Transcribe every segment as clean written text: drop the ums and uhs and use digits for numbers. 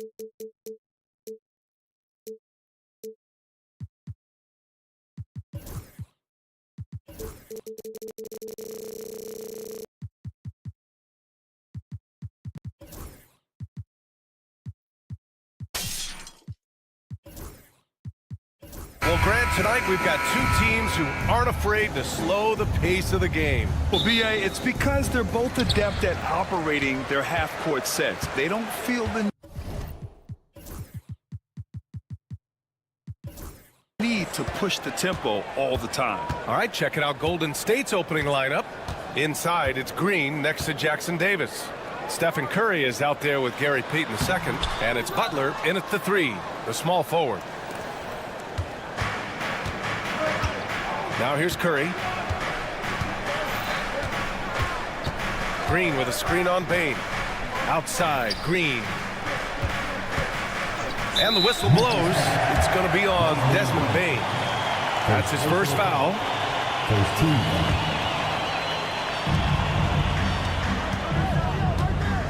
Well, Grant, tonight we've got two teams who aren't afraid to slow the pace of the game. Well, B.A., it's because they're both adept at operating their half-court sets. They don't feel the need to push the tempo all the time. All right, check it out. Golden State's opening lineup. Inside, it's Green next to Jackson Davis. Stephen Curry is out there with Gary Payton II, and it's Butler in at the 3, the small forward. Now here's Curry. Green with a screen on Bane. Outside, Green. And the whistle blows. It's going to be on Desmond Bane. That's his first foul.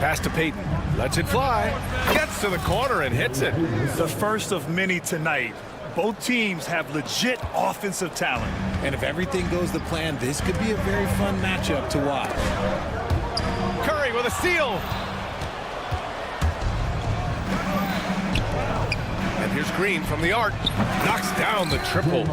Pass to Payton. Lets it fly. Gets to the corner and hits it. The first of many tonight. Both teams have legit offensive talent. And if everything goes to plan, this could be a very fun matchup to watch. Curry with a steal. And here's Green from the arc. Knocks down the triple.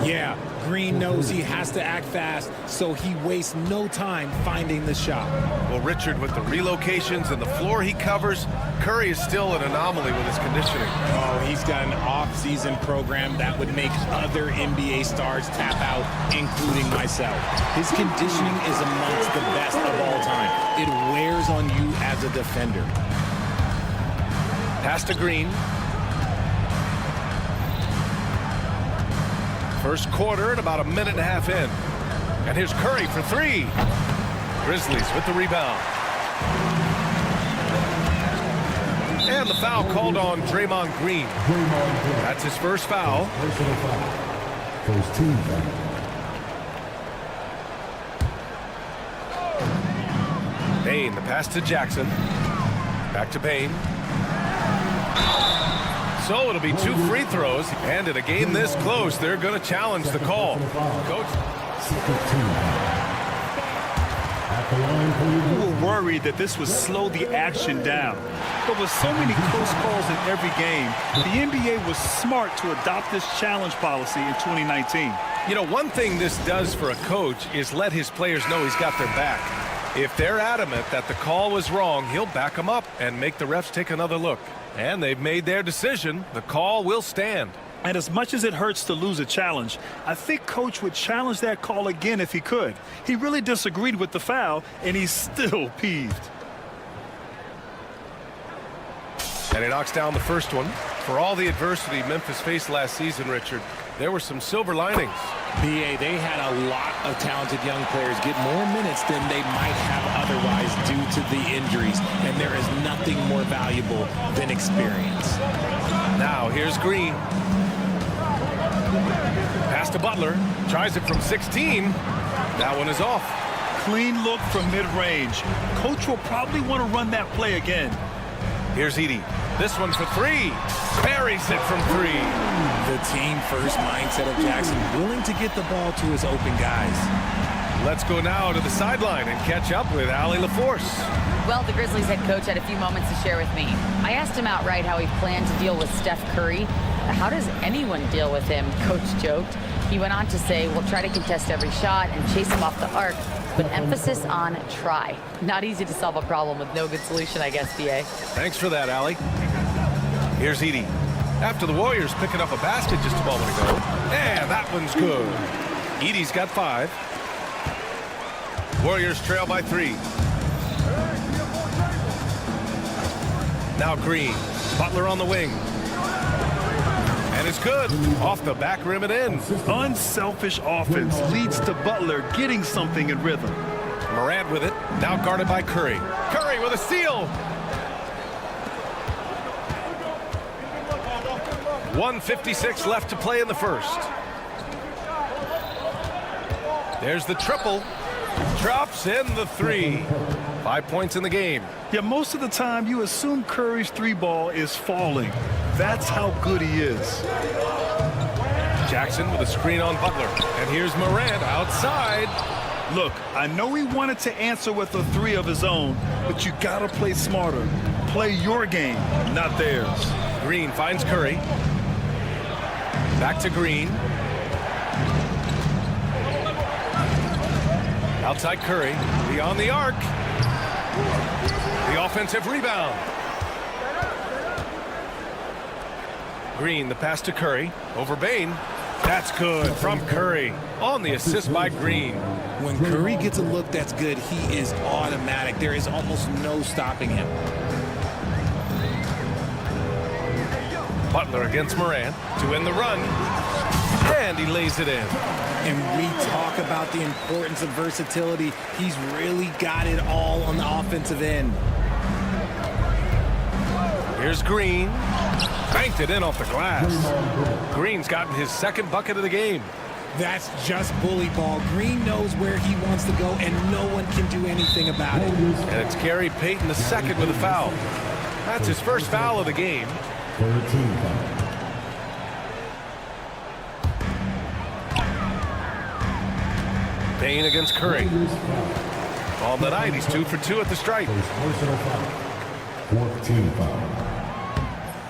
Yeah, Green knows he has to act fast, so he wastes no time finding the shot. Well, Richard, with the relocations and the floor he covers, Curry is still an anomaly with his conditioning. Oh, he's got an off-season program that would make other NBA stars tap out, including myself. His conditioning is amongst the best of all time. It wears on you as a defender. Pass to Green. First quarter at about a minute and a half in. And here's Curry for 3. Grizzlies with the rebound. And the foul called on Draymond Green. That's his first foul. First team foul. Bane, the pass to Jackson. Back to Bane. So it'll be 2 free throws, and in a game this close, they're going to challenge the call. Coach. We were worried that this would slow the action down. But with so many close calls in every game, the NBA was smart to adopt this challenge policy in 2019. You know, one thing this does for a coach is let his players know he's got their back. If they're adamant that the call was wrong, he'll back them up and make the refs take another look. And they've made their decision. The call will stand. And as much as it hurts to lose a challenge, I think Coach would challenge that call again if he could. He really disagreed with the foul, and he's still peeved. And he knocks down the first one. For all the adversity Memphis faced last season, Richard, there were some silver linings. B.A., they had a lot of talented young players get more minutes than they might have otherwise due to the injuries, and there is nothing more valuable than experience. Now here's Green. Pass to Butler. Tries it from 16. That one is off. Clean look from mid-range. Coach will probably want to run that play again. Here's Edey. This one for 3. Buries it from 3. The team-first mindset of Jackson, willing to get the ball to his open guys. Let's go now to the sideline and catch up with Allie LaForce. Well, the Grizzlies head coach had a few moments to share with me. I asked him outright how he planned to deal with Steph Curry. How does anyone deal with him? Coach joked. He went on to say, we'll try to contest every shot and chase him off the arc, but emphasis on try. Not easy to solve a problem with no good solution, I guess, B.A. Thanks for that, Allie. Here's Edey. After the Warriors picking up a basket just a moment ago. And that one's good. Edey's got 5. Warriors trail by 3. Now Green. Butler on the wing. And it's good. Off the back rim and in. Unselfish offense leads to Butler getting something in rhythm. Morant with it. Now guarded by Curry. Curry with a steal. 1:56 left to play in the first. There's the triple. Drops in the 3. 5 points in the game. Yeah, most of the time you assume Curry's three ball is falling. That's how good he is. Jackson with a screen on Butler. And here's Morant outside. Look, I know he wanted to answer with a three of his own, but you gotta play smarter. Play your game, not theirs. Green finds Curry. Back to Green. Outside Curry. Beyond the arc. The offensive rebound. Green, the pass to Curry. Over Bain. That's good from Curry. On the assist by Green. When Curry gets a look that's good, he is automatic. There is almost no stopping him. Butler against Morant to end the run. And he lays it in. And we talk about the importance of versatility. He's really got it all on the offensive end. Here's Green. Banked it in off the glass. Green's gotten his second bucket of the game. That's just bully ball. Green knows where he wants to go, and no one can do anything about it. And it's Gary Payton the second with a foul. That's his first foul of the game. 13 foul. Bain against Curry. On the night, he's 2 for 2 at the stripe. Personal foul. 14 foul.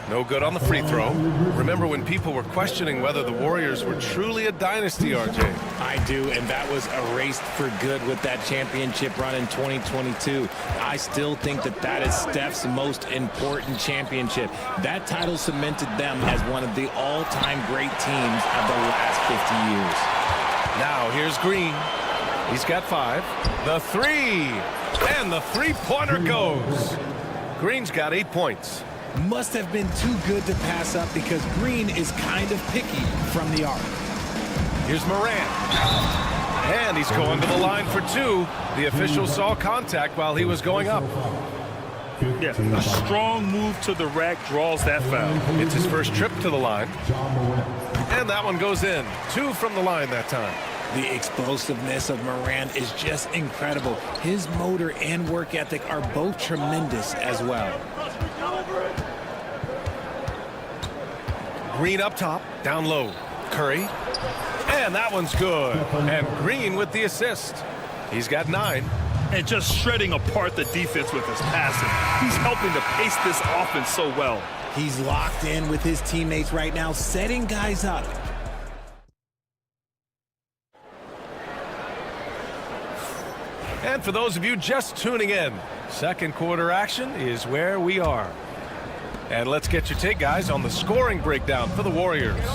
No good on the free throw. Remember when people were questioning whether the Warriors were truly a dynasty, RJ? I do, and that was erased for good with that championship run in 2022. I still think that that is Steph's most important championship. That title cemented them as one of the all-time great teams of the last 50 years. Now here's Green. He's got 5. The three. And the three-pointer goes. Green's got 8 points. Must have been too good to pass up because Green is kind of picky from the arc. Here's Morant. And he's going to the line for 2. The official saw contact while he was going up. Yeah, a strong move to the rack draws that foul. It's his first trip to the line. And that one goes in. 2 from the line that time. The explosiveness of Morant is just incredible. His motor and work ethic are both tremendous as well. Green up top, down low. Curry. And that one's good. And Green with the assist. He's got 9. And just shredding apart the defense with his passing. He's helping to pace this offense so well. He's locked in with his teammates right now, setting guys up. And for those of you just tuning in, second quarter action is where we are. And let's get your take, guys, on the scoring breakdown for the Warriors.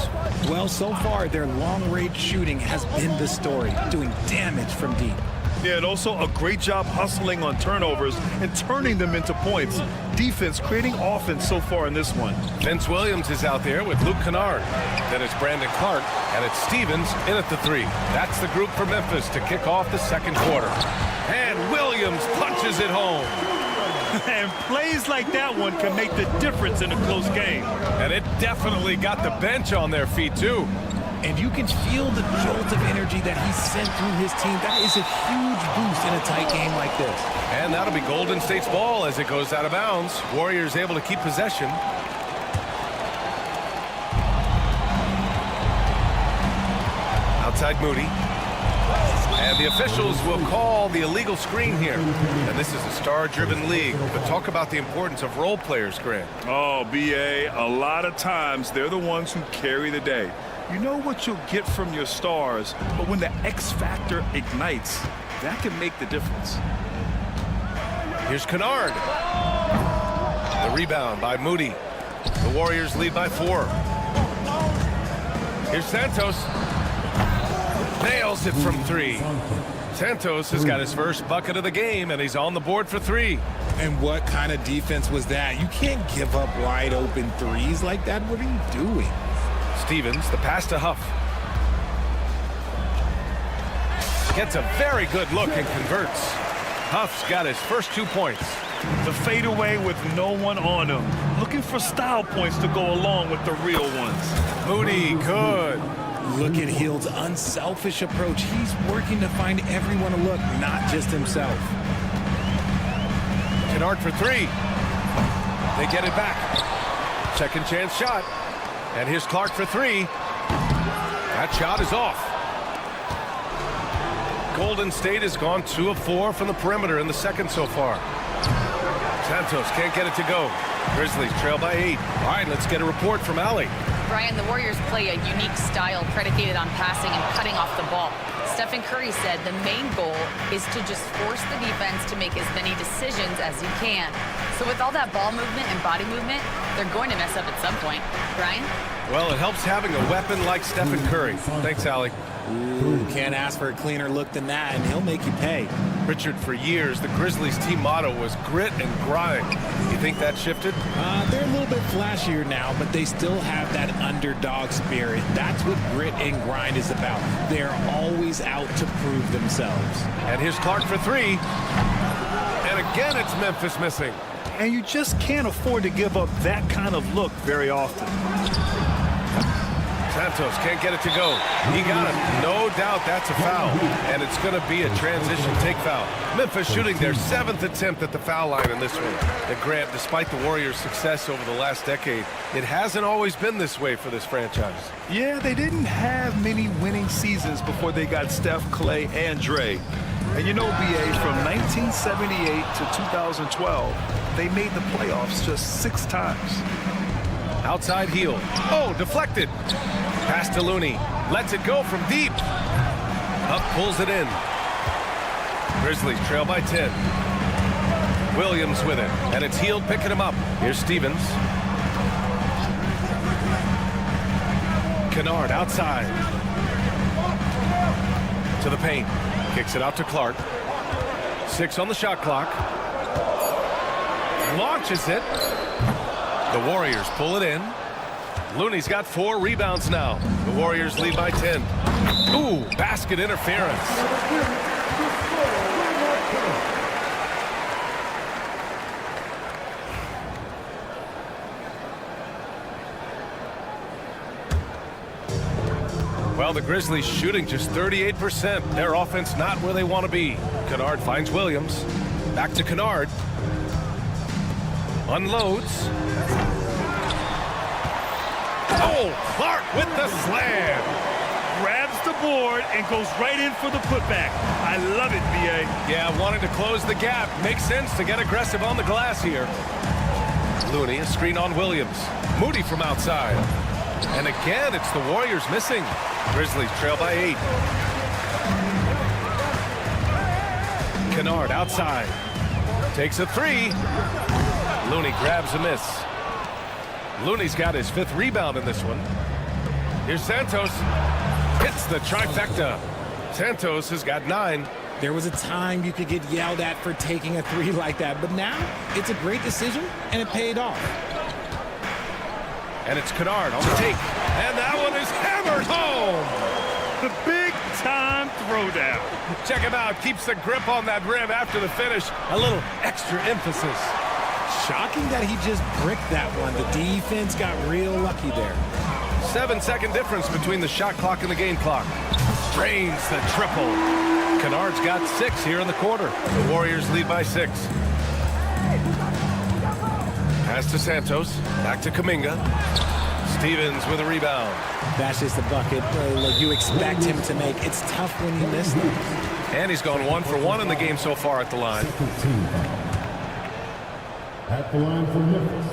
Well, so far, their long-range shooting has been the story, doing damage from deep. Yeah, and also a great job hustling on turnovers and turning them into points. Defense creating offense so far in this one. Vince Williams is out there with Luke Kennard. Then it's Brandon Clark, and it's Stevens in at the 3. That's the group for Memphis to kick off the second quarter. And Williams punches it home. And plays like that one can make the difference in a close game. And it definitely got the bench on their feet, too. And you can feel the jolt of energy that he sent through his team. That is a huge boost in a tight game like this. And that'll be Golden State's ball as it goes out of bounds. Warriors able to keep possession. Outside Moody. And the officials will call the illegal screen here. And this is a star-driven league. But talk about the importance of role players, Grant. Oh, B.A., a lot of times they're the ones who carry the day. You know what you'll get from your stars, but when the X factor ignites, that can make the difference. Here's Kennard. The rebound by Moody. The Warriors lead by 4. Here's Santos. Nails it from 3. Santos has got his first bucket of the game, and he's on the board for 3. And what kind of defense was that? You can't give up wide open threes like that. What are you doing? Stevens, the pass to Huff. Gets a very good look and converts. Huff's got his first 2 points. The fadeaway with no one on him. Looking for style points to go along with the real ones. Moody, good. Look at Hield's unselfish approach. He's working to find everyone a look, not just himself. Kennard for three. They get it back. Second chance shot. And here's Clark for three. That shot is off. Golden State has gone 2 of 4 from the perimeter in the second so far. Santos can't get it to go. Grizzlies trail by 8. All right, let's get a report from Allie. Brian, the Warriors play a unique style predicated on passing and cutting off the ball. Stephen Curry said the main goal is to just force the defense to make as many decisions as you can. So with all that ball movement and body movement, they're going to mess up at some point. Brian? Well, it helps having a weapon like Stephen Curry. Thanks, Allie. Ooh, can't ask for a cleaner look than that, and he'll make you pay. Richard, for years, the Grizzlies' team motto was grit and grind. You think that shifted? They're a little bit flashier now, but they still have that underdog spirit. That's what grit and grind is about. They're always out to prove themselves. And here's Clark for three. And again, it's Memphis missing. And you just can't afford to give up that kind of look very often. Santos can't get it to go. He got it. No doubt that's a foul. And it's going to be a transition take foul. Memphis shooting their 7th attempt at the foul line in this one. And Grant, despite the Warriors' success over the last decade, it hasn't always been this way for this franchise. Yeah, they didn't have many winning seasons before they got Steph, Clay, and Dre. And you know, BA, from 1978 to 2012, they made the playoffs just 6 times. Outside heel. Oh, deflected. Pass to Looney. Lets it go from deep. Up, pulls it in. Grizzlies trail by 10. Williams with it. And it's Hield picking him up. Here's Stevens. Kennard outside. To the paint. Kicks it out to Clark. 6 on the shot clock. Launches it. The Warriors pull it in. Looney's got 4 rebounds now. The Warriors lead by 10. Ooh, basket interference. Well, the Grizzlies shooting just 38%. Their offense not where they want to be. Kennard finds Williams. Back to Kennard. Unloads. Oh, Clark with the slam. Grabs the board and goes right in for the putback. I love it, BA. Yeah, wanted to close the gap. Makes sense to get aggressive on the glass here. Looney, a screen on Williams. Moody from outside. And again, it's the Warriors missing. Grizzlies trail by 8. Kennard outside. Takes a 3. Looney grabs a miss. Looney's got his 5th rebound in this one. Here's Santos. Hits the trifecta. Santos has got 9. There was a time you could get yelled at for taking a 3 like that, but now it's a great decision, and it paid off. And it's Kennard on the take. And that one is hammered home. The big-time throwdown. Check him out. Keeps the grip on that rim after the finish. A little extra emphasis. Shocking that he just bricked that one. The defense got real lucky there. 7-second difference between the shot clock and the game clock. Drains the triple. Kennard's got 6 here in the quarter. The Warriors lead by 6. Pass to Santos. Back to Kuminga. Stevens with a rebound. That's just a bucket look you expect him to make. It's tough when you miss them. And he's gone 1 for 1 in the game so far at the line. At the line for Memphis.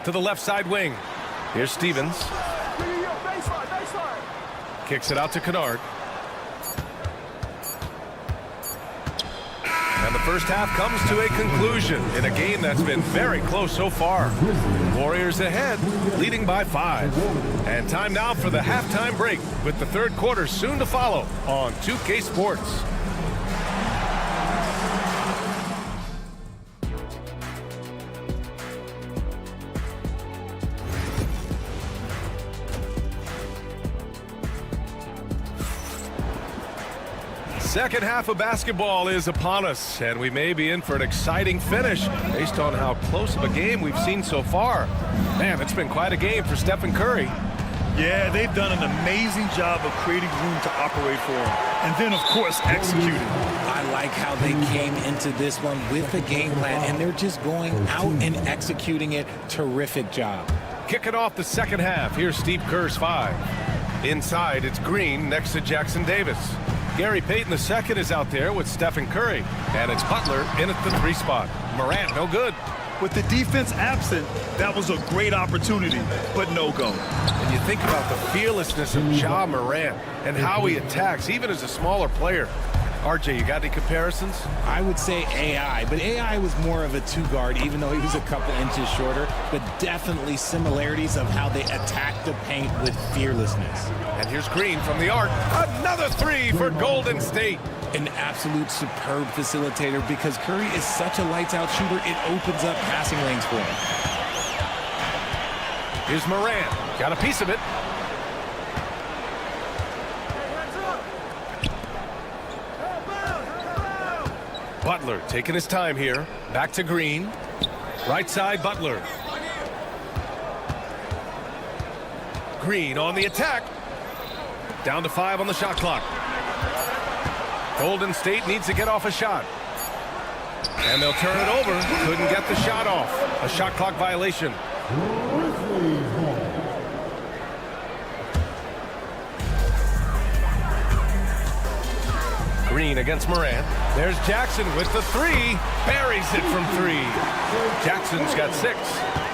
To the left side wing. Here's Stevens. Kicks it out to Kennard. And the first half comes to a conclusion in a game that's been very close so far. Warriors ahead, leading by 5. And time now for the halftime break, with the third quarter soon to follow on 2K Sports. Second half of basketball is upon us, and we may be in for an exciting finish based on how close of a game we've seen so far. Man, it's been quite a game for Stephen Curry. Yeah, they've done an amazing job of creating room to operate for him. And then, of course, executing. I like how they came into this one with a game plan, and they're just going out and executing it. Terrific job. Kicking off the second half, here's Steve Kerr's 5. Inside, it's Green next to Jackson Davis. Gary Payton II is out there with Stephen Curry. And it's Butler in at the 3 spot. Morant, no good. With the defense absent, that was a great opportunity, but no go. And you think about the fearlessness of Ja Morant and how he attacks, even as a smaller player. RJ, you got any comparisons? I would say AI, but AI was more of a 2-guard, even though he was a couple inches shorter, but definitely similarities of how they attack the paint with fearlessness. And here's Green from the arc. Another 3 for Golden State. An absolute superb facilitator because Curry is such a lights-out shooter, it opens up passing lanes for him. Here's Morant. Got a piece of it. Butler taking his time here. Back to Green. Right side, Butler. Green on the attack. Down to 5 on the shot clock. Golden State needs to get off a shot. And they'll turn it over. Couldn't get the shot off. A shot clock violation. Green against Morant. There's Jackson with the 3. Buries it from 3. Jackson's got 6.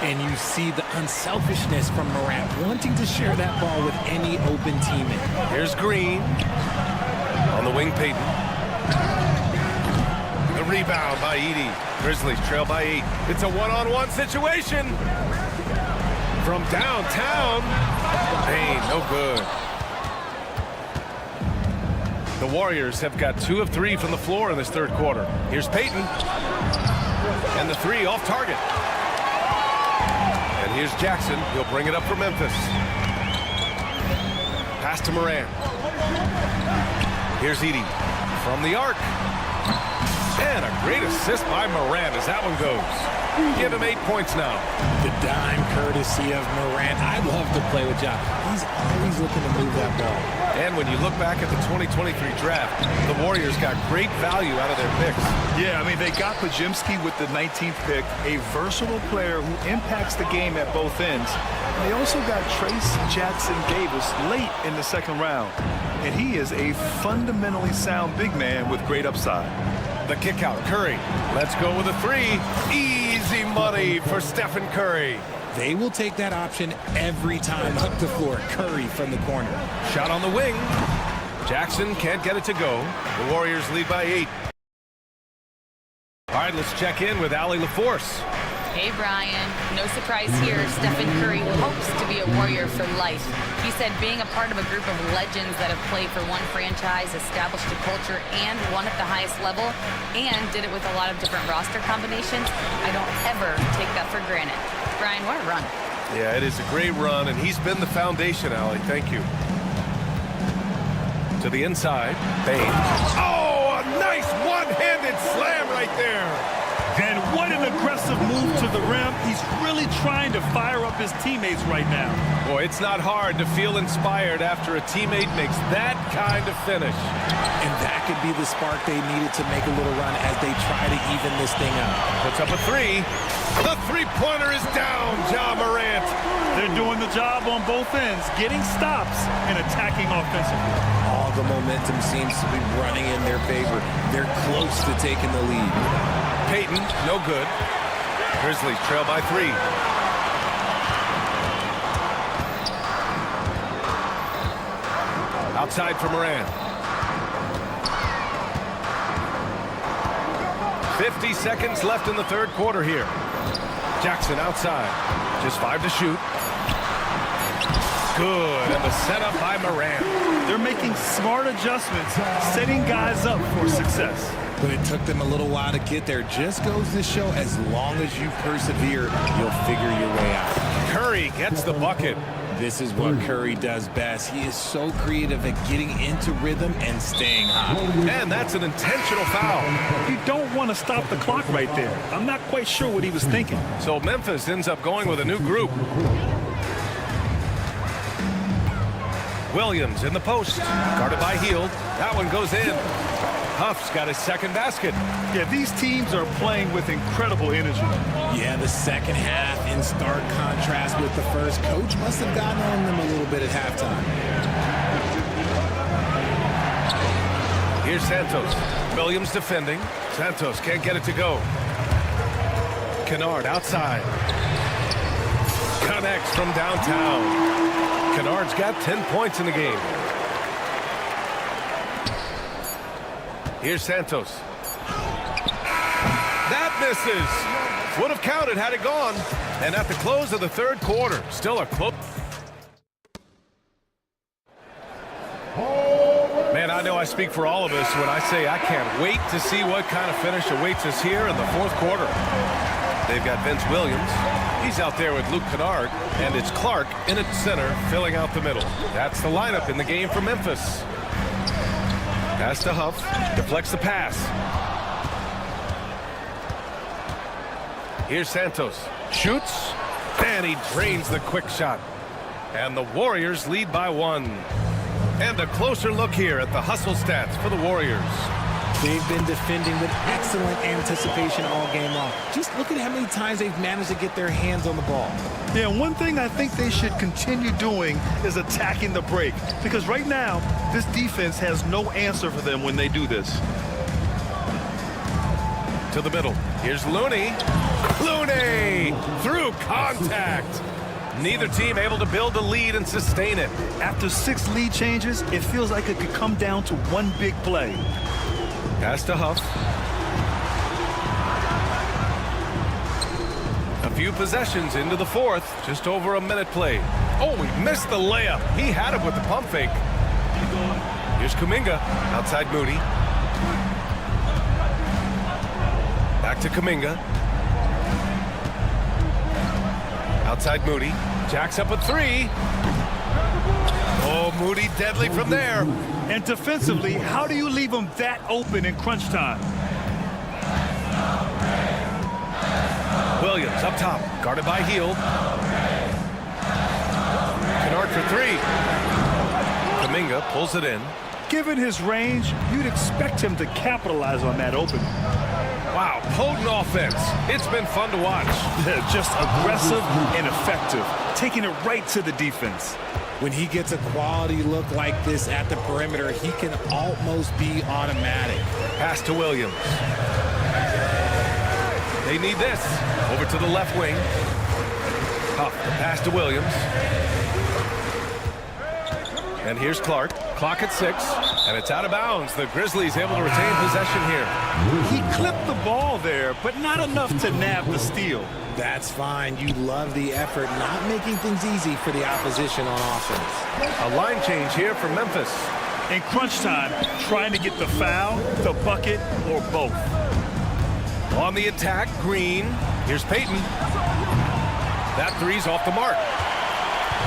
And you see the unselfishness from Morant, wanting to share that ball with any open teammate. Here's Green. On the wing, Payton. The rebound by Edey. Grizzlies trail by 8. It's a one-on-one situation. From downtown. Payne, no good. The Warriors have got 2 of 3 from the floor in this third quarter. Here's Payton. And the 3 off target. And here's Jackson. He'll bring it up for Memphis. Pass to Morant. Here's Edey from the arc. And a great assist by Morant as that one goes. Give him 8 points now. The dime courtesy of Morant. I love to play with Ja. He's always looking to move that ball. And when you look back at the 2023 draft, the Warriors got great value out of their picks. Yeah, I mean, they got Pajimski with the 19th pick, a versatile player who impacts the game at both ends. And they also got Trace Jackson Davis late in the second round. And he is a fundamentally sound big man with great upside. The kick out, Curry. Let's go with a 3. Easy money for Stephen Curry. They will take that option every time up the floor. Curry from the corner. Shot on the wing. Jackson can't get it to go. The Warriors lead by 8. All right, let's check in with Allie LaForce. Hey, Brian. No surprise here. Stephen Curry hopes to be a Warrior for life. He said being a part of a group of legends that have played for one franchise, established a culture, and won at the highest level, and did it with a lot of different roster combinations, I don't ever take that for granted. Brian, what a run. Yeah, it is a great run, and he's been the foundation, Allie. Thank you. To the inside. Payne. Oh, a nice one-handed slam right there. And what an aggressive move to the rim. He's really trying to fire up his teammates right now. Boy, it's not hard to feel inspired after a teammate makes that kind of finish. And that could be the spark they needed to make a little run as they try to even this thing up. Puts up a 3. The three-pointer is down, Ja Morant. They're doing the job on both ends, getting stops and attacking offensively. All the momentum seems to be running in their favor. They're close to taking the lead. Payton, no good. Grizzlies trail by 3. Outside for Morant. 50 seconds left in the third quarter here. Jackson outside. Just 5 to shoot. Good. And the setup by Morant. They're making smart adjustments, setting guys up for success. But it took them a little while to get there. Just goes to show as long as you persevere, you'll figure your way out. Curry gets the bucket. This is what Curry does best. He is so creative at getting into rhythm and staying hot. And that's an intentional foul. You don't want to stop the clock right there. I'm not quite sure what he was thinking. So Memphis ends up going with a new group. Williams in the post. Guarded by Hield. That one goes in. Huff's got his second basket. Yeah, these teams are playing with incredible energy. Yeah, the second half in stark contrast with the first. Coach must have gotten on them a little bit at halftime. Here's Santos. Williams defending. Santos can't get it to go. Kennard outside. Connects from downtown. Kennard's got 10 points in the game. Here's Santos. That misses. Would have counted had it gone. And at the close of the third quarter, still a close. Man, I know I speak for all of us when I say I can't wait to see what kind of finish awaits us here in the fourth quarter. They've got Vince Williams. He's out there with Luke Kennard. And it's Clark in at center, filling out the middle. That's the lineup in the game for Memphis. Pass to Huff. Deflects the pass. Here's Santos. Shoots. And he drains the quick shot. And the Warriors lead by 1. And a closer look here at the hustle stats for the Warriors. They've been defending with excellent anticipation all game long. Just look at how many times they've managed to get their hands on the ball. Yeah, one thing I think they should continue doing is attacking the break. Because right now, this defense has no answer for them when they do this. To the middle. Here's Looney. Looney! Through contact. Neither team able to build a lead and sustain it. After 6 lead changes, it feels like it could come down to one big play. Pass to Huff. A few possessions into the fourth. Just over a minute played. Oh, he missed the layup. He had it with the pump fake. Here's Kuminga. Outside Moody. Back to Kuminga. Outside Moody. Jacks up a 3. Oh, Moody deadly from there. And defensively, how do you leave them that open in crunch time? Williams up top, guarded by Hield. Kennard for 3. Kuminga pulls it in. Given his range, you'd expect him to capitalize on that opening. Wow, potent offense. It's been fun to watch. Just aggressive and effective, taking it right to the defense. When he gets a quality look like this at the perimeter, he can almost be automatic. Pass to Williams. They need this. Over to the left wing. Huff, the pass to Williams. And here's Clark. Clock at 6, and it's out of bounds. The Grizzlies able to retain possession here. He clipped the ball there, but not enough to nab the steal. That's fine. You love the effort, not making things easy for the opposition on offense. A line change here for Memphis. In crunch time, trying to get the foul, the bucket, or both. On the attack, Green. Here's Payton. That 3's off the mark.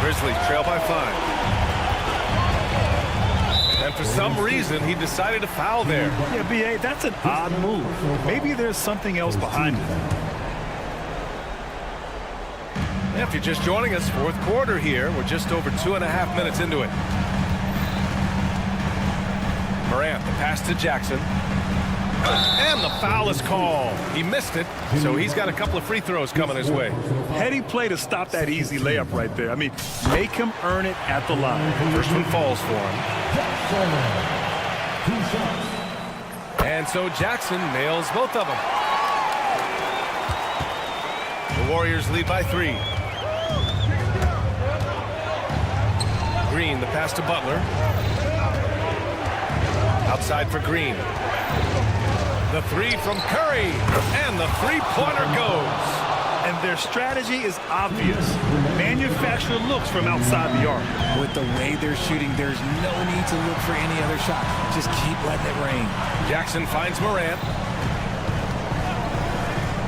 Grizzlies trail by 5. And for some reason, he decided to foul there. Yeah, B.A., that's an odd move. Maybe there's something else behind it. If you're just joining us, fourth quarter here. We're just over 2.5 minutes into it. Morant, the pass to Jackson. And the foul is called. He missed it, so he's got a couple of free throws coming his way. Heady play to stop that easy layup right there. I mean, make him earn it at the line. First one falls for him. And so Jackson nails both of them. The Warriors lead by 3. Green, the pass to Butler. Outside for Green. The 3 from Curry, and the three-pointer goes. And their strategy is obvious. Manufacture looks from outside the arc. With the way they're shooting, there's no need to look for any other shot. Just keep letting it rain. Jackson finds Morant.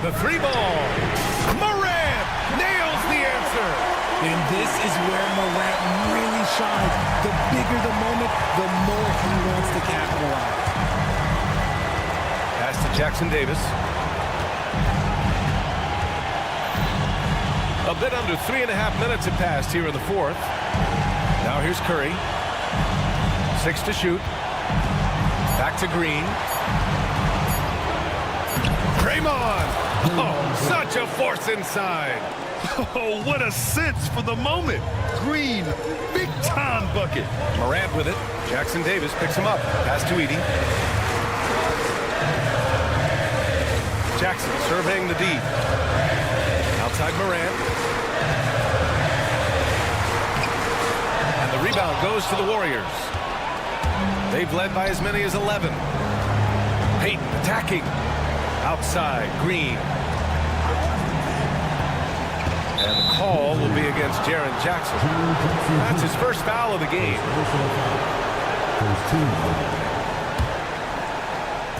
The 3 ball. Morant nails the answer. And this is where Morant shine. The bigger the moment, the more he wants to capitalize. Pass to Jackson Davis. A bit under 3.5 minutes have passed here in the fourth. Now here's Curry. 6 to shoot. Back to Green. Draymond. Oh, such a force inside. Oh, what a sense for the moment. Green, big time bucket. Morant with it. Jackson Davis picks him up. Pass to Edey. Jackson surveying the D. Outside Morant. And the rebound goes to the Warriors. They've led by as many as 11. Payton attacking. Outside Green. And the call will be against Jaren Jackson. That's his first foul of the game.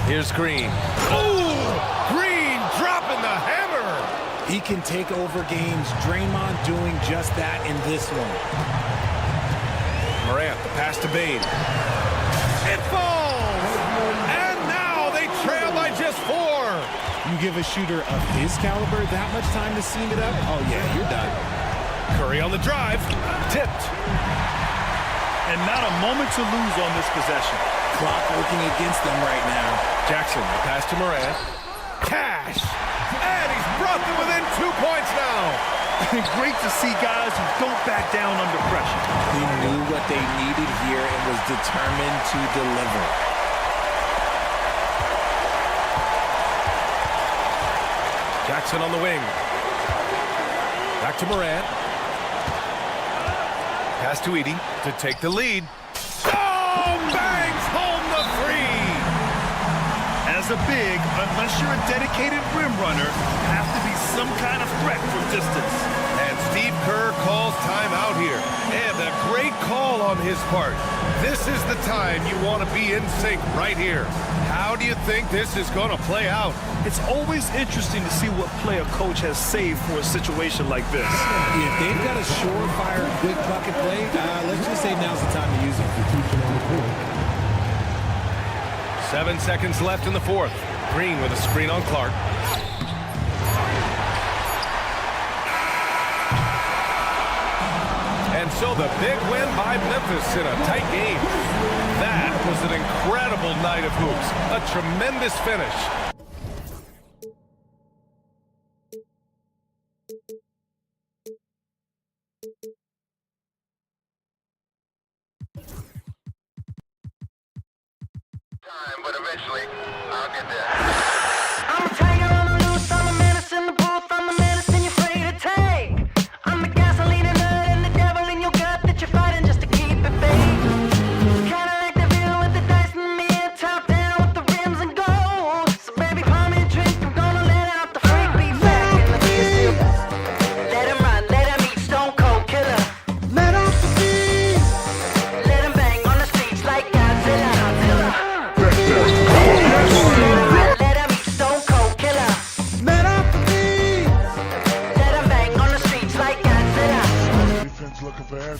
Here's Green. Oh! Green dropping the hammer! He can take over games. Draymond doing just that in this one. Morant, the pass to Bane. It falls! And now they trail by just 4. You give a shooter of his caliber that much time to seam it up? Oh, yeah, you're done. Curry on the drive. Tipped. And not a moment to lose on this possession. Clock working against them right now. Jackson, the pass to Morant. Cash! And he's brought them within 2 points now. Great to see guys who don't back down under pressure. He knew what they needed here and was determined to deliver. Jackson on the wing. Back to Morant. Pass to Edey to take the lead. Oh, bangs home the 3. As a big, unless you're a dedicated rim runner, have to be some kind of threat from distance. And Steve Kerr calls timeout here. And a great call on his part. This is the time you want to be in sync right here. How do you think this is going to play out? It's always interesting to see what play a coach has saved for a situation like this. If they've got a surefire, quick bucket play, let's just say now's the time to use it. 7 seconds left in the fourth. Green with a screen on Clark. And so the big win by Memphis in a tight game. That was an incredible night of hoops. A tremendous finish. But eventually, I'll get there. I'm a tiger on the loose, I'm a menace in the booth, I'm the medicine you're afraid to take. I'm the gasoline and nut and the devil in your gut that you're fighting just to keep it fake. Kinda like the view with the dice and me, top down with the rims and gold. So baby, pour me a drink, I'm gonna let out the freak beat back in the beer. Let him run, let him eat, stone cold killer. Let off the beat. Let him bang on the streets like Godzilla. Let him eat, stone cold killer. Let off the beat. Let him bang on the streets like Godzilla. Defense looking for air.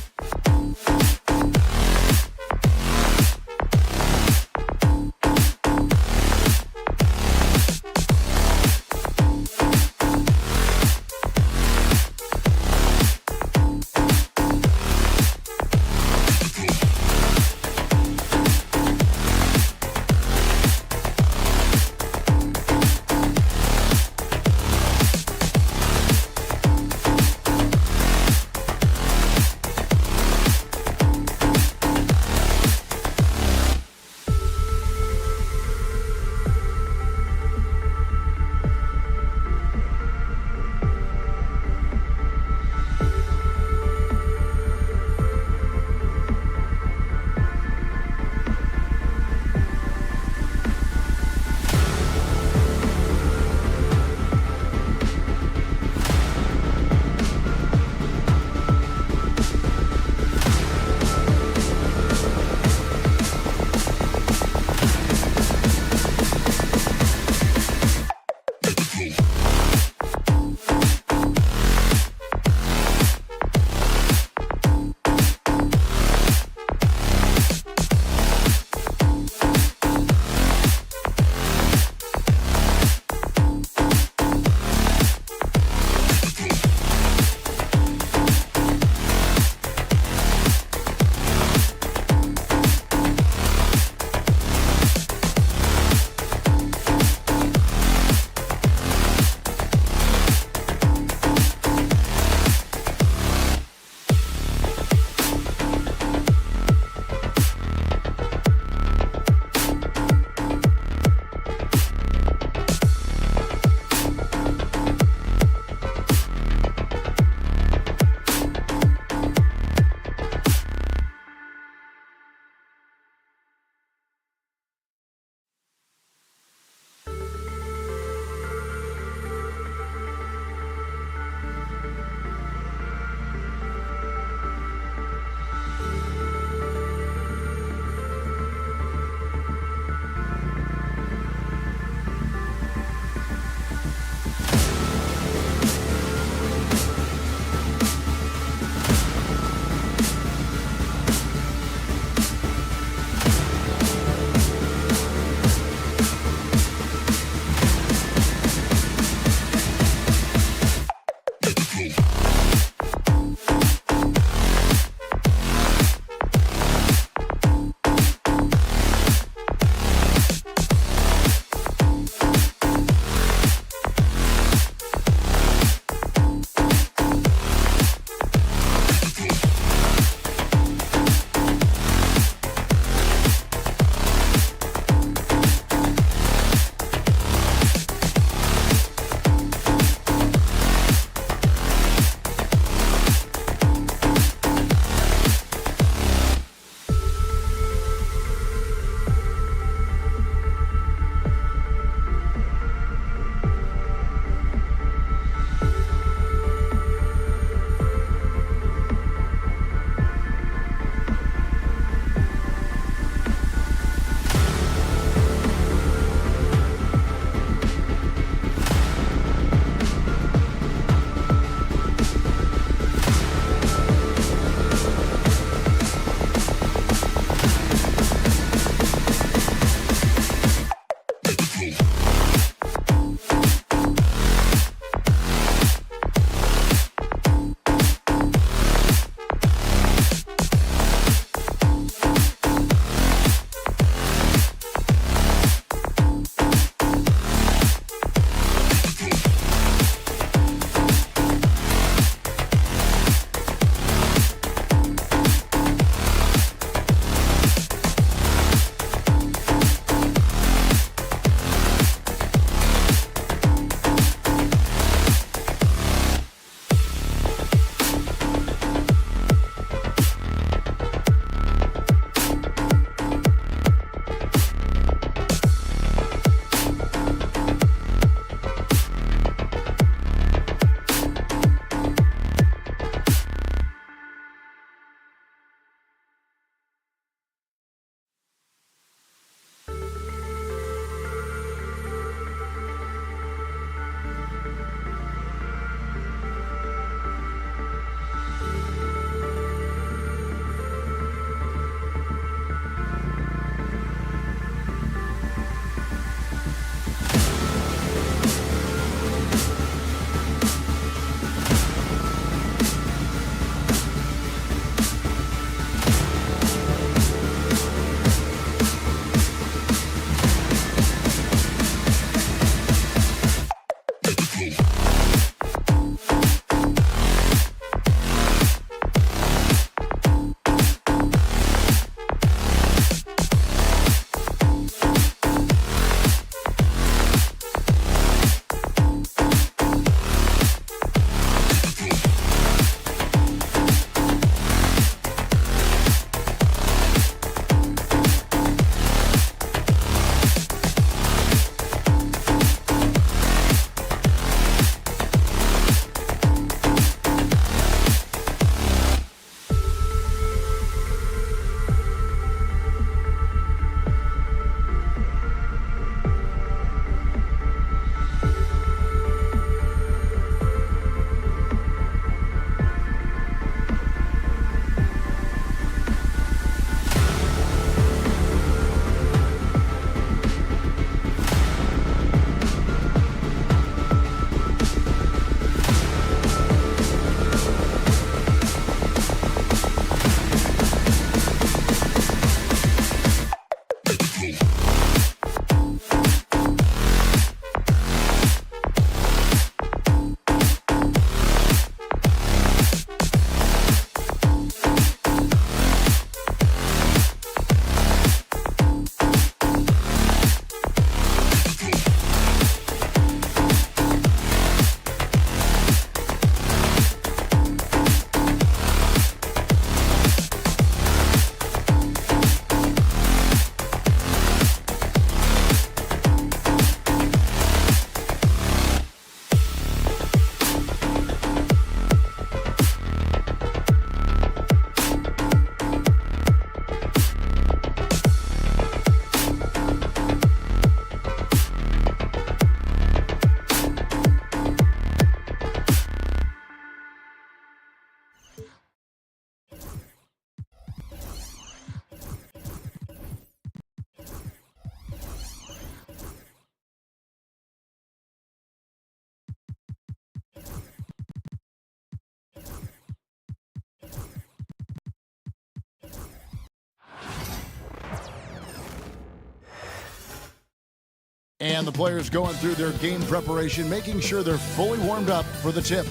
And the players going through their game preparation, making sure they're fully warmed up for the tip.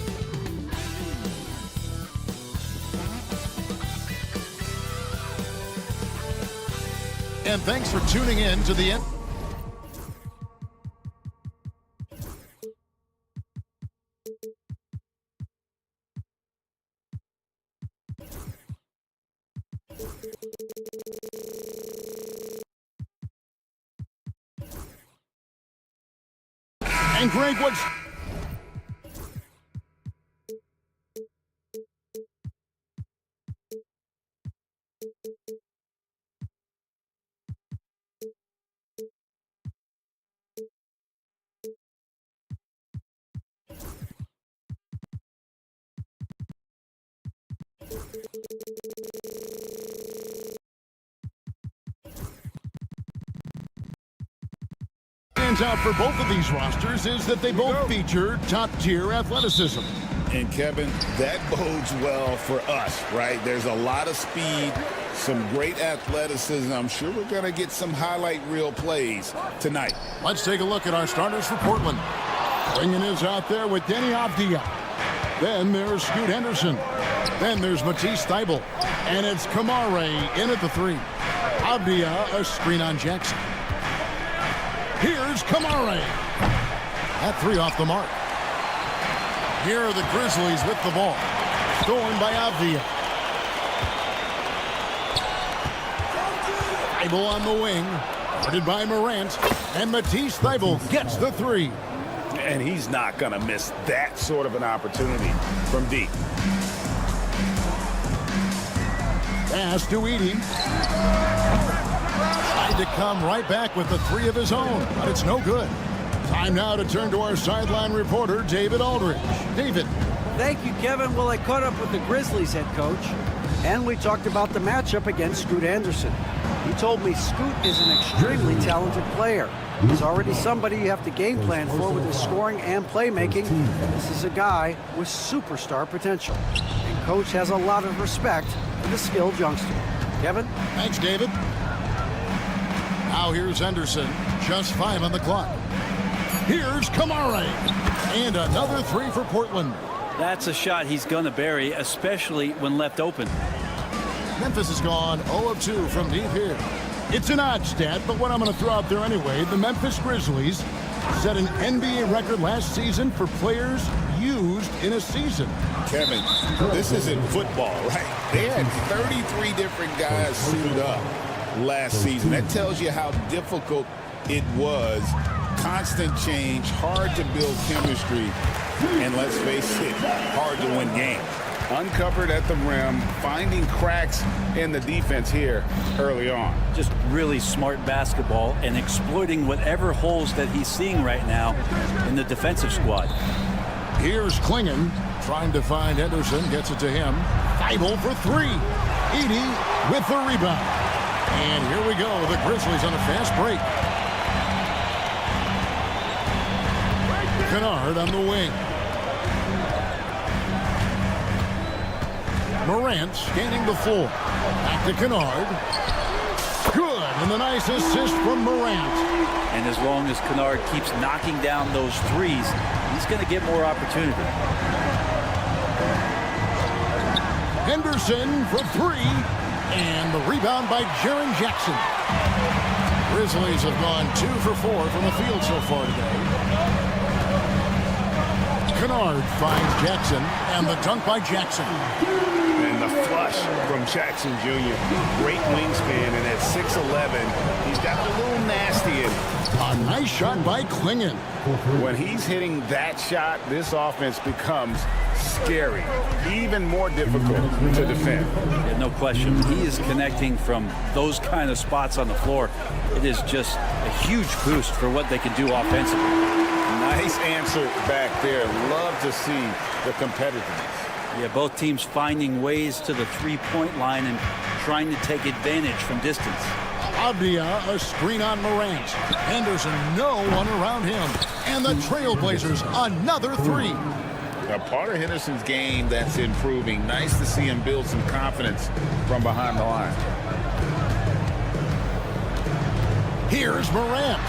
And thanks for tuning in to the end. And Greg, what's... out for both of these rosters is that they both feature top-tier athleticism. And Kevin, that bodes well for us, right? There's a lot of speed, some great athleticism. I'm sure we're going to get some highlight reel plays tonight. Let's take a look at our starters for Portland. Klingen is out there with Denny Avdia. Then there's Scoot Henderson. Then there's Matisse Thybulle. And it's Kamare in at the 3. Avdia a screen on Jackson. Here's Kamare. At 3 off the mark. Here are the Grizzlies with the ball. Stolen by Avdia. Thybulle on the wing. Guarded by Morant. And Matisse Thybulle gets the 3. And he's not going to miss that sort of an opportunity from deep. Pass to Edey. Tried to come right back with the 3 of his own, but it's no good. Time now to turn to our sideline reporter, David Aldridge. David. Thank you, Kevin. Well, I caught up with the Grizzlies head coach, and we talked about the matchup against Scoot Henderson. He told me Scoot is an extremely talented player. He's already somebody you have to game plan for with his scoring and playmaking. This is a guy with superstar potential. And coach has a lot of respect for the skilled youngster. Kevin? Thanks, David. Now here's Henderson. Just 5 on the clock. Here's Kamare. And another 3 for Portland. That's a shot he's going to bury, especially when left open. Memphis has gone 0 of 2 from deep here. It's an odd stat, but what I'm going to throw out there anyway, the Memphis Grizzlies set an NBA record last season for players used in a season. Kevin, this isn't football, right? They had 33 different guys suited up last season. That tells you how difficult it was. Constant change, hard to build chemistry, and let's face it, hard to win games. Uncovered at the rim, finding cracks in the defense here early on. Just really smart basketball and exploiting whatever holes that he's seeing right now in the defensive squad. Here's Klingen trying to find Henderson, gets it to him. Thybulle for 3. Edey with the rebound. And here we go, the Grizzlies on a fast break. Kennard on the wing. Morant gaining the floor. Back to Kennard. Good, and a nice assist from Morant. And as long as Kennard keeps knocking down those threes, he's going to get more opportunity. Henderson for 3. And the rebound by Jaren Jackson. Grizzlies have gone 2 for 4 from the field so far today. Kennard finds Jackson, and the dunk by Jackson. And the flush from Jackson Jr. Great wingspan, and at 6'11", he's got a little nasty in it. A nice shot by Klingen. When he's hitting that shot, this offense becomes scary, even more difficult to defend. Yeah, no question. He is connecting from those kind of spots on the floor. It is just a huge boost for what they can do offensively. Nice answer back there. Love to see the competitiveness. Yeah, both teams finding ways to the three-point line and trying to take advantage from distance. Avdia, a screen on Morant. Henderson, no one around him. And the Trailblazers, another 3. A part of Henderson's game that's improving. Nice to see him build some confidence from behind the line. Here's Morant.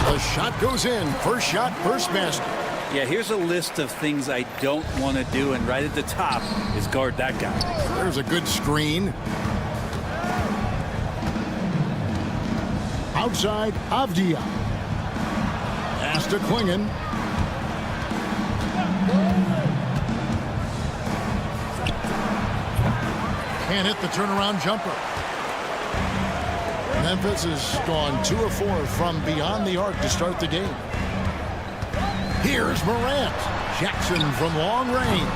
The shot goes in. First shot, first basket. Yeah, here's a list of things I don't want to do, and right at the top is guard that guy. There's a good screen. Outside, Avdia. Pass to Klingon. Can't hit the turnaround jumper. Memphis has gone 2 of 4 from beyond the arc to start the game. Here's Morant. Jackson from long range.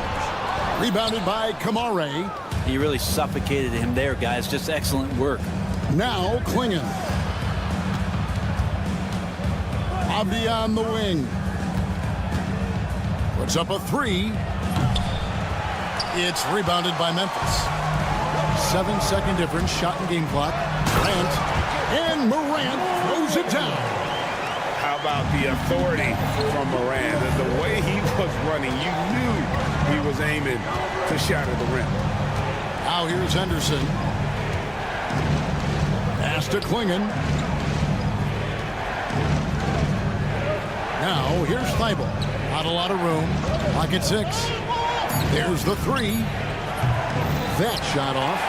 Rebounded by Kamare. He really suffocated him there, guys. Just excellent work. Now Klingon. Avdia on the wing. Puts up a 3. It's rebounded by Memphis. 7-second difference, shot and game clock. And Morant throws it down. How about the authority from Morant? The way he was running, you knew he was aiming to shatter the rim. Now here's Henderson. Pass to Klingon. Now here's Thibault. Not a lot of room. Pocket 6. There's the 3. That shot off.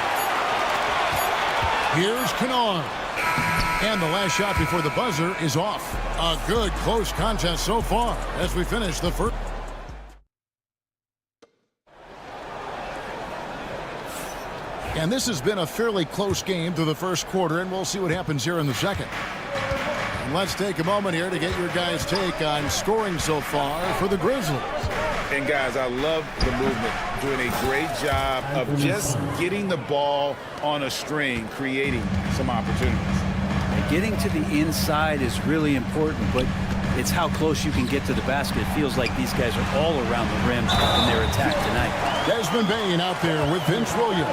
Here's Kennard. And the last shot before the buzzer is off. A good close contest so far as we finish the first. And this has been a fairly close game through the first quarter, and we'll see what happens here in the second. And let's take a moment here to get your guys' take on scoring so far for the Grizzlies. And guys, I love the movement. Doing a great job of just getting the ball on a string, creating some opportunities. Getting to the inside is really important, but it's how close you can get to the basket. It feels like these guys are all around the rim in their attack tonight. Desmond Bain out there with Vince Williams.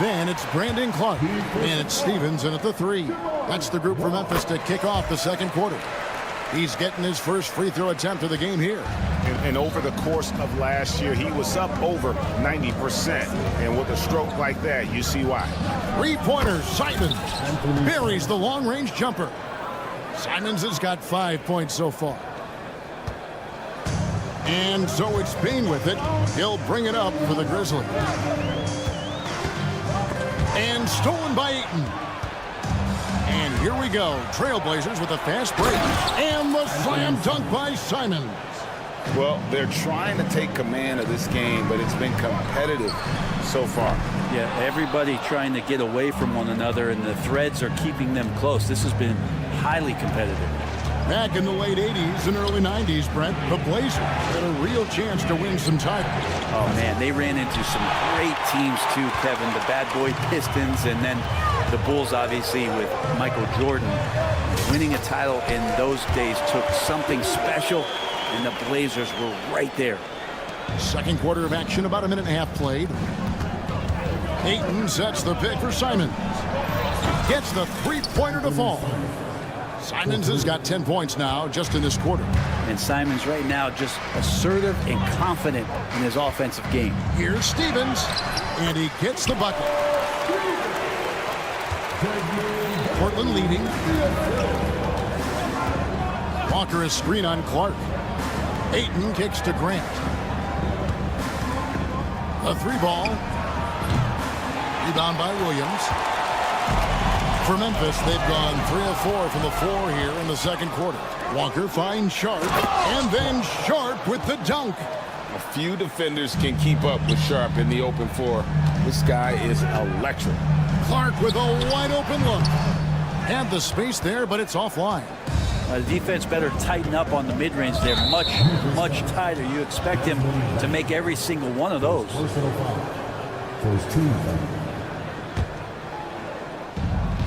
Then it's Brandon Clark. And it's Stevens in at the 3. That's the group for Memphis to kick off the second quarter. He's getting his first free throw attempt of the game here. And over the course of last year, he was up over 90%. And with a stroke like that, you see why. 3-pointer, Simons buries the long-range jumper. Simons has got 5 points so far. And so it's Bain with it. He'll bring it up for the Grizzlies. And stolen by Ayton. And here we go. Trailblazers with a fast break. And the slam dunk by Simons. Well, they're trying to take command of this game, but it's been competitive so far. Yeah, everybody trying to get away from one another, and the threads are keeping them close. This has been highly competitive. Back in the late 80s and early 90s, Brent, the Blazers had a real chance to win some titles. Oh, man, they ran into some great teams, too, Kevin. The Bad Boy Pistons, and then the Bulls, obviously, with Michael Jordan. Winning a title in those days took something special, and the Blazers were right there. Second quarter of action, about a minute and a half played. Ayton sets the pick for Simons. Gets the three-pointer to fall. Simons has got 10 points now just in this quarter. And Simons right now just assertive and confident in his offensive game. Here's Stevens, and he gets the bucket. Portland leading. Walker is screen on Clark. Ayton kicks to Grant. A 3-ball. Rebound by Williams. For Memphis, they've gone 3 of 4 from the floor here in the second quarter. Walker finds Sharp, and then Sharp with the dunk. A few defenders can keep up with Sharp in the open floor. This guy is electric. Clark with a wide-open look. Had the space there, but it's offline. The defense better tighten up on the mid-range there. Much, much tighter. You expect him to make every single one of those.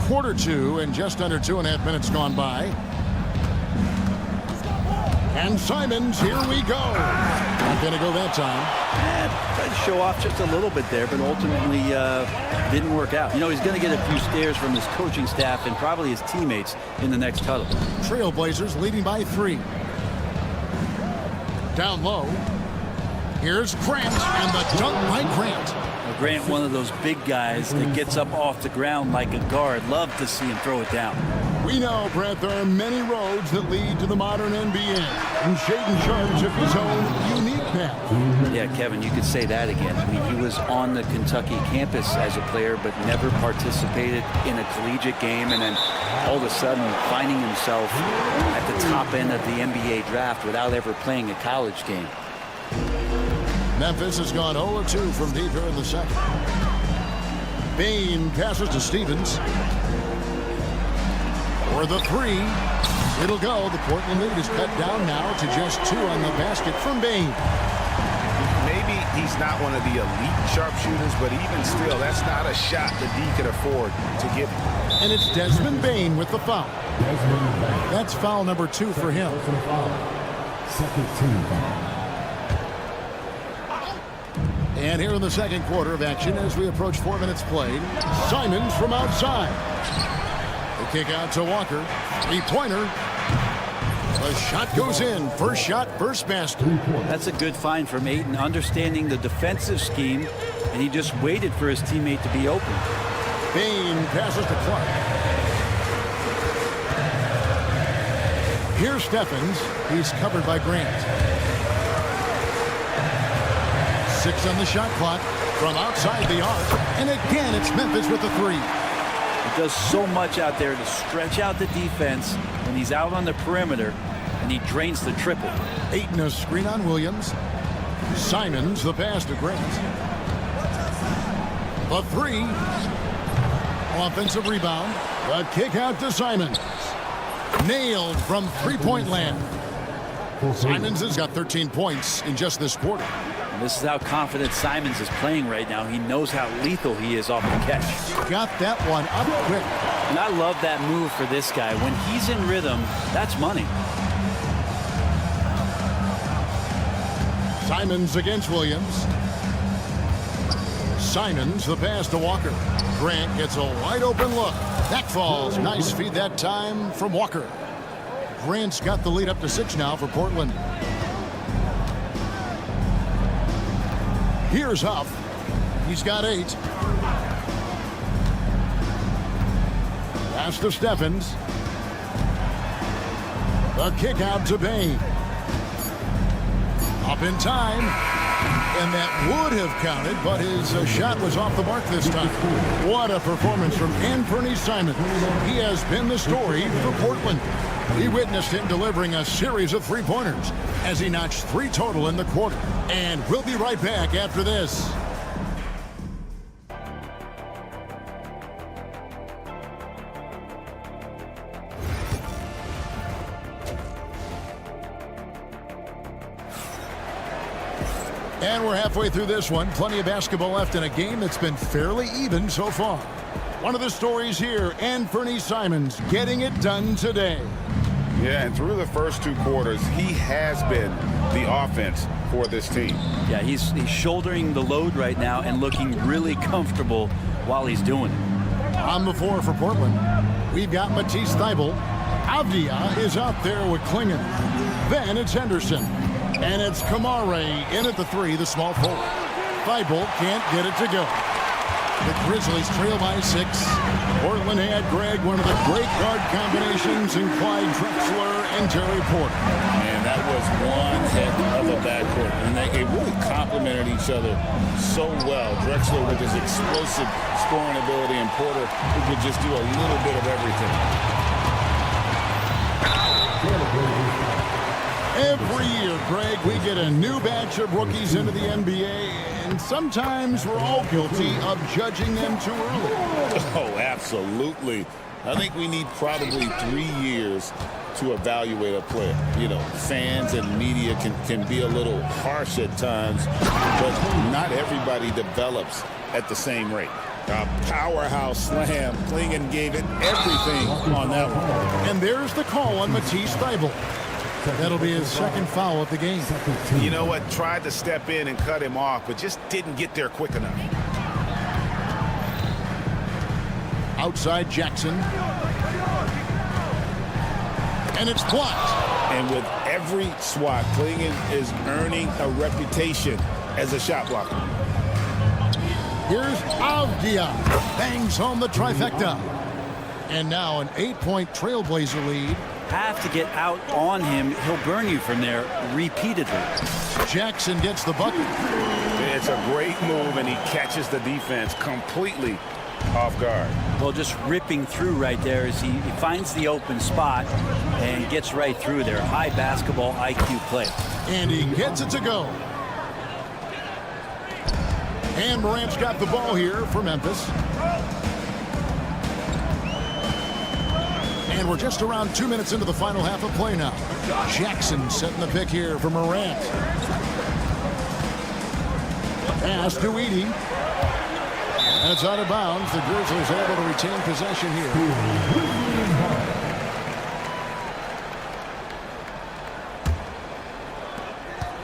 Quarter 2 and just under 2.5 minutes gone by. And Simons, here we go. Not going to go that time. Tried to show off just a little bit there, but ultimately didn't work out. You know, he's going to get a few stares from his coaching staff and probably his teammates in the next huddle. Trailblazers leading by 3. Down low. Here's Grant, and the dunk by Grant. Grant, one of those big guys that gets up off the ground like a guard. Love to see him throw it down. We know, Brett, there are many roads that lead to the modern NBA, and Shaedon Sharpe took his own unique path. Yeah, Kevin, you could say that again. I mean, he was on the Kentucky campus as a player, but never participated in a collegiate game, and then all of a sudden finding himself at the top end of the NBA draft without ever playing a college game. Memphis has gone 0-2 from deep here in the second. Bane passes to Stevens. For the three, it'll go. The Portland lead is cut down now to just 2 on the basket from Bane. Maybe he's not one of the elite sharpshooters, but even still, that's not a shot that D can afford to give him. And it's Desmond Bane with the foul. That's foul number 2 for him. Second team foul. And here in the second quarter of action, as we approach 4 minutes played, Simons from outside. The kick out to Walker. Three-pointer. The shot goes in. First shot, first basket. That's a good find from Ayton, understanding the defensive scheme, and he just waited for his teammate to be open. Bane passes to Clark. Here's Stephens. He's covered by Grant. 6 on the shot clock from outside the arc. And again, it's Memphis with the 3. He does so much out there to stretch out the defense when he's out on the perimeter, and he drains the triple. Ayton a screen on Williams. Simons the pass to Grant. The 3. Offensive rebound. The kick out to Simons. Nailed from three-point land. Simons has got 13 points in just this quarter. And this is how confident Simons is playing right now. He knows how lethal he is off the catch. Got that one up quick. And I love that move for this guy. When he's in rhythm, that's money. Simons against Williams. Simons the pass to Walker. Grant gets a wide open look. That falls. Nice feed that time from Walker. Grant's got the lead up to 6 now for Portland. Here's Huff. He's got 8. Pass to Stephens. The kick out to Bane. Up in time. And that would have counted, but his shot was off the mark this time. What a performance from Anthony Simons. He has been the story for Portland. We witnessed him delivering a series of three-pointers as he notched 3 total in the quarter. And we'll be right back after this. And we're halfway through this one. Plenty of basketball left in a game that's been fairly even so far. One of the stories here, Anthony Simons getting it done today. Yeah, and through the first 2 quarters, he has been the offense for this team. Yeah, he's shouldering the load right now and looking really comfortable while he's doing it. On the floor for Portland, we've got Matisse Thybulle. Avdia is out there with Klingon. Then it's Henderson. And it's Kamare in at the 3, the small forward. Thybulle can't get it to go. The Grizzlies trail by 6. Portland had Greg, one of the great guard combinations in Clyde Drexler and Terry Porter. And that was one heck of a backcourt. And they really complemented each other so well. Drexler with his explosive scoring ability, and Porter who could just do a little bit of everything. Every year, Greg, we get a new batch of rookies into the NBA, and sometimes we're all guilty of judging them too early. Oh, absolutely. I think we need probably 3 years to evaluate a player. You know, fans and media can be a little harsh at times, but not everybody develops at the same rate. A powerhouse slam. Klingon gave it everything on that one. And there's the call on Matisse Thybulle. That'll be his second foul of the game. You know what? Tried to step in and cut him off, but just didn't get there quick enough. Outside Jackson. And it's blocked. And with every swat, Klingon is earning a reputation as a shot blocker. Here's Avdia. Bangs home the trifecta. And now an 8-point Trailblazer lead. Have to get out on him. He'll burn you from there repeatedly. Jackson gets the bucket. It's a great move, and he catches the defense completely off guard. Well, just ripping through right there as he finds the open spot and gets right through there. High basketball IQ play. And he gets it to go. And Morant's got the ball here for Memphis. And we're just around 2 minutes into the final half of play now. Jackson setting the pick here for Morant. Pass to Edey. And it's out of bounds. The Grizzlies able to retain possession here.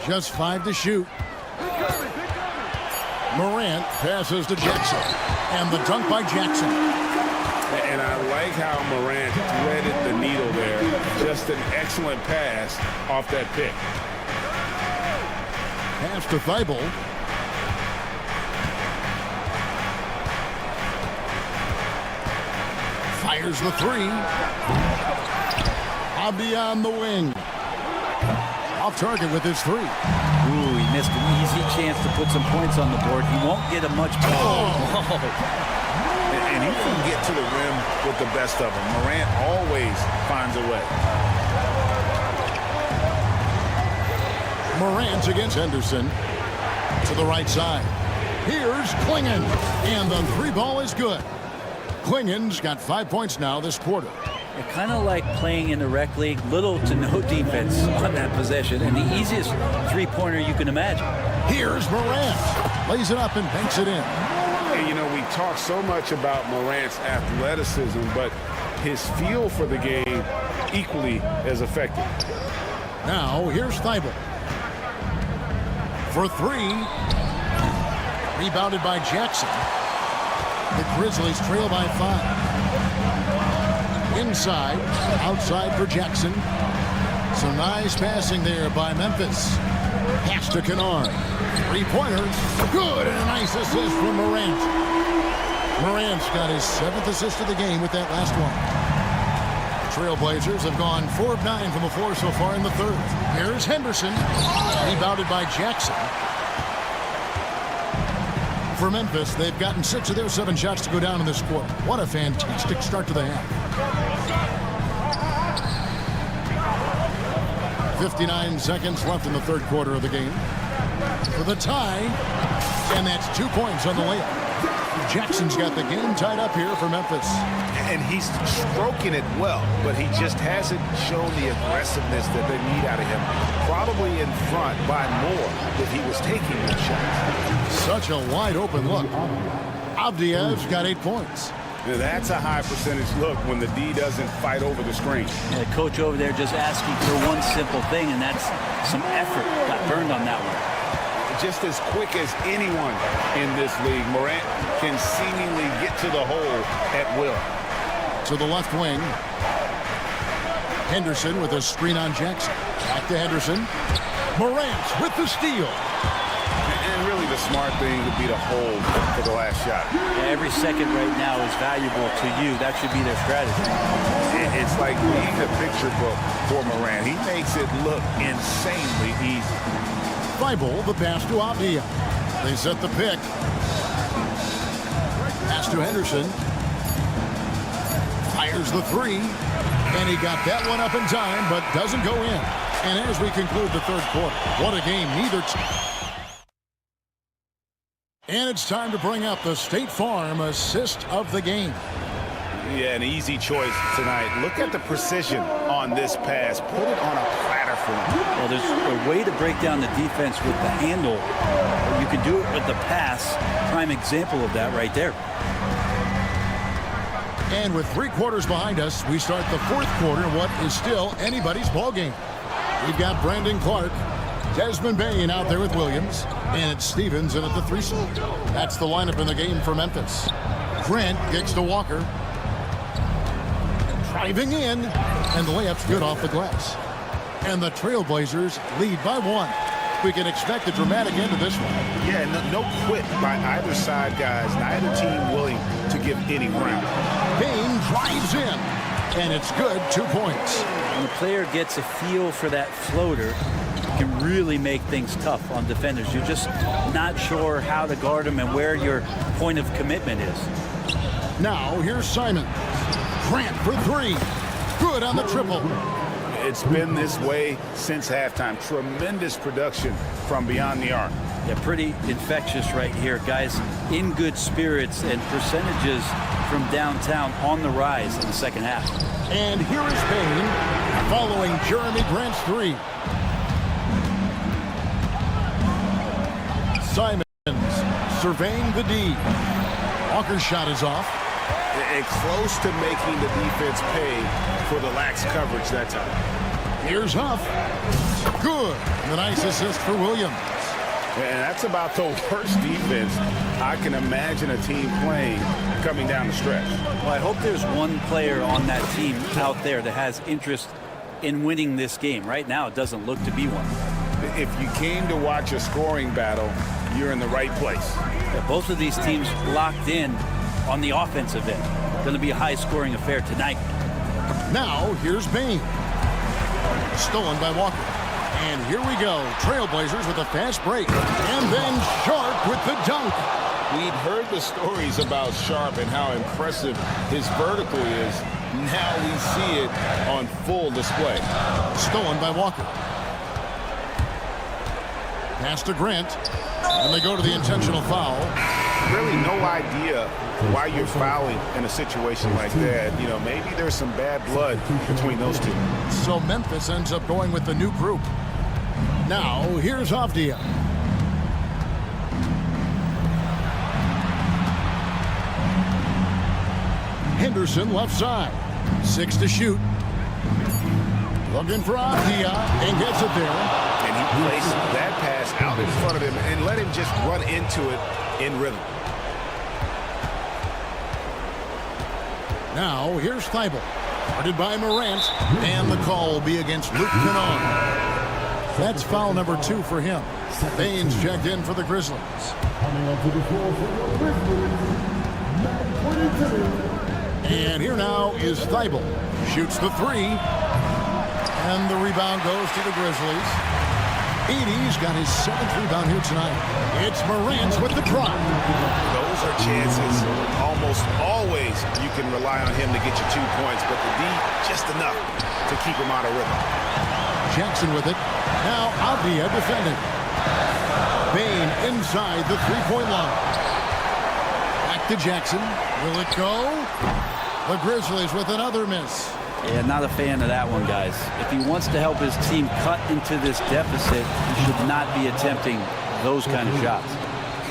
Just 5 to shoot. Morant passes to Jackson. And the dunk by Jackson. And I like how Morant threaded the needle there. Just an excellent pass off that pick. Pass to Thibault. Fires the three. Abdi on the wing. Off target with his three. Ooh, he missed an easy chance to put some points on the board. He won't get a much ball. And he can get to the rim with the best of them. Morant always finds a way. Morant against Henderson. To the right side. Here's Klingon. And the three ball is good. Klingon's got 5 points now this quarter. Kind of like playing in the rec league, little to no defense on that possession, and the easiest three-pointer you can imagine. Here's Morant. Lays it up and banks it in. And, you know, we talk so much about Morant's athleticism, but his feel for the game equally as effective. Now, here's Thibault. For three. Rebounded by Jackson. The Grizzlies trail by 5. Inside, outside for Jackson. Some nice passing there by Memphis. Pass to Kennard. Three-pointer. Good, and a nice assist from Morant. Morant's got his 7th assist of the game with that last one. Trailblazers have gone 4 of 9 from the floor so far in the third. Here's Henderson. Rebounded by Jackson. For Memphis, they've gotten 6 of their 7 shots to go down in this quarter. What a fantastic start to the half. 59 seconds left in the third quarter of the game. For the tie, and that's 2 points on the layup. Jackson's got the game tied up here for Memphis. And he's stroking it well, but he just hasn't shown the aggressiveness that they need out of him. Probably in front by more if he was taking the shots. Such a wide open look. Avdiev's got 8 points. Now that's a high percentage look when the D doesn't fight over the screen. The coach over there just asking for one simple thing, and that's some effort. Got burned on that one. Just as quick as anyone in this league, Morant can seemingly get to the hole at will. To the left wing. Henderson with a screen on Jackson. Back to Henderson. Morant with the steal. And really the smart thing would be to hold for the last shot. Every second right now is valuable to you. That should be their strategy. It's like reading a picture book for Morant. He makes it look insanely easy. Thibault, the pass to Avdia. They set the pick. Pass to Henderson. Fires the three. And he got that one up in time, but doesn't go in. And as we conclude the third quarter, what a game. Neither team. And it's time to bring up the State Farm assist of the game. Yeah, an easy choice tonight. Look at the precision on this pass. Put it on a platter for him. Well, there's a way to break down the defense with the handle. You can do it with the pass. Prime example of that right there. And with 3 quarters behind us, we start the fourth quarter in what is still anybody's ball game. We've got Brandon Clark, Desmond Bain out there with Williams, and it's Stevens in at the 3 slot. That's the lineup in the game for Memphis. Grant kicks to Walker. Driving in, and the layup's good off the glass. And the Trailblazers lead by 1. We can expect a dramatic end to this one. Yeah, no quit by either side, guys. Neither team willing to give any ground. Bain drives in, and it's good. 2 points. When the player gets a feel for that floater, it can really make things tough on defenders. You're just not sure how to guard them and where your point of commitment is. Now, here's Simon. Grant for 3. Good on the triple. It's been this way since halftime. Tremendous production from beyond the arc. Yeah, pretty infectious right here. Guys in good spirits and percentages from downtown on the rise in the second half. And here is Bain following Jeremy Grant's 3. Simons surveying the D. Walker's shot is off. And close to making the defense pay for the lax coverage that time. Here's Huff. Good. The nice assist for Williams. And that's about the worst defense I can imagine a team playing coming down the stretch. Well, I hope there's one player on that team out there that has interest in winning this game. Right now, it doesn't look to be one. If you came to watch a scoring battle, you're in the right place. Yeah, both of these teams locked in on the offensive end. Going to be a high-scoring affair tonight. Now, here's Bain. Stolen by Walker. And here we go. Trailblazers with a fast break. And then Sharp with the dunk. We'd heard the stories about Sharp and how impressive his vertical is. Now we see it on full display. Stolen by Walker. Pass to Grant. And they go to the intentional foul. Really no idea why you're fouling in a situation like that. You know, maybe there's some bad blood between those two. So Memphis ends up going with the new group. Now, here's Avdia. Henderson left side. 6 to shoot. Looking for Avdia and gets it there. And he placed that pass out in front of him and let him just run into it in rhythm. Now, here's Thibault. Guarded by Morant. And the call will be against Luke Kennard. That's foul number 2 for him. Baines checked in for the Grizzlies. And here now is Thibault. Shoots the 3. And the rebound goes to the Grizzlies. Edie's got his 7th rebound here tonight. It's Morant with the drop. Those are chances. Almost always you can rely on him to get you 2 points, but the D just enough to keep him out of rhythm. Jackson with it. Now Avdia defending. Bain inside the 3-point line. Back to Jackson. Will it go? The Grizzlies with another miss. Yeah, not a fan of that one, guys. If he wants to help his team cut into this deficit, he should not be attempting those kind of shots.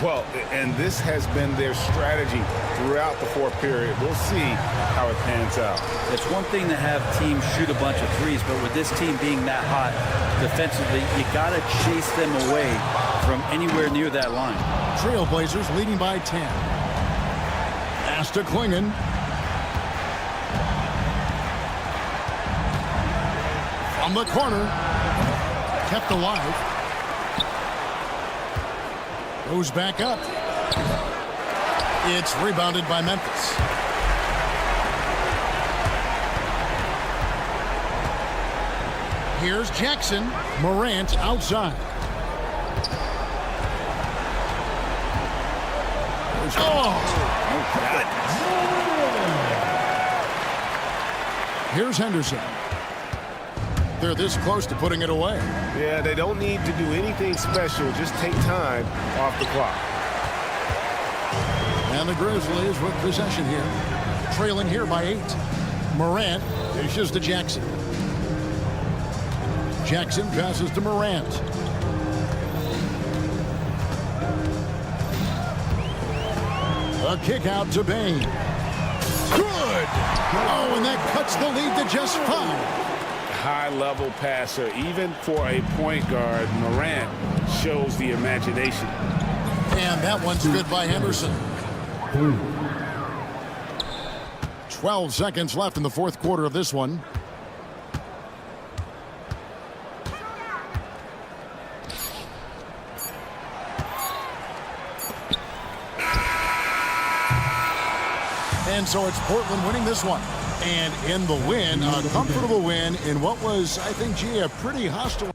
Well, and this has been their strategy throughout the fourth period. We'll see how it pans out. It's one thing to have teams shoot a bunch of threes, but with this team being that hot defensively, you got to chase them away from anywhere near that line. Trailblazers leading by 10. Pass to Klingon. From the corner. Kept alive. Goes back up. It's rebounded by Memphis. Here's Jackson. Morant outside. Here's Henderson. They're this close to putting it away. Yeah, they don't need to do anything special. Just take time off the clock. And the Grizzlies with possession here. Trailing here by 8. Morant dishes to Jackson. Jackson passes to Morant. A kick out to Bain. Good! Oh, and that cuts the lead to just 5. High-level passer. Even for a point guard, Morant shows the imagination. And that one's good by Henderson. 12 seconds left in the fourth quarter of this one. And so it's Portland winning this one. And in the win, a comfortable win in what was, I think, G, a pretty hostile.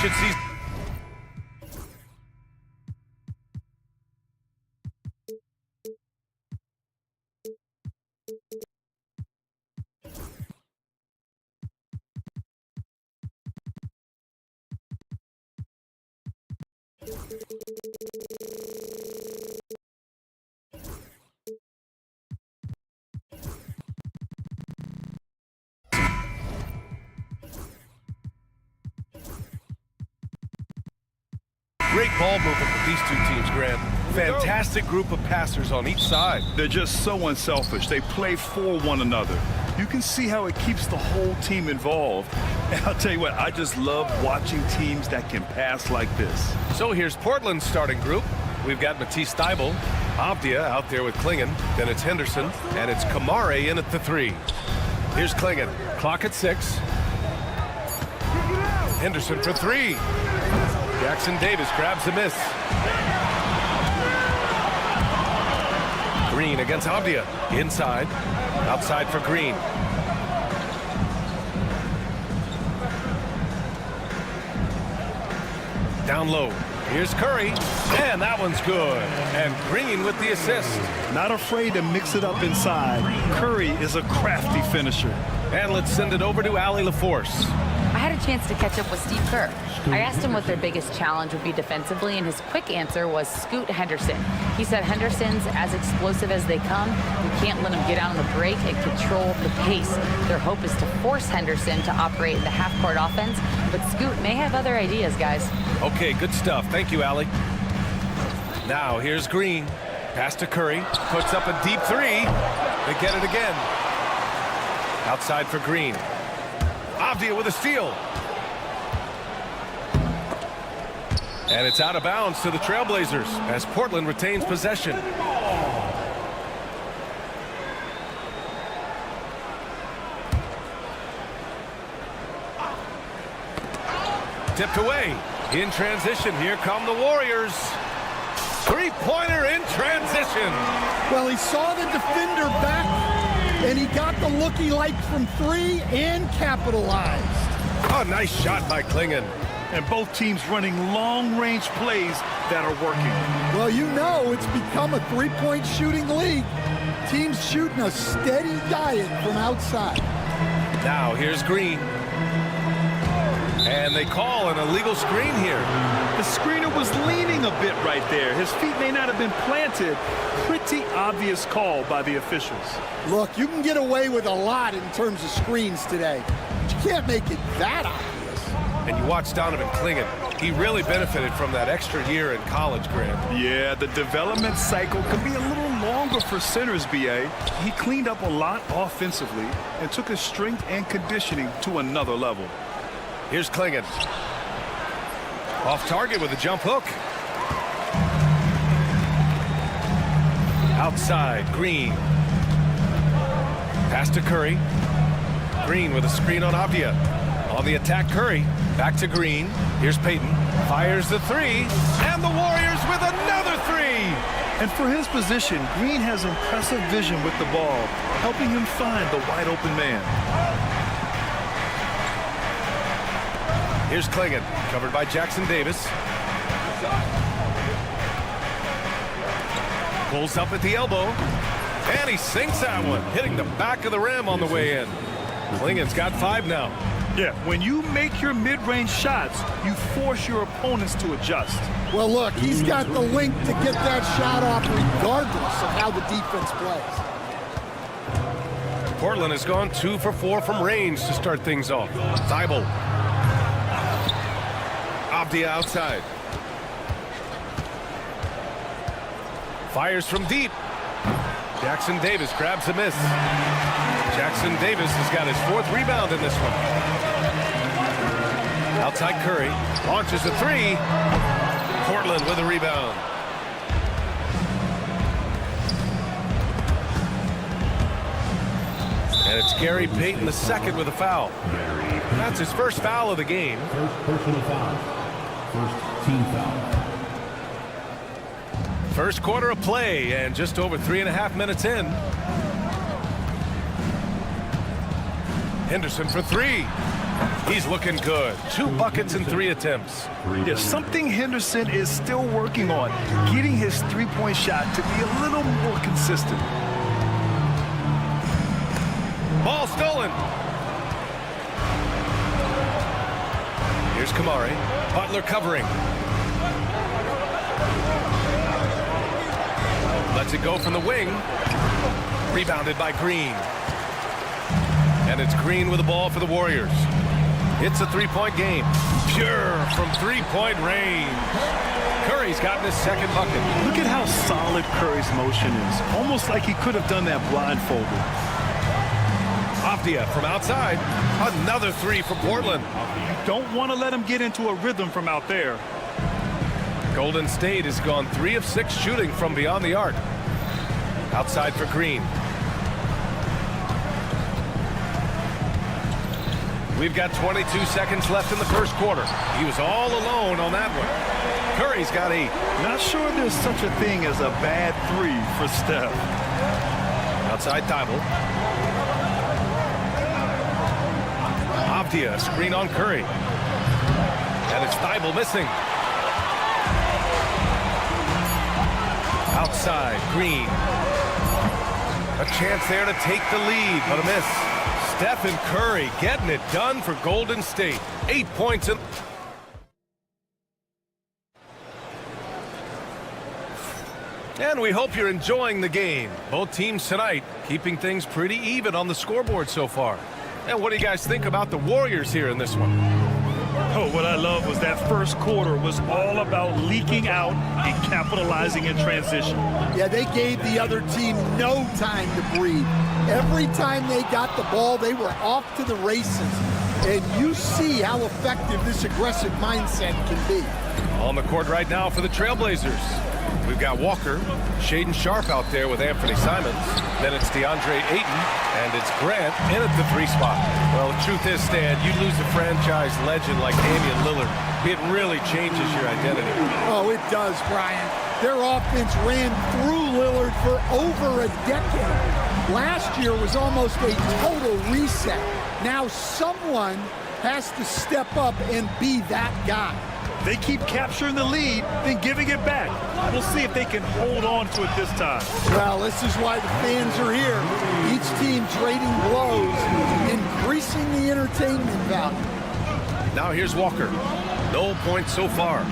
should see... Great ball movement with these two teams, Grant. Fantastic group of passers on each side. They're just so unselfish. They play for one another. You can see how it keeps the whole team involved. And I'll tell you what, I just love watching teams that can pass like this. So here's Portland's starting group. We've got Matisse Steibel, Avdia out there with Klingon. Then it's Henderson, and it's Kamare in at the 3. Here's Klingon. Clock at 6. Henderson for 3. Jackson Davis grabs a miss. Green against Avdia. Inside. Outside for Green. Down low. Here's Curry. And that one's good. And Green with the assist. Not afraid to mix it up inside. Curry is a crafty finisher. And let's send it over to Allie LaForce. I had a chance to catch up with Steve Kerr. I asked him what their biggest challenge would be defensively, and his quick answer was Scoot Henderson. He said Henderson's as explosive as they come. We can't let him get out on the break and control the pace. Their hope is to force Henderson to operate in the half-court offense, but Scoot may have other ideas, guys. Okay, good stuff. Thank you, Allie. Now, here's Green. Pass to Curry. Puts up a deep 3. They get it again. Outside for Green. Avdia with a steal. And it's out of bounds to the Trailblazers as Portland retains possession. Tipped away. In transition, here come the Warriors. Three-pointer in transition. Well, he saw the defender back, and he got the look he liked from 3 and capitalized. Oh, nice shot by Klingon. And both teams running long-range plays that are working. Well, you know it's become a three-point shooting league. Teams shooting a steady diet from outside. Now, here's Green. And they call an illegal screen here. The screener was leaning a bit right there. His feet may not have been planted. Pretty obvious call by the officials. Look, you can get away with a lot in terms of screens today, but you can't make it that obvious. And you watch Donovan Klingon. He really benefited from that extra year in college, Grant. Yeah, the development cycle could be a little longer for centers, B.A. He cleaned up a lot offensively and took his strength and conditioning to another level. Here's Klingon. Off target with a jump hook. Outside, Green. Pass to Curry. Green with a screen on Avdia. On the attack, Curry. Back to Green. Here's Payton. Fires the 3. And the Warriors with another 3. And for his position, Green has impressive vision with the ball, helping him find the wide open man. Here's Klingon, covered by Jackson Davis. Pulls up at the elbow. And he sinks that one, hitting the back of the rim on the way in. Klingon's got 5 now. Yeah, when you make your mid-range shots, you force your opponents to adjust. Well, look, he's got the link to get that shot off regardless of how the defense plays. Portland has gone 2 for 4 from range to start things off. Steibel. Avdia outside. Fires from deep. Jackson Davis grabs a miss. Jackson Davis has got his 4th rebound in this one. Outside Curry. Launches a 3. Portland with a rebound. And it's Gary Payton II with a foul. That's his first foul of the game. First personal foul. First team foul. First quarter of play and just over 3.5 minutes in. Henderson for 3. He's looking good. 2 buckets in 3 attempts. There's something Henderson is still working on, getting his three-point shot to be a little more consistent. Ball stolen. Here's Kamari. Butler covering. Lets it go from the wing. Rebounded by Green. And it's Green with the ball for the Warriors. It's a 3-point game. Pure from 3-point range. Curry's gotten his second bucket. Look at how solid Curry's motion is. Almost like he could have done that blindfolded. Avdia from outside. Another 3 for Portland. You don't want to let him get into a rhythm from out there. Golden State has gone 3 of 6 shooting from beyond the arc. Outside for Green. We've got 22 seconds left in the first quarter. He was all alone on that one. Curry's got 8. Not sure there's such a thing as a bad 3 for Steph. Outside Thibault. Avdia, screen on Curry. And it's Thibault missing. Outside, Green. A chance there to take the lead, but a miss. Stephen Curry getting it done for Golden State. 8 points in. And we hope you're enjoying the game. Both teams tonight keeping things pretty even on the scoreboard so far. And what do you guys think about the Warriors here in this one? Oh, what I love was that first quarter was all about leaking out and capitalizing in transition. Yeah, they gave the other team no time to breathe. Every time they got the ball, they were off to the races. And you see how effective this aggressive mindset can be. On the court right now for the Trailblazers. We've got Walker, Shaden Sharp out there with Anthony Simons. Then it's DeAndre Ayton, and it's Grant in at the 3 spot. Well, the truth is, Stan, you lose a franchise legend like Damian Lillard, it really changes your identity. Oh, it does, Brian. Their offense ran through Lillard for over a decade. Last year was almost a total reset. Now someone has to step up and be that guy. They keep capturing the lead, then giving it back. We'll see if they can hold on to it this time. Well, this is why the fans are here. Each team trading blows, increasing the entertainment value. Now here's Walker. No points so far.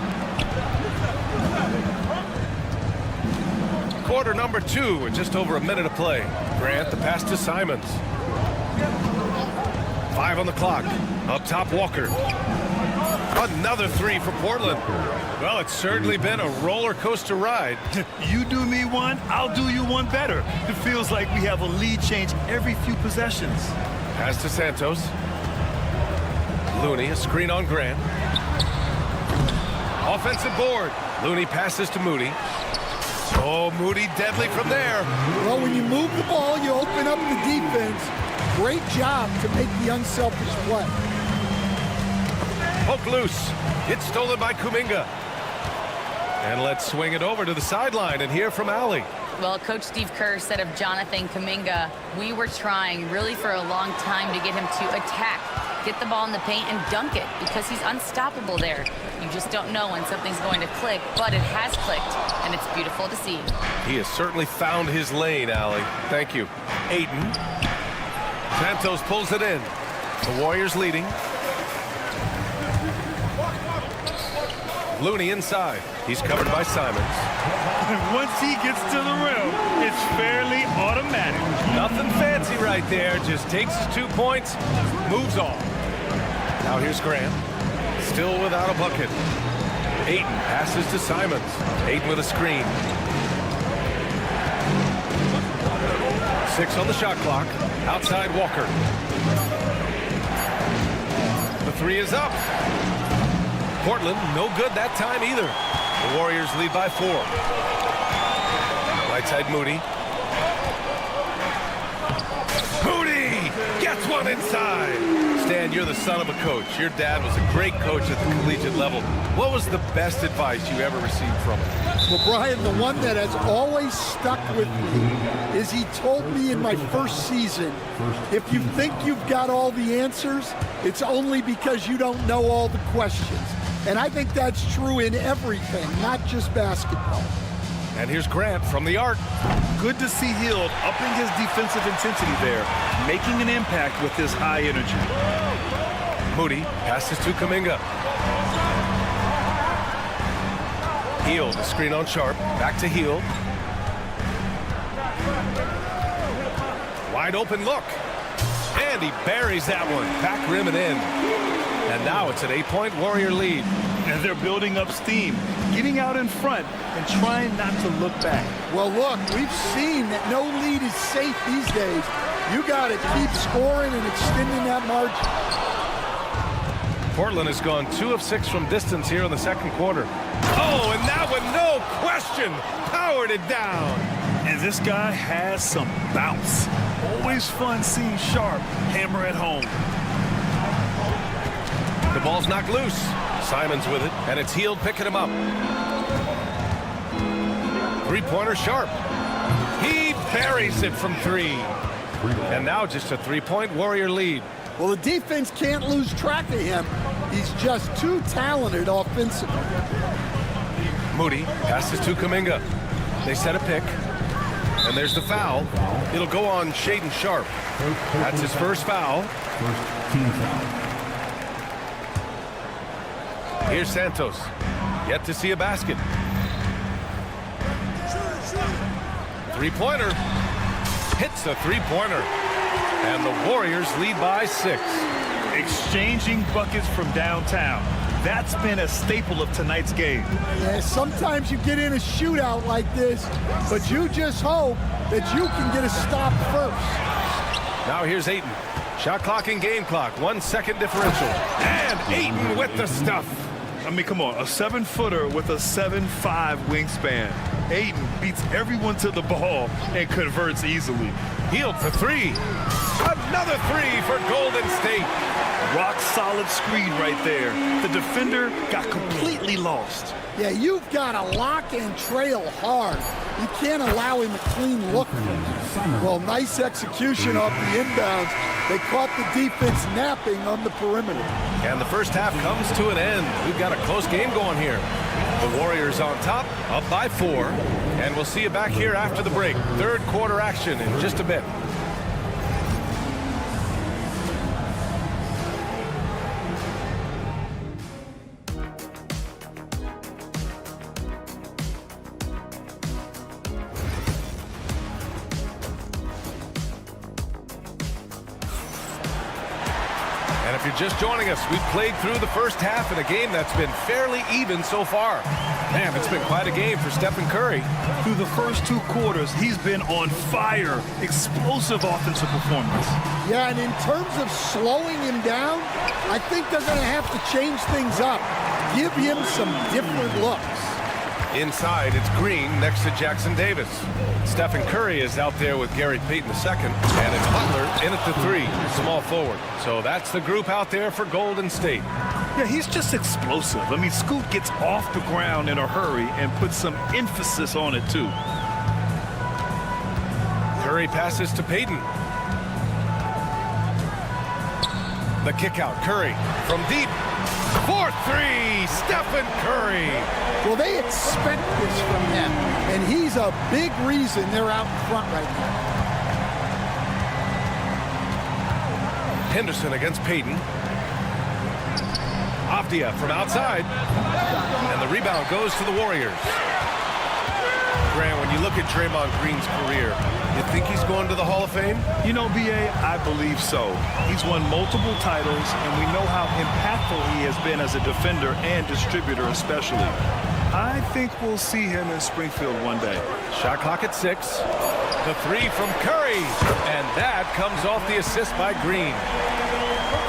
Quarter number 2 with just over a minute of play. Grant the pass to Simons. 5 on the clock. Up top, Walker. Another 3 for Portland. Well, it's certainly been a roller coaster ride. You do me one, I'll do you one better. It feels like we have a lead change every few possessions. Pass to Santos. Looney, a screen on Grant. Offensive board. Looney passes to Moody. Oh, Moody deadly from there. Well, when you move the ball, you open up the defense. Great job to make the unselfish play. Poke loose. It's stolen by Kuminga. And let's swing it over to the sideline and hear from Allie. Well, Coach Steve Kerr said of Jonathan Kuminga, we were trying really for a long time to get him to attack, get the ball in the paint and dunk it because he's unstoppable there. You just don't know when something's going to click, but it has clicked, and it's beautiful to see. He has certainly found his lane, Allie. Thank you. Ayton. Santos pulls it in. The Warriors leading. Looney inside. He's covered by Simons. Once he gets to the rim, it's fairly automatic. Nothing fancy right there. Just takes his 2 points, moves on. Now here's Grant. Still without a bucket. Ayton passes to Simons. Ayton with a screen. 6 on the shot clock. Outside Walker. The 3 is up. Portland, no good that time either. The Warriors lead by 4. Right side Moody. Moody gets one inside. Dan, you're the son of a coach. Your dad was a great coach at the collegiate level. What was the best advice you ever received from him? Well, Brian, the one that has always stuck with me is he told me in my first season, if you think you've got all the answers, it's only because you don't know all the questions. And I think that's true in everything, not just basketball. And here's Grant from the arc. Good to see Hield upping his defensive intensity there, making an impact with his high energy. Moody passes to Kuminga. Hield, the screen on Sharp. Back to Hield. Wide open look. And he buries that one. Back rim and in. And now it's an 8-point Warrior lead. And they're building up steam, getting out in front and trying not to look back. Well, look, we've seen that no lead is safe these days. You got to keep scoring and extending that margin. Portland has gone 2 of 6 from distance here in the second quarter. Oh, and that one, no question, powered it down. And this guy has some bounce. Always fun seeing Sharp hammer at home. The ball's knocked loose. Simon's with it, and it's Hield picking him up. Three-pointer Sharp. He buries it from 3. And now just a 3-point Warrior lead. Well, the defense can't lose track of him. He's just too talented offensively. Moody passes to Kuminga. They set a pick. And there's the foul. It'll go on Shaedon Sharp. That's his first foul. First team foul. Here's Santos. Yet to see a basket. Three-pointer. Hits a three-pointer. And the Warriors lead by 6. Exchanging buckets from downtown. That's been a staple of tonight's game. Yeah, sometimes you get in a shootout like this, but you just hope that you can get a stop first. Now here's Ayton. Shot clock and game clock. 1 second differential. And Ayton with the stuff. I mean, come on, a 7-footer with a 7'5" wingspan. Ayton beats everyone to the ball and converts easily. Hield for 3. Another 3 for Golden State. Rock solid screen right there. The defender got completely lost. Yeah, you've got to lock and trail hard. You can't allow him a clean look. Well, nice execution off the inbounds. They caught the defense napping on the perimeter. And the first half comes to an end. We've got a close game going here. The Warriors on top, up by 4. And we'll see you back here after the break. Third quarter action in just a bit. And if you're just joining us, we've played through the first half in a game that's been fairly even so far. Man, it's been quite a game for Stephen Curry. Through the first 2 quarters, he's been on fire. Explosive offensive performance. Yeah, and in terms of slowing him down, I think they're going to have to change things up. Give him some different looks. Inside, it's Green next to Jackson Davis. Stephen Curry is out there with Gary Payton II, and it's Butler in at the 3, small forward. So that's the group out there for Golden State. Yeah, he's just explosive. I mean, Scoot gets off the ground in a hurry and puts some emphasis on it, too. Curry passes to Payton. The kick out, Curry from deep. 4-3, Stephen Curry. Well, they expect this from him, and he's a big reason they're out in front right now. Henderson against Payton. Avdia from outside. And the rebound goes to the Warriors. Grant, when you look at Draymond Green's career, you think he's going to the Hall of Fame? You know, B.A., I believe so. He's won multiple titles, and we know how impactful he has been as a defender and distributor especially. I think we'll see him in Springfield one day. Shot clock at 6. The 3 from Curry. And that comes off the assist by Green.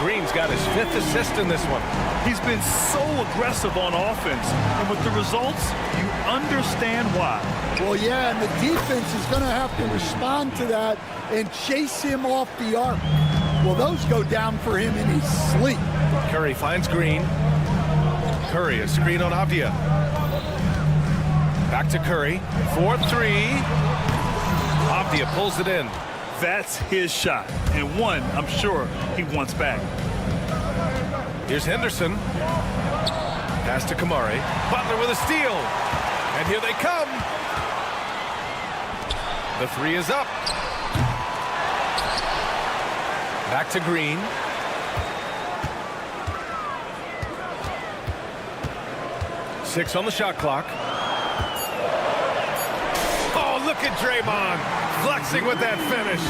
Green's got his 5th assist in this one. He's been so aggressive on offense, and with the results, you understand why. Well, yeah, and the defense is going to have to respond to that and chase him off the arc. well, those go down for him in his sleep. Curry finds Green. Curry, a screen on Avdia. Back to Curry. 4-3. Avdia pulls it in. That's his shot, and one I'm sure he wants back. Here's Henderson. Pass to Kamari. Butler with a steal. And here they come. The three is up. Back to Green. Six on the shot clock. Oh, look at Draymond flexing with that finish.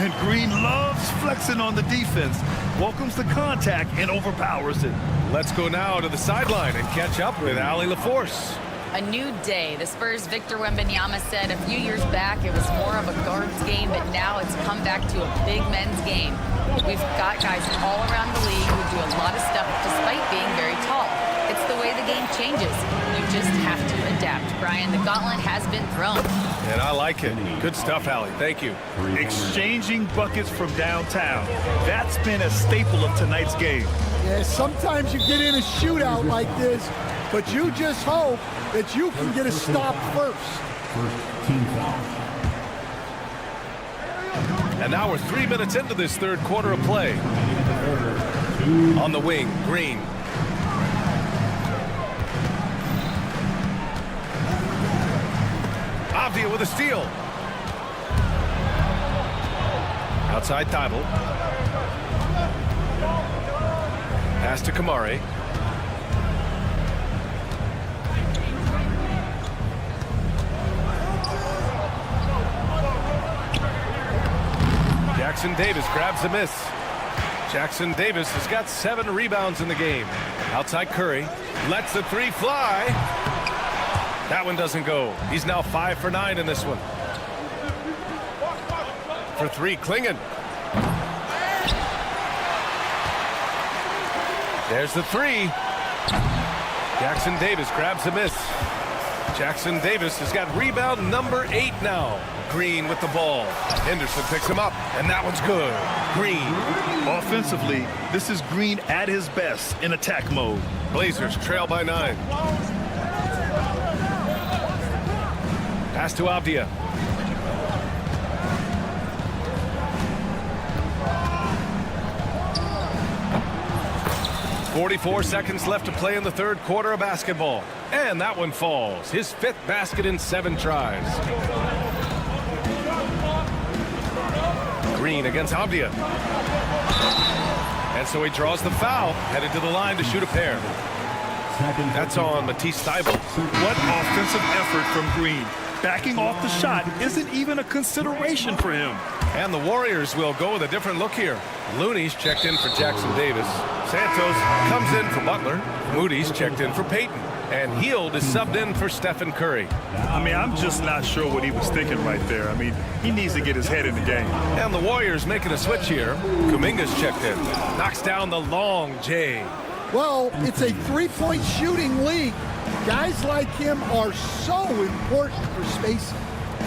And Green loves flexing on the defense. Welcomes the contact and overpowers it. Let's go now to the sideline and catch up with Allie LaForce. A new day. The Spurs' Victor Wembanyama said a few years back it was more of a guards game, but now it's come back to a big men's game. We've got guys all around the league who do a lot of stuff despite being very tall. It's the way the game changes. You just have to adapt. Brian, the gauntlet has been thrown. And I like it. Good stuff, Allie. Thank you. Exchanging buckets from downtown. That's been a staple of tonight's game. Yeah, sometimes you get in a shootout like this, but you just hope that you can get a stop first. First team foul. And now we're 3 minutes into this third quarter of play. On the wing, Green. Avdia with a steal. Outside Thibault. Pass to Kamari. Jackson Davis grabs a miss. Jackson Davis has got 7 rebounds in the game. Outside Curry. Lets the three fly. That one doesn't go. He's now 5 for 9 in this one. For 3, Klingon. There's the 3. Jackson Davis grabs a miss. Jackson Davis has got rebound number 8 now. Green with the ball. Henderson picks him up, and that one's good. Green. Offensively, this is Green at his best in attack mode. Blazers trail by 9. Pass to Avdia. .44 seconds left to play in the third quarter of basketball. And that one falls. His 5th basket in 7 tries. Green against Avdia. And so he draws the foul, headed to the line to shoot a pair. That's on Matisse Thybulle. What offensive effort from Green. Backing off the shot isn't even a consideration for him. And the Warriors will go with a different look here. Looney's checked in for Jackson Davis. Santos comes in for Butler. Moody's checked in for Payton. And Hield is subbed in for Stephen Curry. I mean, I'm just not sure what he was thinking right there. I mean, he needs to get his head in the game. And the Warriors making a switch here. Kuminga's checked in. Knocks down the long J. Well, it's a three-point shooting league. Guys like him are so important for spacing.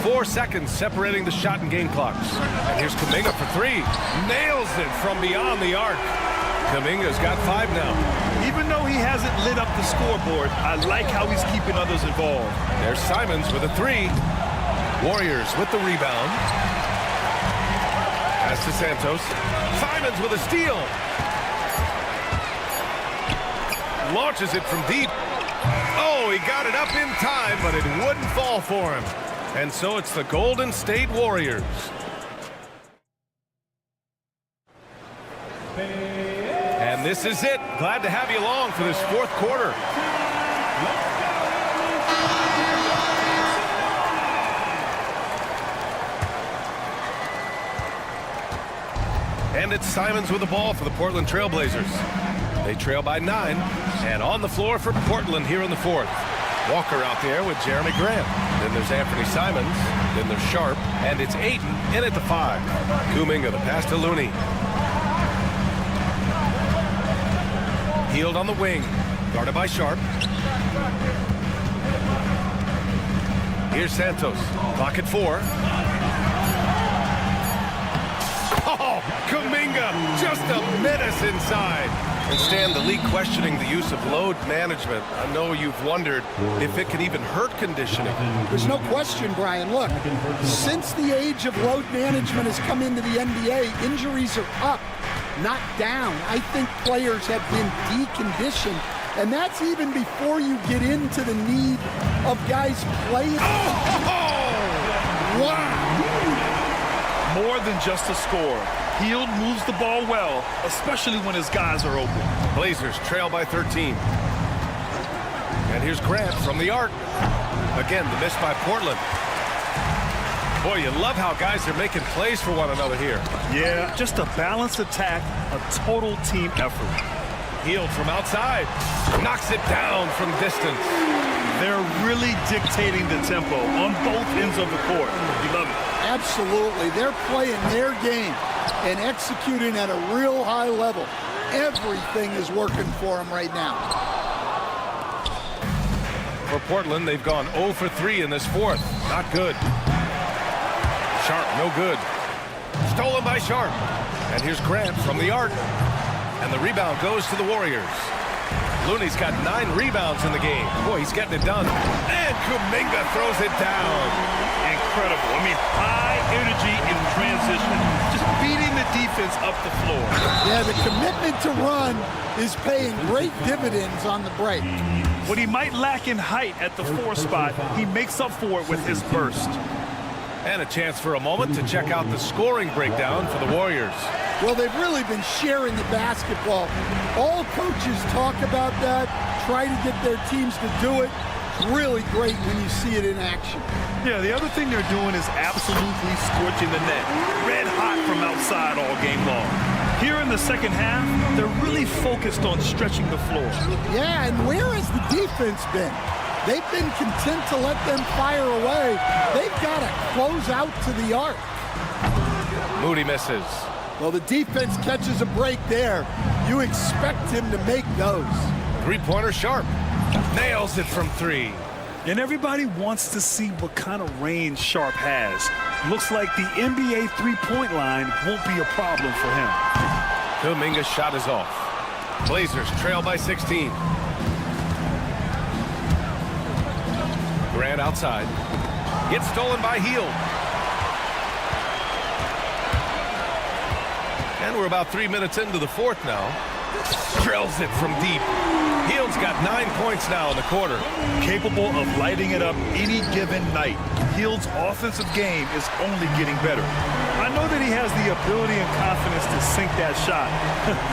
4 seconds separating the shot and game clocks. And here's Kuminga for 3. Nails it from beyond the arc. Kuminga's got 5 now. Even though he hasn't lit up the scoreboard, I like how he's keeping others involved. There's Simons with a 3. Warriors with the rebound. Pass to Santos. Simons with a steal. Launches it from deep. Oh, he got it up in time, but it wouldn't fall for him. And so it's the Golden State Warriors. And this is it. Glad to have you along for this fourth quarter. And it's Simons with the ball for the Portland Trail Blazers. They trail by 9, and on the floor for Portland here in the fourth. Walker out there with Jeremy Grant. Then there's Anthony Simons. Then there's Sharp, and it's Ayton in at the 5. Kuminga, the pass to Looney. Hield on the wing, guarded by Sharp. Here's Santos, clock at 4. Oh, Kuminga, just a menace inside. And Stan, the league questioning the use of load management. I know you've wondered if it can even hurt conditioning. There's no question, Brian. Look, since the age of load management has come into the NBA, injuries are up, not down. I think players have been deconditioned, and that's even before you get into the need of guys playing. Wow! More than just a score. Hield moves the ball well, especially when his guys are open. Blazers trail by 13. And here's Grant from the arc. Again, the miss by Portland. Boy, you love how guys are making plays for one another here. Yeah, just a balanced attack, a total team effort. Hield from outside. Knocks it down from distance. They're really dictating the tempo on both ends of the court. You love it. Absolutely. They're playing their game and executing at a real high level. Everything is working for them right now. For Portland, they've gone 0 for 3 in this fourth. Not good. Sharp, no good. Stolen by Sharp. And here's Grant from the arc. And the rebound goes to the Warriors. Looney's got 9 rebounds in the game. Boy, he's getting it done. And Kuminga throws it down. Incredible. I mean, high energy in transition. Just beating the defense up the floor. Yeah, the commitment to run is paying great dividends on the break. What he might lack in height at the 4 spot, he makes up for it with his burst. And a chance for a moment to check out the scoring breakdown for the Warriors. Well, they've really been sharing the basketball. All coaches talk about that, try to get their teams to do it. It's really great when you see it in action. Yeah, the other thing they're doing is absolutely scorching the net. Red hot from outside all game long. Here in the second half, they're really focused on stretching the floor. Yeah, and where has the defense been? They've been content to let them fire away. They've got to close out to the arc. Moody misses. Well, the defense catches a break there. You expect him to make those. Three-pointer Sharp. Nails it from 3. And everybody wants to see what kind of range Sharp has. Looks like the NBA three-point line won't be a problem for him. Kuminga's shot is off. Blazers trail by 16. Grant outside. Gets stolen by Hield. And we're about 3 minutes into the fourth now. Drills it from deep. Hield's got 9 points now in the quarter. Capable of lighting it up any given night. Hield's offensive game is only getting better. I know that he has the ability and confidence to sink that shot.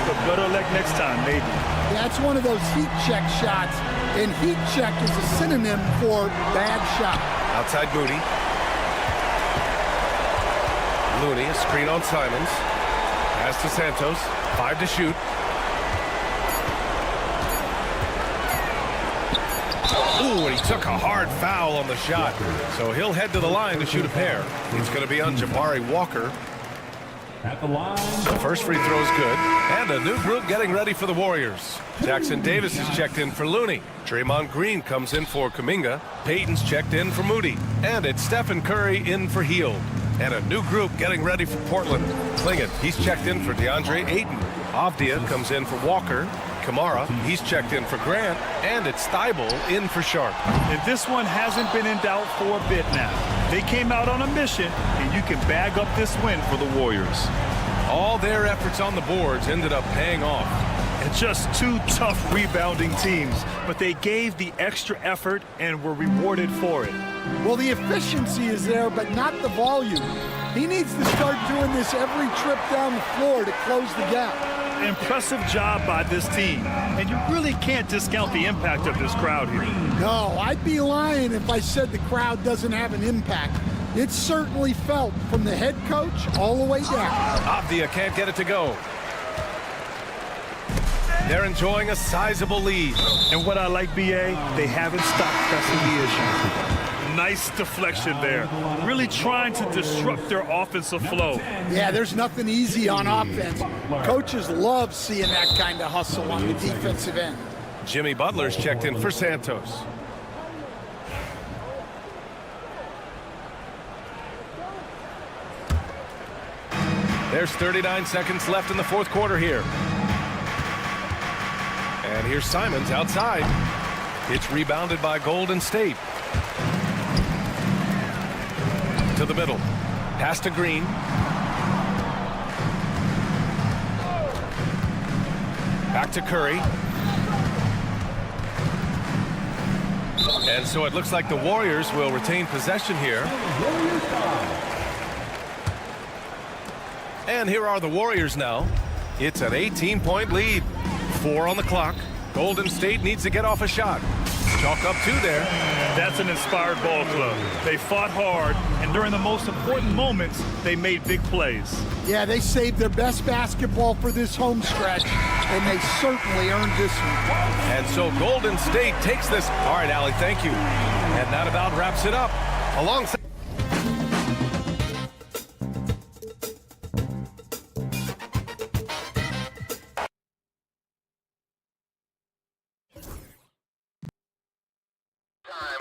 But better luck next time, maybe. That's one of those heat check shots. And heat check is a synonym for bad shot. Outside Moody. Looney, a screen on Simons. Pass to Santos. 5 to shoot. Ooh, and he took a hard foul on the shot. So he'll head to the line to shoot a pair. It's going to be on Jabari Walker. At the line. The first free throw is good. And a new group getting ready for the Warriors. Jackson Davis is checked in for Looney. Draymond Green comes in for Kuminga. Payton's checked in for Moody. And it's Stephen Curry in for Hield. And a new group getting ready for Portland. Klingin, he's checked in for DeAndre Ayton. Avdia comes in for Walker. Kamara, he's checked in for Grant. And it's Thibault in for Sharp. And this one hasn't been in doubt for a bit now. They came out on a mission, and you can bag up this win for the Warriors. All their efforts on the boards ended up paying off. And just 2 tough rebounding teams, but they gave the extra effort and were rewarded for it. Well, the efficiency is there, but not the volume. He needs to start doing this every trip down the floor to close the gap. Impressive job by this team, and you really can't discount the impact of this crowd here. No, I'd be lying if I said the crowd doesn't have an impact. It's certainly felt from the head coach all the way down. Avdia can't get it to go. They're enjoying a sizable lead. And what I like, BA, they haven't stopped pressing the issue. Nice deflection there. Really trying to disrupt their offensive flow. Yeah, there's nothing easy on offense. Coaches love seeing that kind of hustle on the defensive end. Jimmy Butler's checked in for Santos. There's 39 seconds left in the fourth quarter here. And here's Simons outside. It's rebounded by Golden State. To the middle. Pass to Green. Back to Curry. And so it looks like the Warriors will retain possession here. And here are the Warriors now. It's an 18-point lead. 4 on the clock. Golden State needs to get off a shot. Chalk up 2 there. That's an inspired ball club. They fought hard, and during the most important moments, they made big plays. Yeah, they saved their best basketball for this home stretch, and they certainly earned this one. And so Golden State takes this. All right, Allie, thank you. And that about wraps it up. Alongside.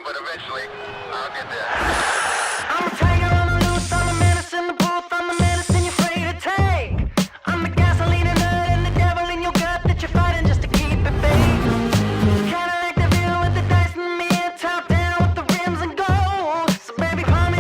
But eventually, I'll get there. I'm a tiger on the loose, I'm a menace in the booth, I'm the medicine you're afraid to take. I'm the gasoline and nut and the devil in your gut that you're fighting just to keep it fake. Kinda like the view with the dice in the mid, top down with the rims and gold. So baby, come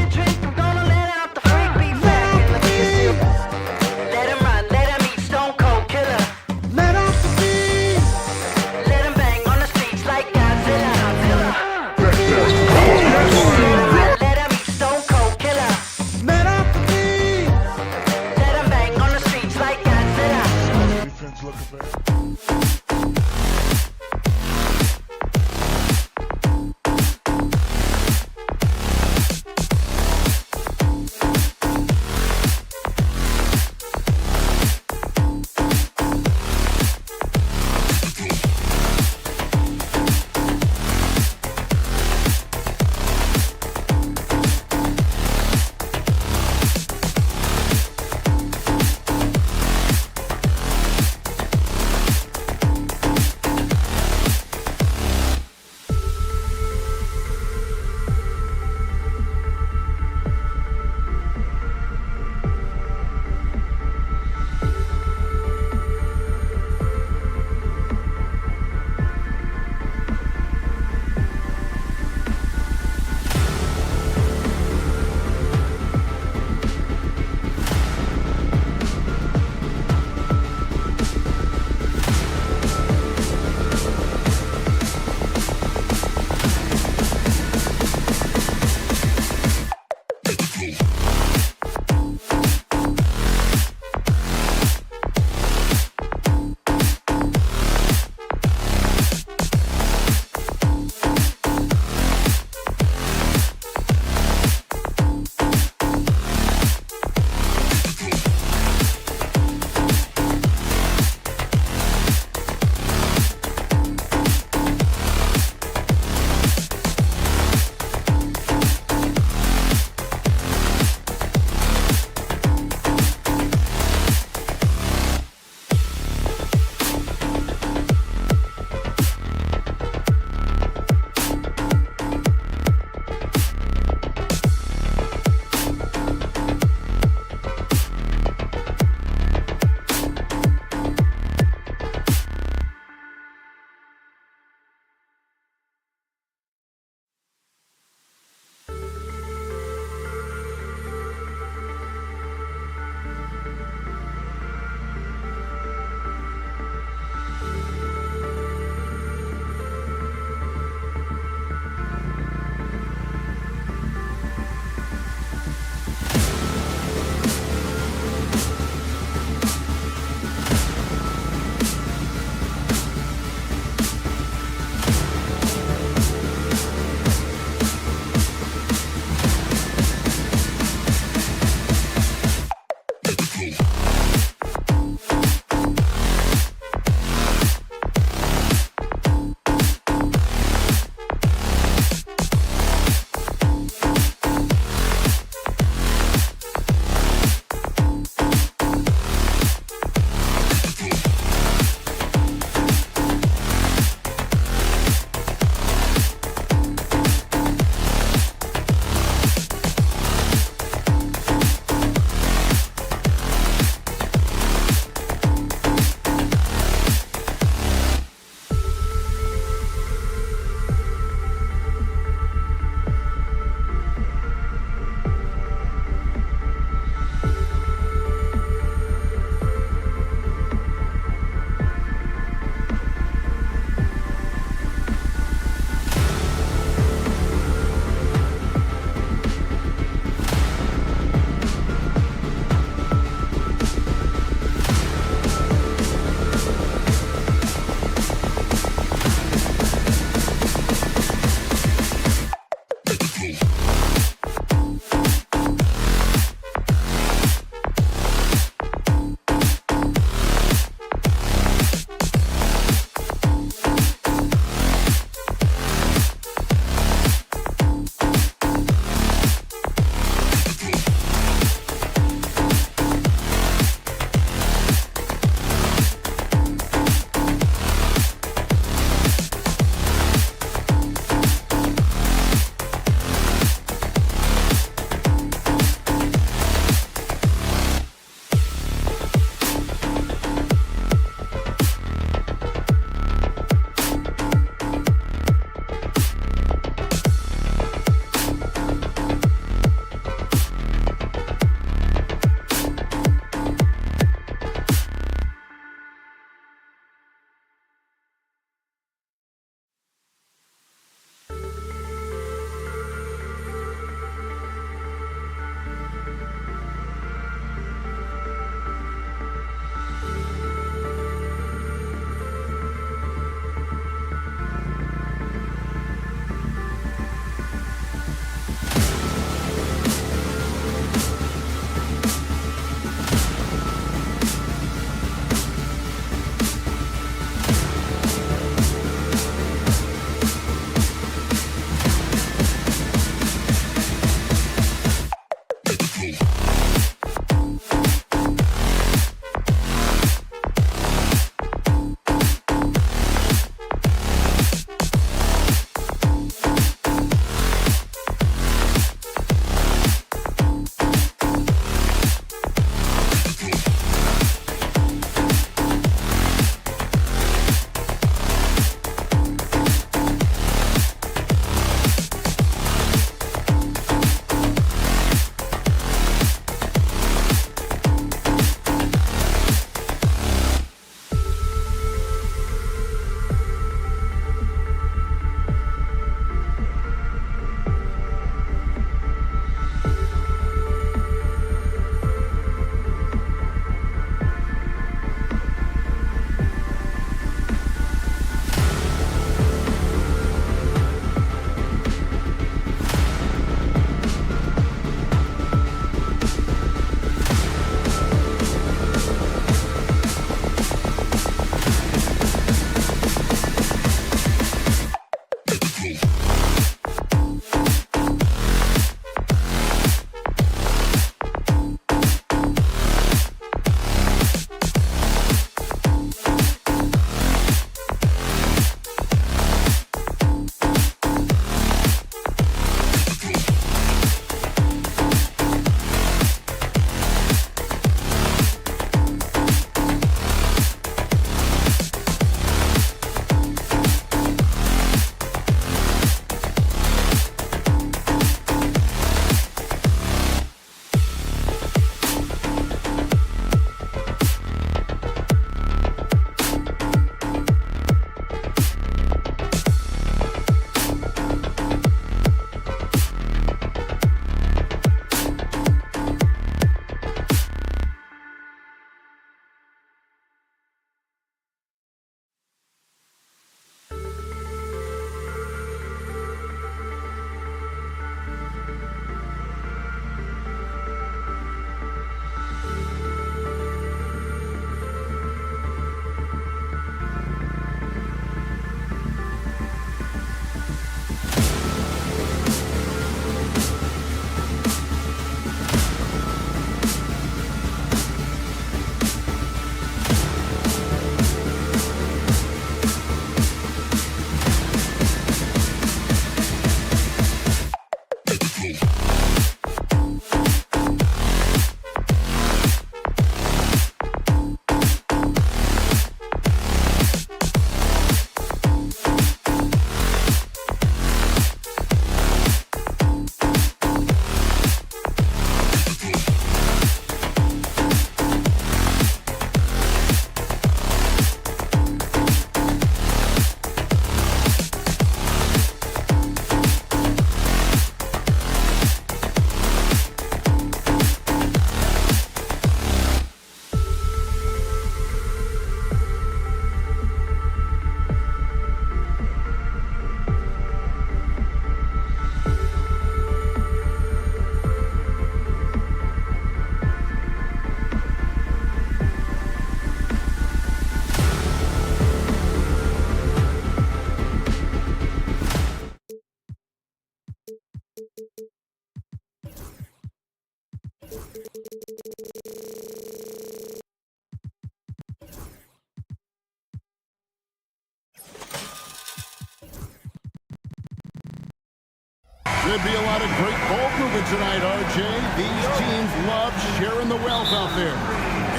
Should be a lot of great ball movement tonight, RJ. These teams love sharing the wealth out there.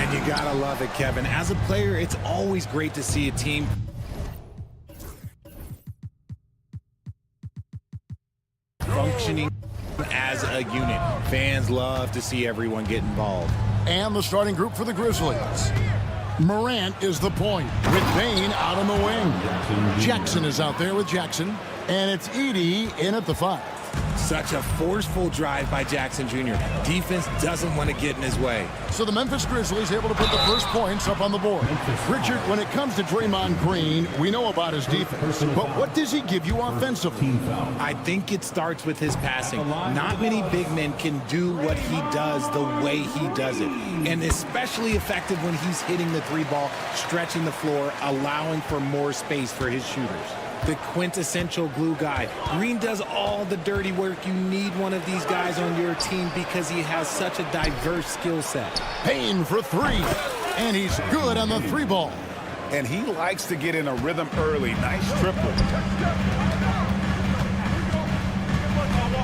And you gotta love it, Kevin. As a player, it's always great to see a team functioning as a unit. Fans love to see everyone get involved. And the starting group for the Grizzlies. Morant is the point, with Bain out on the wing. Jackson is out there with Jackson, and it's Edey in at the 5. Such a forceful drive by Jackson Jr. Defense doesn't want to get in his way. So the Memphis Grizzlies able to put the first points up on the board. Richard, when it comes to Draymond Green, we know about his defense, but what does he give you offensively? I think it starts with his passing. Not many big men can do what he does the way he does it, and especially effective when he's hitting the 3 ball, stretching the floor, allowing for more space for his shooters. The quintessential glue guy. Green does all the dirty work. You need one of these guys on your team because he has such a diverse skill set. Payne for 3, and he's good on the 3 ball. And he likes to get in a rhythm early. Nice triple.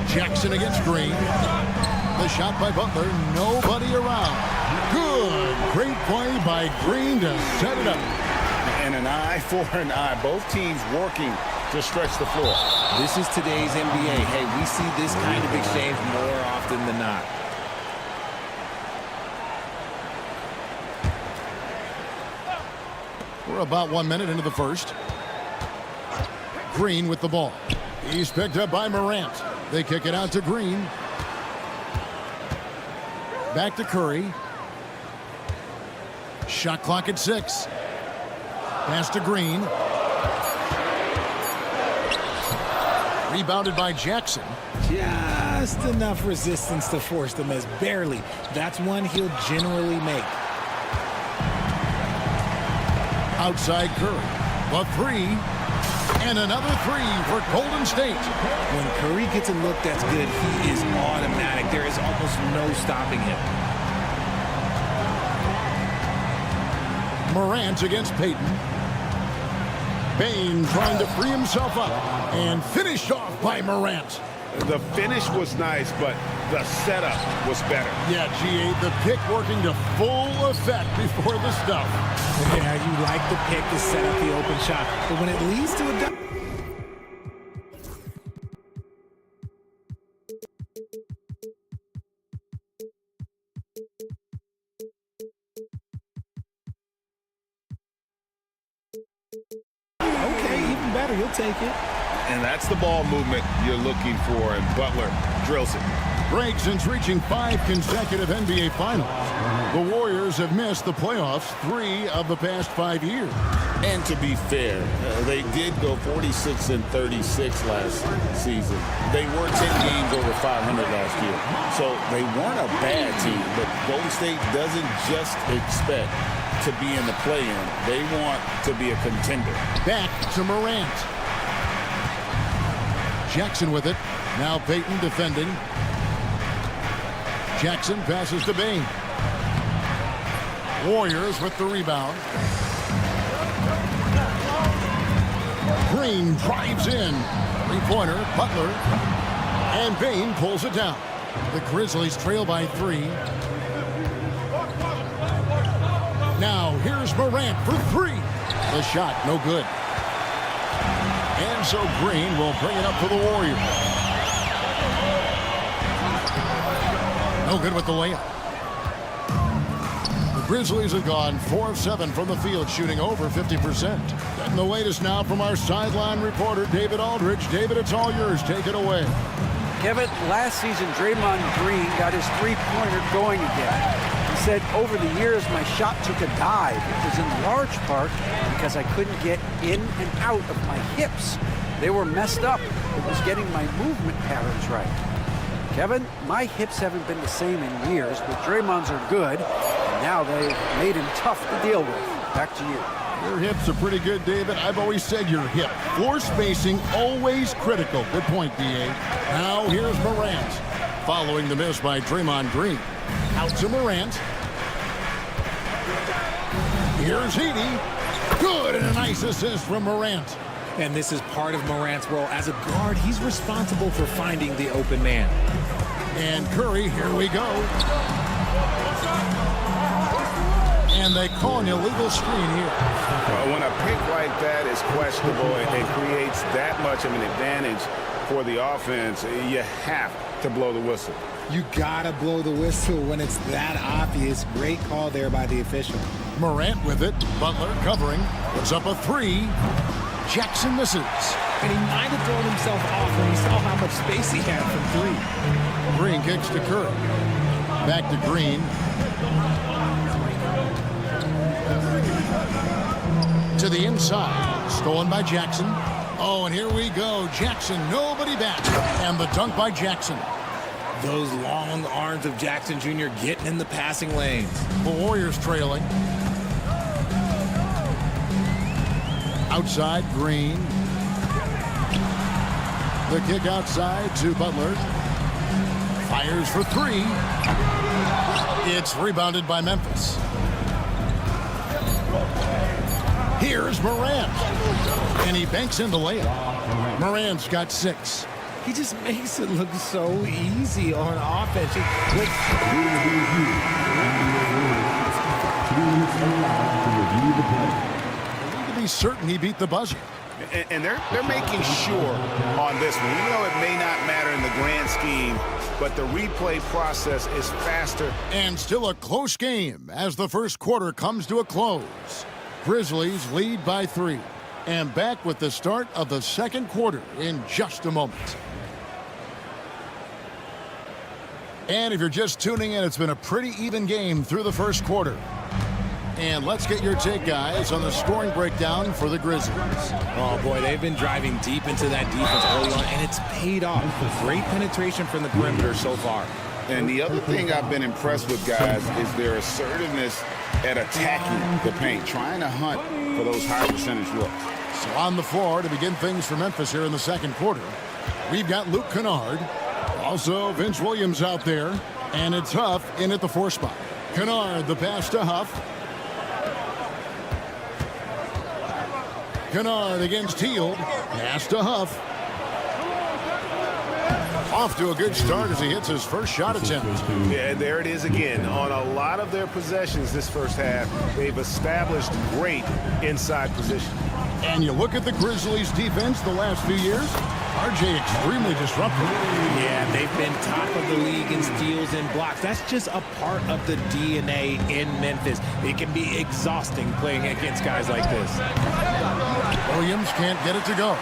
Jackson against Green. The shot by Butler, nobody around. Good, great play by Green to set it up. And an eye for an eye. Both teams working to stretch the floor. This is today's NBA. Hey, we see this kind of exchange more often than not. We're about 1 minute into the first. Green with the ball. He's picked up by Morant. They kick it out to Green. Back to Curry. Shot clock at 6. Pass to Green. Rebounded by Jackson. Just enough resistance to force the miss. Barely. That's one he'll generally make. Outside Curry. A 3. And another 3 for Golden State. When Curry gets a look that's good, he is automatic. There is almost no stopping him. Morant against Payton. Bain trying to free himself up and finished off by Morant. The finish was nice, but the setup was better. Yeah, G8, the pick working to full effect before the stuff. Yeah, you like the pick to set up the open shot, but when it leads to a dunk. Better, you'll take it. And that's the ball movement you're looking for, and Butler drills it. Greg, since reaching 5 consecutive NBA Finals, the Warriors have missed the playoffs 3 of the past 5 years. And to be fair, they did go 46-36 last season. They were 10 games over 500 last year. So they weren't a bad team, but Golden State doesn't just expect to be in the play-in. They want to be a contender. Back to Morant. Jackson with it. Now Payton defending. Jackson passes to Bain. Warriors with the rebound. Green drives in. 3-pointer, Butler. And Bain pulls it down. The Grizzlies trail by 3. Now, here's Morant for 3. The shot, no good. And so Green will bring it up for the Warriors. No good with the layup. The Grizzlies have gone 4 of 7 from the field, shooting over 50%. And the latest now from our sideline reporter, David Aldridge. David, it's all yours. Take it away. Kevin, last season, Draymond Green got his 3-pointer going again. He said, over the years, my shot took a dive. It was in large part because I couldn't get in and out of my hips. They were messed up. It was getting my movement patterns right. Kevin, my hips haven't been the same in years, but Draymond's are good, and now they've made him tough to deal with. Back to you. Your hips are pretty good, David. I've always said your hip. Floor spacing, always critical. Good point, D.A. Now here's Morant. Following the miss by Draymond Green. Out to Morant. Here's Edey. Good, and a nice assist from Morant. And this is part of Morant's role. As a guard, he's responsible for finding the open man. And Curry, here we go. And they call an illegal screen here. Well, when a pick like that is questionable and creates that much of an advantage for the offense, you have to blow the whistle. You gotta blow the whistle when it's that obvious. Great call there by the official. Morant with it. Butler covering. Puts up a three. Jackson misses. And he might have thrown himself off when he saw how much space he had from three. Green kicks to Curry. Back to Green. To the inside. Stolen by Jackson. Oh, and here we go. Jackson, nobody back. And the dunk by Jackson. Those long arms of Jackson Jr. getting in the passing lanes. The Warriors trailing. Outside, Green. The kick outside to Butler. Fires for three. It's rebounded by Memphis. Here's Morant. And he banks in the layup. Morant's got 6. He just makes it look so easy on offense. To be certain he beat the buzzer. And they're making sure on this one, even though it may not matter in the grand scheme, but the replay process is faster. And still a close game as the first quarter comes to a close. Grizzlies lead by 3. And back with the start of the second quarter in just a moment. And if you're just tuning in, it's been a pretty even game through the first quarter. And let's get your take, guys, on the scoring breakdown for the Grizzlies. Oh, boy, they've been driving deep into that defense early on, and it's paid off. Great penetration from the perimeter so far. And the other thing I've been impressed with, guys, is their assertiveness at attacking the paint, trying to hunt for those high percentage looks. So on the floor to begin things for Memphis here in the second quarter, we've got Luke Kennard. Also, Vince Williams out there, and it's Huff in at the 4 spot. Kennard, the pass to Huff. Kennard against Hield. Pass to Huff. Off to a good start as he hits his first shot attempt. Yeah, there it is again. On a lot of their possessions this first half, they've established great inside position. And you look at the Grizzlies' defense the last few years, RJ extremely disruptive. Yeah, they've been top of the league in steals and blocks. That's just a part of the DNA in Memphis. It can be exhausting playing against guys like this. Williams can't get it to go.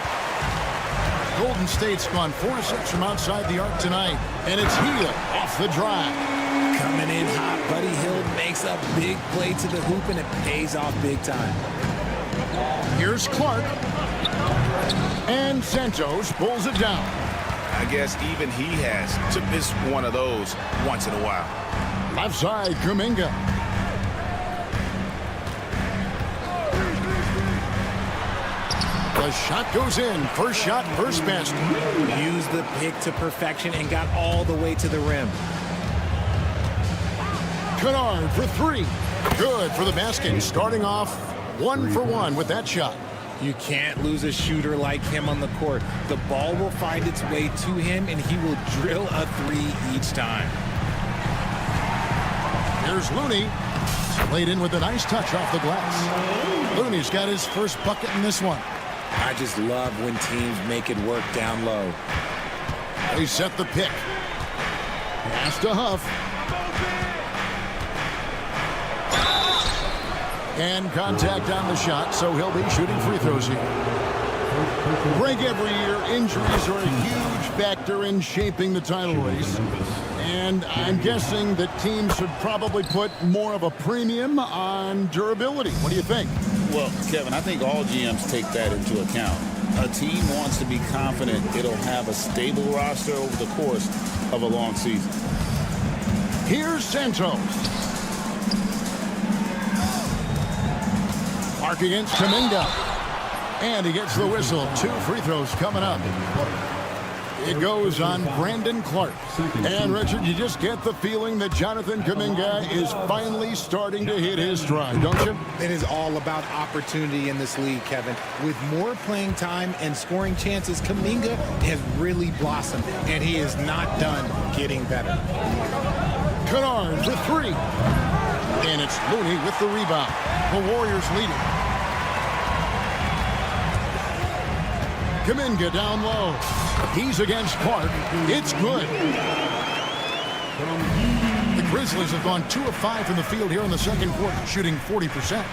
Golden State's gone 4-6 from outside the arc tonight, and it's Hield off the drive. Coming in hot, Buddy Hield makes a big play to the hoop, and it pays off big time. Here's Clark. And Santos pulls it down. I guess even he has to miss one of those once in a while. Left side, Kuminga. The shot goes in. First shot, first basket. Used the pick to perfection and got all the way to the rim. Kennard for 3. Good for the basket. Starting off 1 for 1 with that shot. You can't lose a shooter like him on the court. The ball will find its way to him, and he will drill a 3 each time. Here's Looney. Laid in with a nice touch off the glass. Looney's got his first bucket in this one. I just love when teams make it work down low. They set the pick. Pass to Huff. And contact on the shot, so he'll be shooting free throws here. Break every year, injuries are a huge factor in shaping the title race. And I'm guessing that teams should probably put more of a premium on durability. What do you think? Well, Kevin, I think all GMs take that into account. A team wants to be confident it'll have a stable roster over the course of a long season. Here's Santos. Mark against Kuminga. And he gets the whistle. 2 free throws coming up. It goes on Brandon Clark. And, Richard, you just get the feeling that Jonathan Kuminga is finally starting to hit his stride, don't you? It is all about opportunity in this league, Kevin. With more playing time and scoring chances, Kuminga has really blossomed, and he is not done getting better. Kennard for three. And it's Looney with the rebound. The Warriors leading. Kuminga down low. He's against Clark. It's good. The Grizzlies have gone 2 of 5 from the field here in the second quarter, shooting 40%.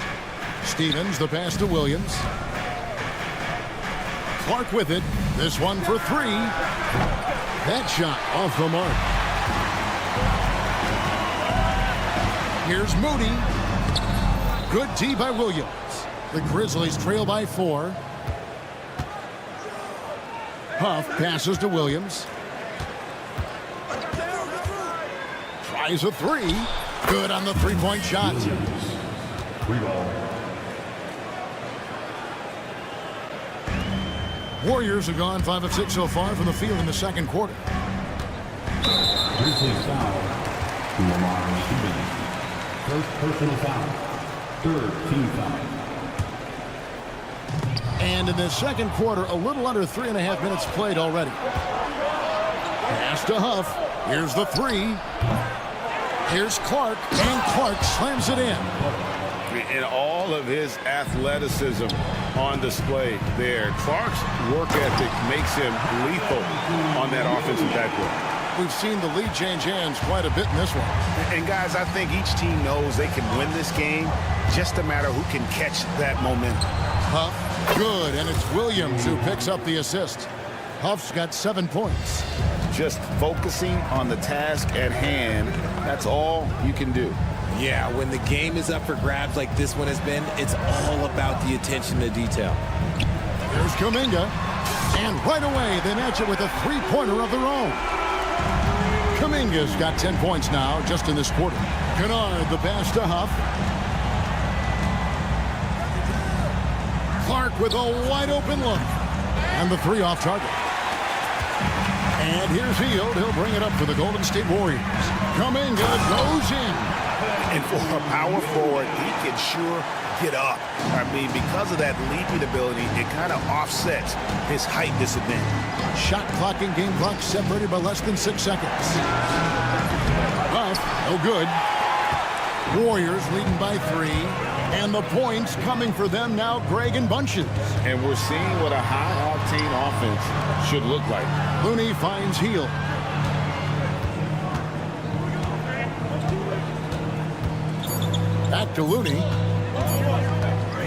Stevens, the pass to Williams. Clark with it. This one for three. That shot off the mark. Here's Moody. Good D by Williams. The Grizzlies trail by 4. Huff passes to Williams. Tries a three. Good on the three-point shot. Warriors have gone 5 of 6 so far from the field in the second quarter. Grizzlies foul to Lamar Stevens. First personal foul. Third team foul. And in the second quarter, a little under 3.5 minutes played already. Pass to Huff. Here's the three. Here's Clark, and Clark slams it in. And all of his athleticism on display there. Clark's work ethic makes him lethal on that offensive backcourt. We've seen the lead change hands quite a bit in this one. And guys, I think each team knows they can win this game. Just a matter who can catch that momentum. Huff, good, and it's Williams who picks up the assist. Huff's got 7 points. Just focusing on the task at hand, that's all you can do. Yeah, when the game is up for grabs like this one has been, it's all about the attention to detail. There's Kuminga, and right away they match it with a three-pointer of their own. Kuminga's got 10 points now just in this quarter. Kennard, the pass to Huff. Clark with a wide-open look. And the three off target. And here's Hield. He'll bring it up for the Golden State Warriors. Kuminga goes in. And for a power forward, he can sure get up. I mean, because of that leaping ability, it kind of offsets his height disadvantage. Shot clock and game clock separated by less than 6 seconds. Huff, no good. Warriors leading by 3. And the points coming for them now, Greg in bunches. And we're seeing what a high-octane offense should look like. Looney finds Hield. Back to Looney.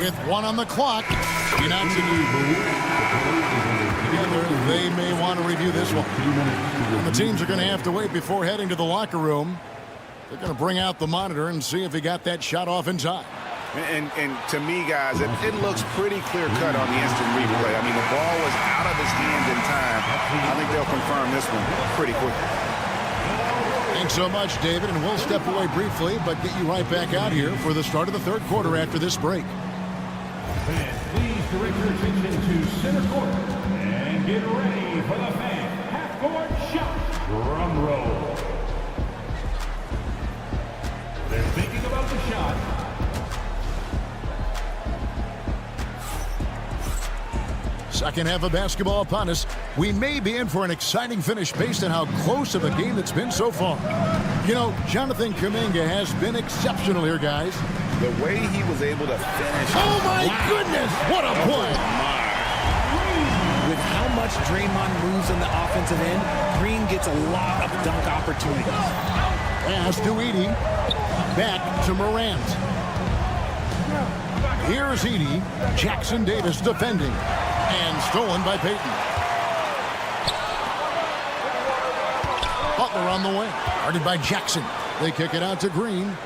With 1 on the clock. Together, they may want to review this one. And the teams are going to have to wait before heading to the locker room. They're going to bring out the monitor and see if he got that shot off in time. And to me, guys, it looks pretty clear-cut on the instant replay. I mean, the ball was out of his hands in time. I think they'll confirm this one pretty quickly. Thanks so much, David, and we'll step away briefly, but get you right back out here for the start of the third quarter after this break. Fans, please direct your attention to center court and get ready for the fan half-court shot. Drum roll. They're thinking about the shot. Second half of basketball upon us. We may be in for an exciting finish based on how close of a game it's been so far. You know, Jonathan Kuminga has been exceptional here, guys. The way he was able to finish. Oh, my goodness! What a play! With how much Draymond moves on the offensive end, Green gets a lot of dunk opportunities. Pass to Edey. Back to Morant. Here's Edey. Jackson Davis defending. And stolen by Payton. Butler on the way. Guarded by Jackson. They kick it out to Green.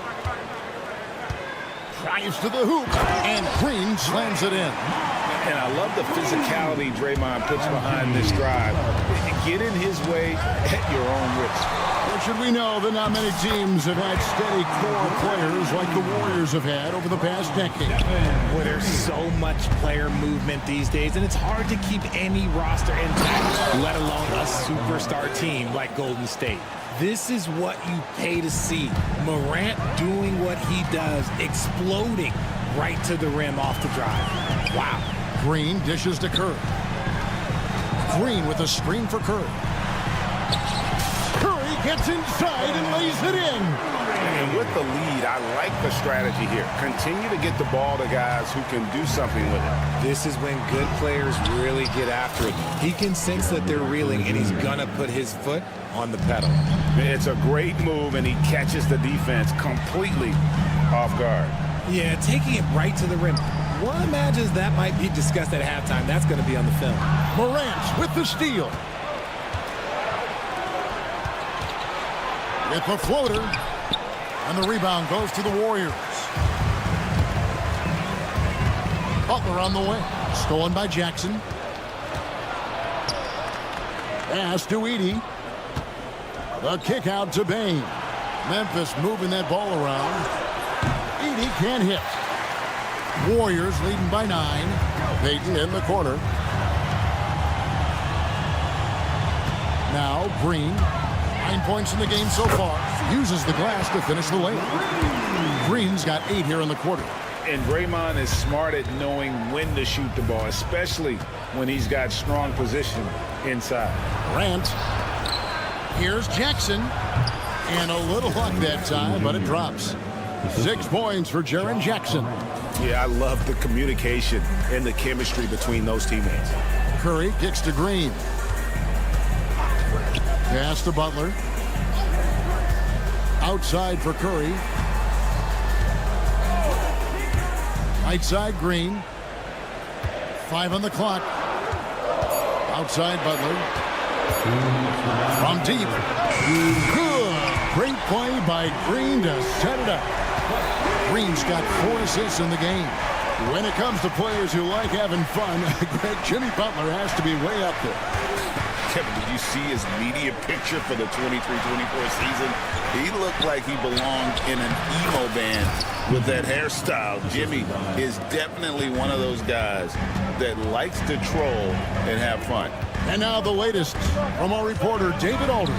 Drives to the hoop. And Green slams it in. And I love the physicality Draymond puts behind this drive. Get in his way at your own risk. should we know that not many teams have had steady core players like the Warriors have had over the past decade. Well, there's so much player movement these days, and it's hard to keep any roster intact, let alone a superstar team like Golden State. This is what you pay to see. Morant doing what he does, exploding right to the rim off the drive. Wow. Green dishes to Curry. Green with a screen for Curry. Curry gets inside and lays it in. And with the lead, I like the strategy here. Continue to get the ball to guys who can do something with it. This is when good players really get after it. He can sense that they're reeling, and he's going to put his foot on the pedal. It's a great move, and he catches the defense completely off guard. Yeah, taking it right to the rim. One imagines that might be discussed at halftime. That's going to be on the film. Morant with the steal. With the floater. And the rebound goes to the Warriors. Butler on the way. Stolen by Jackson. Pass to Edey. The kick out to Bain. Memphis moving that ball around. Edey can't hit. Warriors leading by 9. Payton in the corner. Now Green. 9 points in the game so far. Uses the glass to finish the layup. Green's got 8 here in the quarter. And Draymond is smart at knowing when to shoot the ball, especially when he's got strong position inside. Grant. Here's Jackson. And a little luck that time, but it drops. 6 points for Jaren Jackson. Yeah, I love the communication and the chemistry between those teammates. Curry kicks to Green. Pass to Butler. Outside for Curry. Right side Green. 5 on the clock. Outside Butler. From deep. Good. Great play by Green to set it up. Green's got 4 assists in the game. When it comes to players who like having fun, Jimmy Butler has to be way up there. Kevin, did you see his media picture for the 23-24 season? He looked like he belonged in an emo band with that hairstyle. Jimmy is definitely one of those guys that likes to troll and have fun. And now the latest from our reporter, David Aldridge.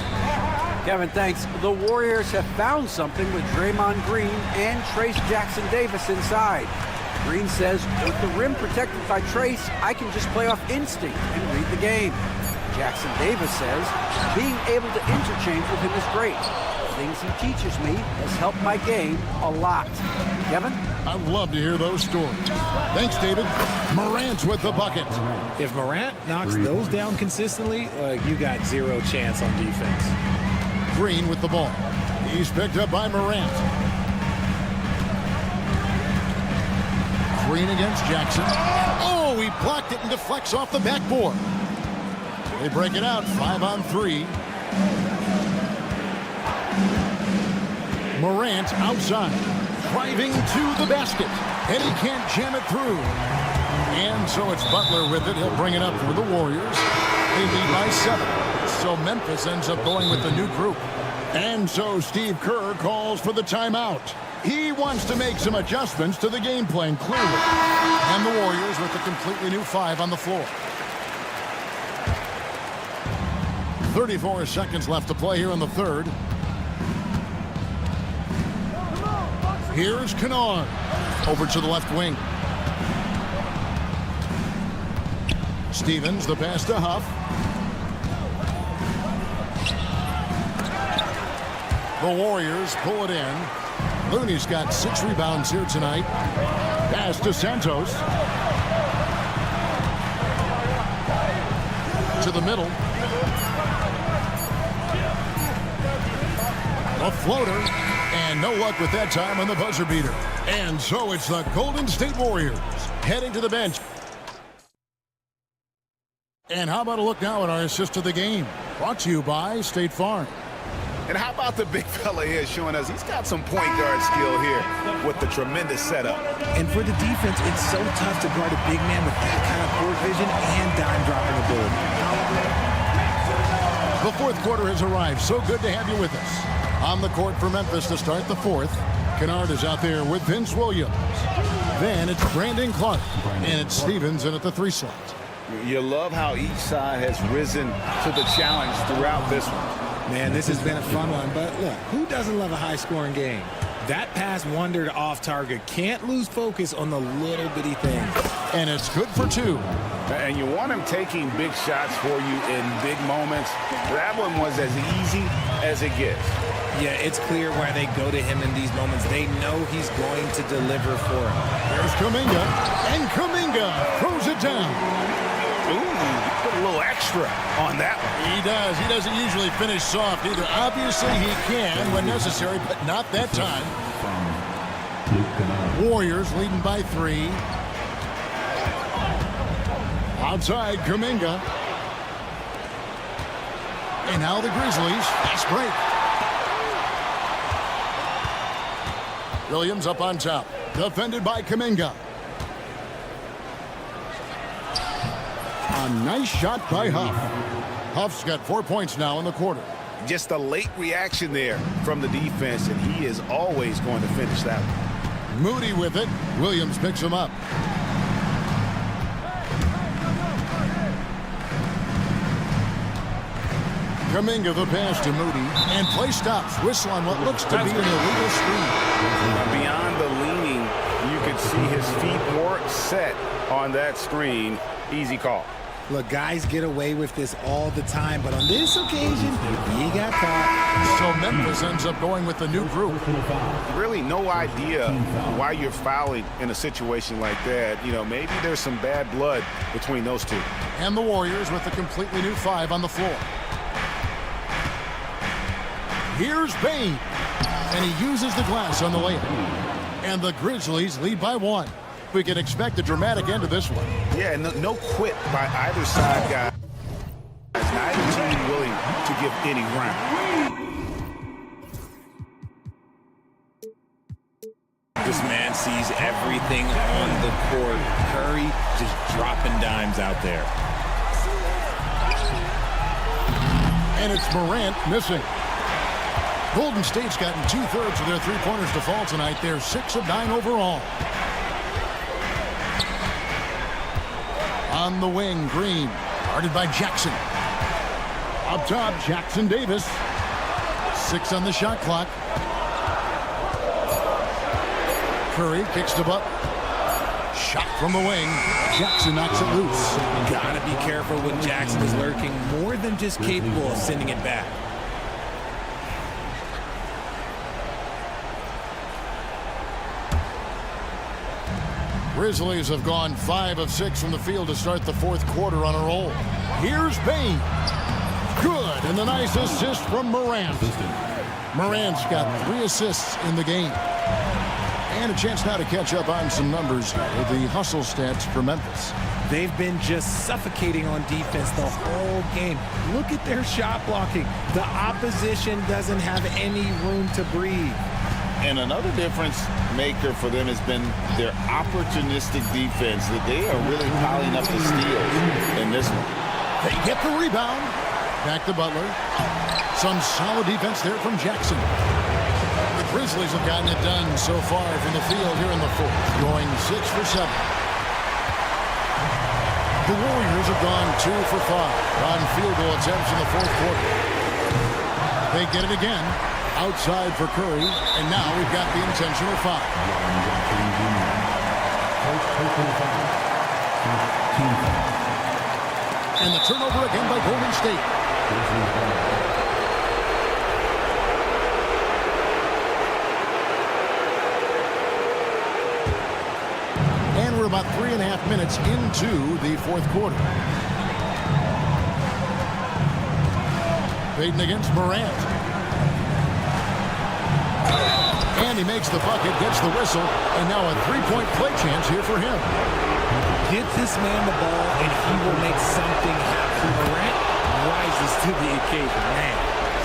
Kevin, thanks. The Warriors have found something with Draymond Green and Trace Jackson Davis inside. Green says, with the rim protected by Trace, I can just play off instinct and read the game. Jackson Davis says, being able to interchange with him is great. Things he teaches me has helped my game a lot. Kevin? I'd love to hear those stories. Thanks, David. Morant with the bucket. If Morant knocks those down consistently, you got 0 chance on defense. Green with the ball. He's picked up by Morant. Green against Jackson. Oh, he blocked it and deflects off the backboard. They break it out, 5 on 3. Morant outside, driving to the basket, and he can't jam it through. And so it's Butler with it. He'll bring it up for the Warriors. They lead by 7. So Memphis ends up going with the new group. And so Steve Kerr calls for the timeout. He wants to make some adjustments to the game plan, clearly. And the Warriors with a completely new 5 on the floor. 34 seconds left to play here in the third. Here's Kennard. Over to the left wing. Stevens, the pass to Huff. The Warriors pull it in. Looney's got 6 rebounds here tonight. Pass to Santos. To the middle. A floater, and no luck with that time on the buzzer beater. And so it's the Golden State Warriors heading to the bench. And how about a look now at our assist of the game? Brought to you by State Farm. And how about the big fella here showing us he's got some point guard skill here with the tremendous setup. And for the defense, it's so tough to guard a big man with that kind of court vision and dime dropping ability. The fourth quarter has arrived. So good to have you with us. On the court for Memphis to start the fourth. Kennard is out there with Vince Williams. Then it's Brandon Clark. And it's Stevens in at the 3 slot. You love how each side has risen to the challenge throughout this one. Man, this has been a fun one, but look, who doesn't love a high-scoring game? That pass wandered off target. Can't lose focus on the little bitty things. And it's good for 2. And you want him taking big shots for you in big moments. That one was as easy as it gets. Yeah, it's clear why they go to him in these moments. They know he's going to deliver for them. There's Kuminga, and Kuminga throws it down. Ooh, put a little extra on that one. He does. He doesn't usually finish soft either. Obviously, he can when necessary, but not that time. Warriors leading by 3. Outside, Kuminga. And now the Grizzlies. Fast break. Williams up on top. Defended by Kuminga. A nice shot by Huff. Huff's got 4 points now in the quarter. Just a late reaction there from the defense, and he is always going to finish that one. Moody with it. Williams picks him up. Kuminga the pass to Moody. And play stops. Whistle on what looks to be an illegal screen. Beyond the leaning, you could see his feet weren't set on that screen. Easy call. Look, guys get away with this all the time, but on this occasion, he got caught. So Memphis ends up going with the new group. Really no idea why you're fouling in a situation like that. You know, maybe there's some bad blood between those two. And the Warriors with a completely new 5 on the floor. Here's Bain. And he uses the glass on the layup. And the Grizzlies lead by 1. We can expect a dramatic end to this one. Yeah, no quit by either side, guys. Neither team willing to give any ground. This man sees everything on the court. Curry just dropping dimes out there. And it's Morant missing. Golden State's gotten 2/3 of their three-pointers to fall tonight. They're 6 of 9 overall. On the wing, Green, guarded by Jackson. Up top, Jackson Davis. 6 on the shot clock. Curry kicks to Butler. Shot from the wing. Jackson knocks it loose. Gotta be careful when Jackson is lurking, more than just capable of sending it back. Grizzlies have gone 5 of 6 from the field to start the fourth quarter on a roll. Here's Bain. Good, and the nice assist from Morant. Morant's got 3 assists in the game. And a chance now to catch up on some numbers with the hustle stats for Memphis. They've been just suffocating on defense the whole game. Look at their shot blocking. The opposition doesn't have any room to breathe. And another difference maker for them has been their opportunistic defense. That they are really piling up the steals in this one. They get the rebound. Back to Butler. Some solid defense there from Jackson. The Grizzlies have gotten it done so far from the field here in the fourth, going 6 for 7. The Warriors have gone 2 for 5 on field goal attempts in the fourth quarter. They get it again. Outside for Curry, and now we've got the intentional foul. And the turnover again by Golden State. And we're about 3.5 minutes into the fourth quarter. Payton against Morant. And he makes the bucket, gets the whistle, and now a 3-point play chance here for him. Get this man the ball, and he will make something happen. Morant rises to the occasion. Man,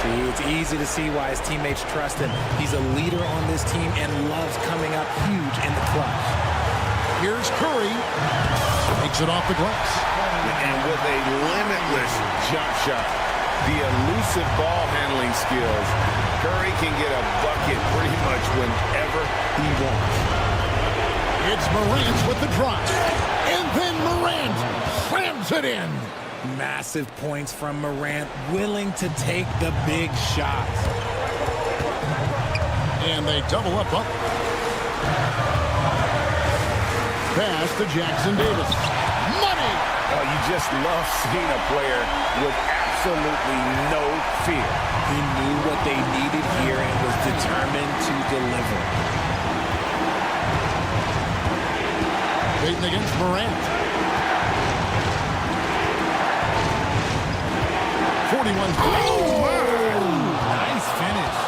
see, it's easy to see why his teammates trust him. He's a leader on this team and loves coming up huge in the clutch. Here's Curry. Takes it off the glass. And with a limitless jump shot. the elusive ball handling skills. Curry can get a bucket pretty much whenever he wants. It's Morant with the drive. And then Morant slams it in. Massive points from Morant, willing to take the big shots. And they double up. Pass to Jackson Davis. Money! Oh, you just love seeing a player with absolutely no fear. He knew what they needed here and was determined to deliver. Payton against Morant. 41. Oh, nice finish.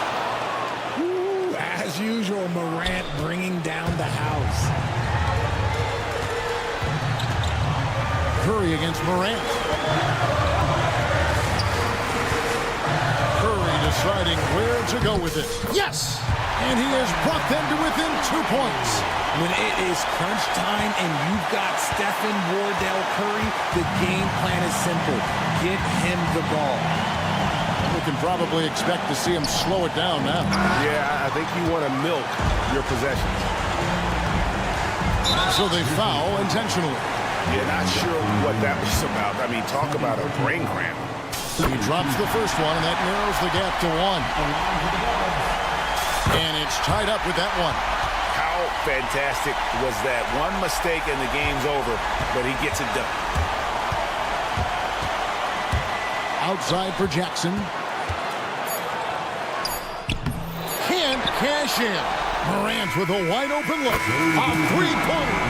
Ooh, as usual, Morant bringing down the house. Curry against Morant. Curry deciding where to go with it. Yes! And he has brought them to within 2 points. When it is crunch time and you've got Stephen Wardell Curry, the game plan is simple. Get him the ball. We can probably expect to see him slow it down now. Yeah, I think you want to milk your possessions. So they foul intentionally. Yeah, not sure what that was about. I mean, talk about a brain cramp. He drops the first one, and that narrows the gap to 1. And it's tied up with that one. How fantastic was that? One mistake and the game's over, but he gets it done. Outside for Jackson. Can't cash in. Morant with a wide open look. A three-pointer.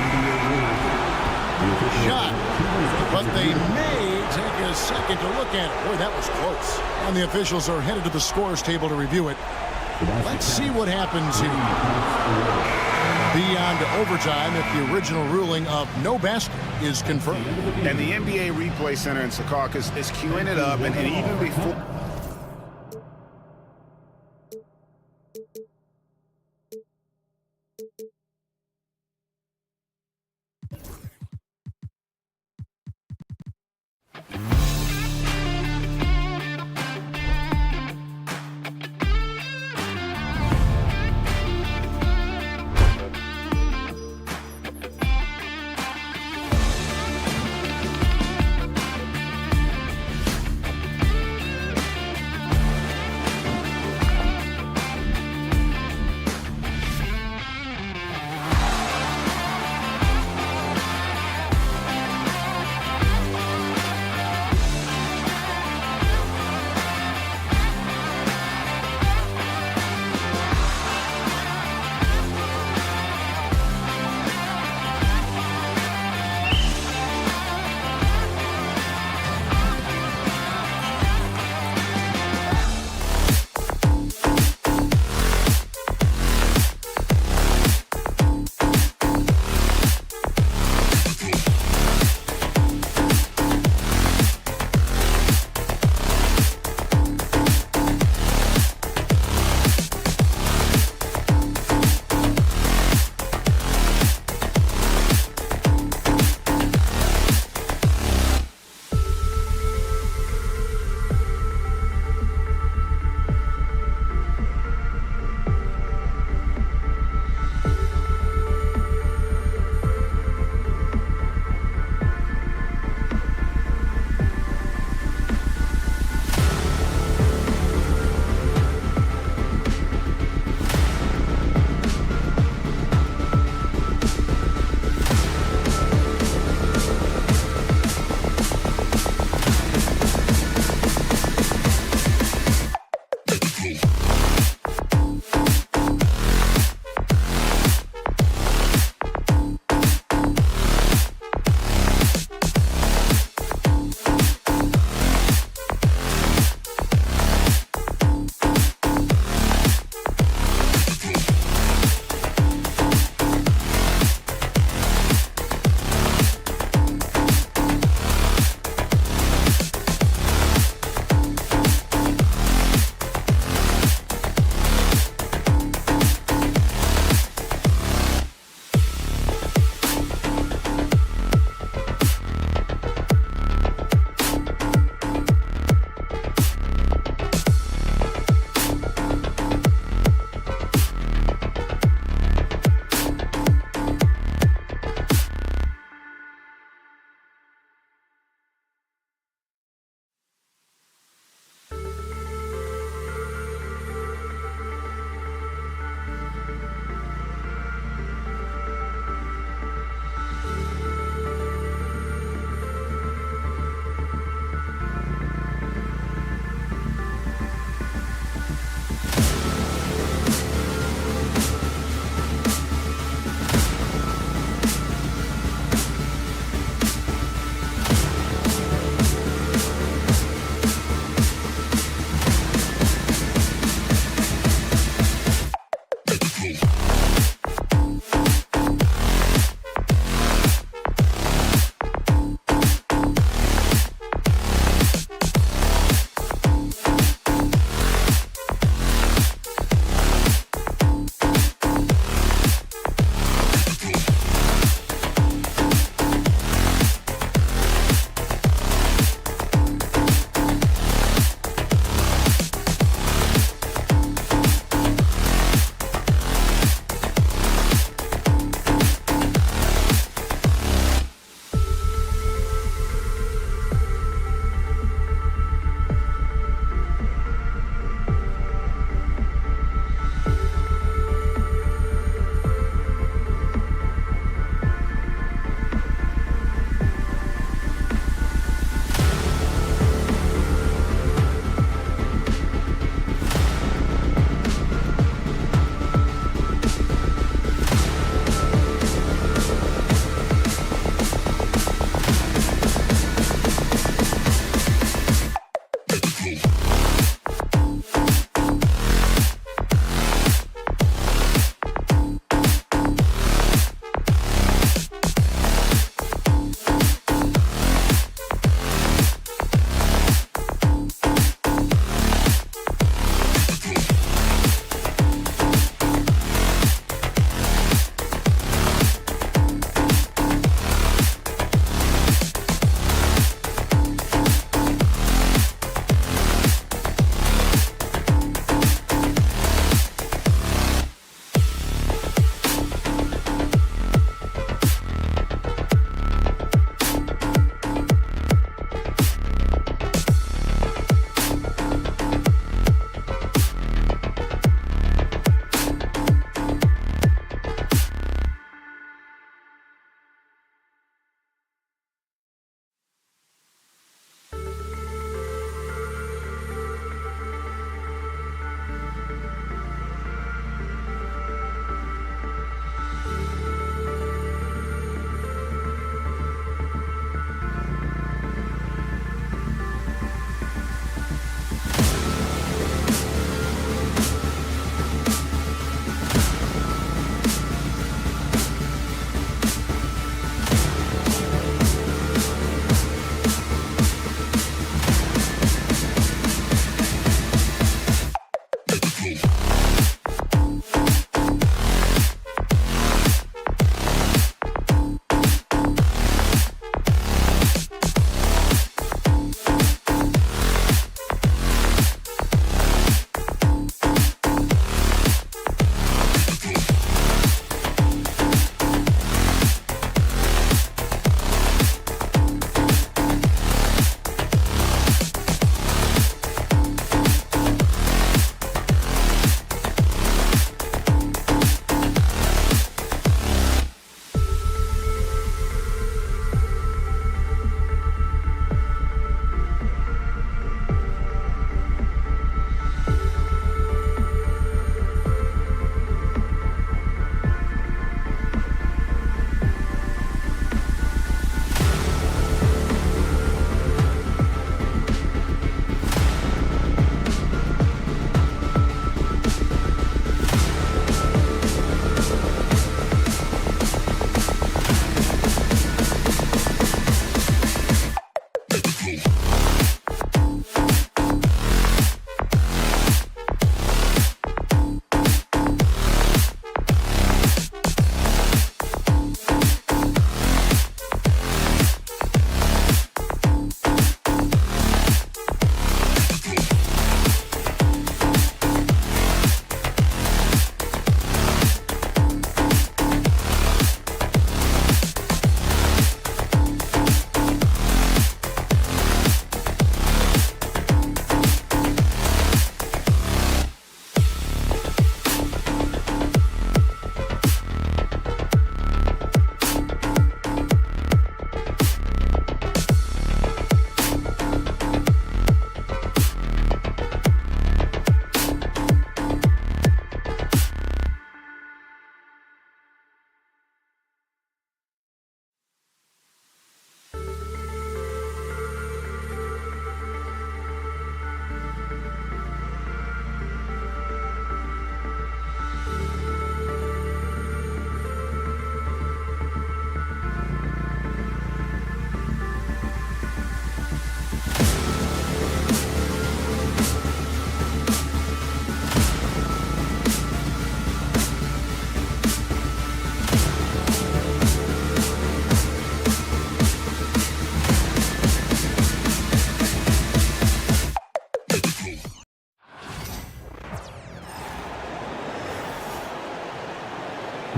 Shot. But they may take a second to look at it. Boy, that was close. And the officials are headed to the scores table to review it. Let's see what happens here. Beyond overtime if the original ruling of no basket is confirmed. And the NBA Replay Center in Secaucus is queuing it up, and even before...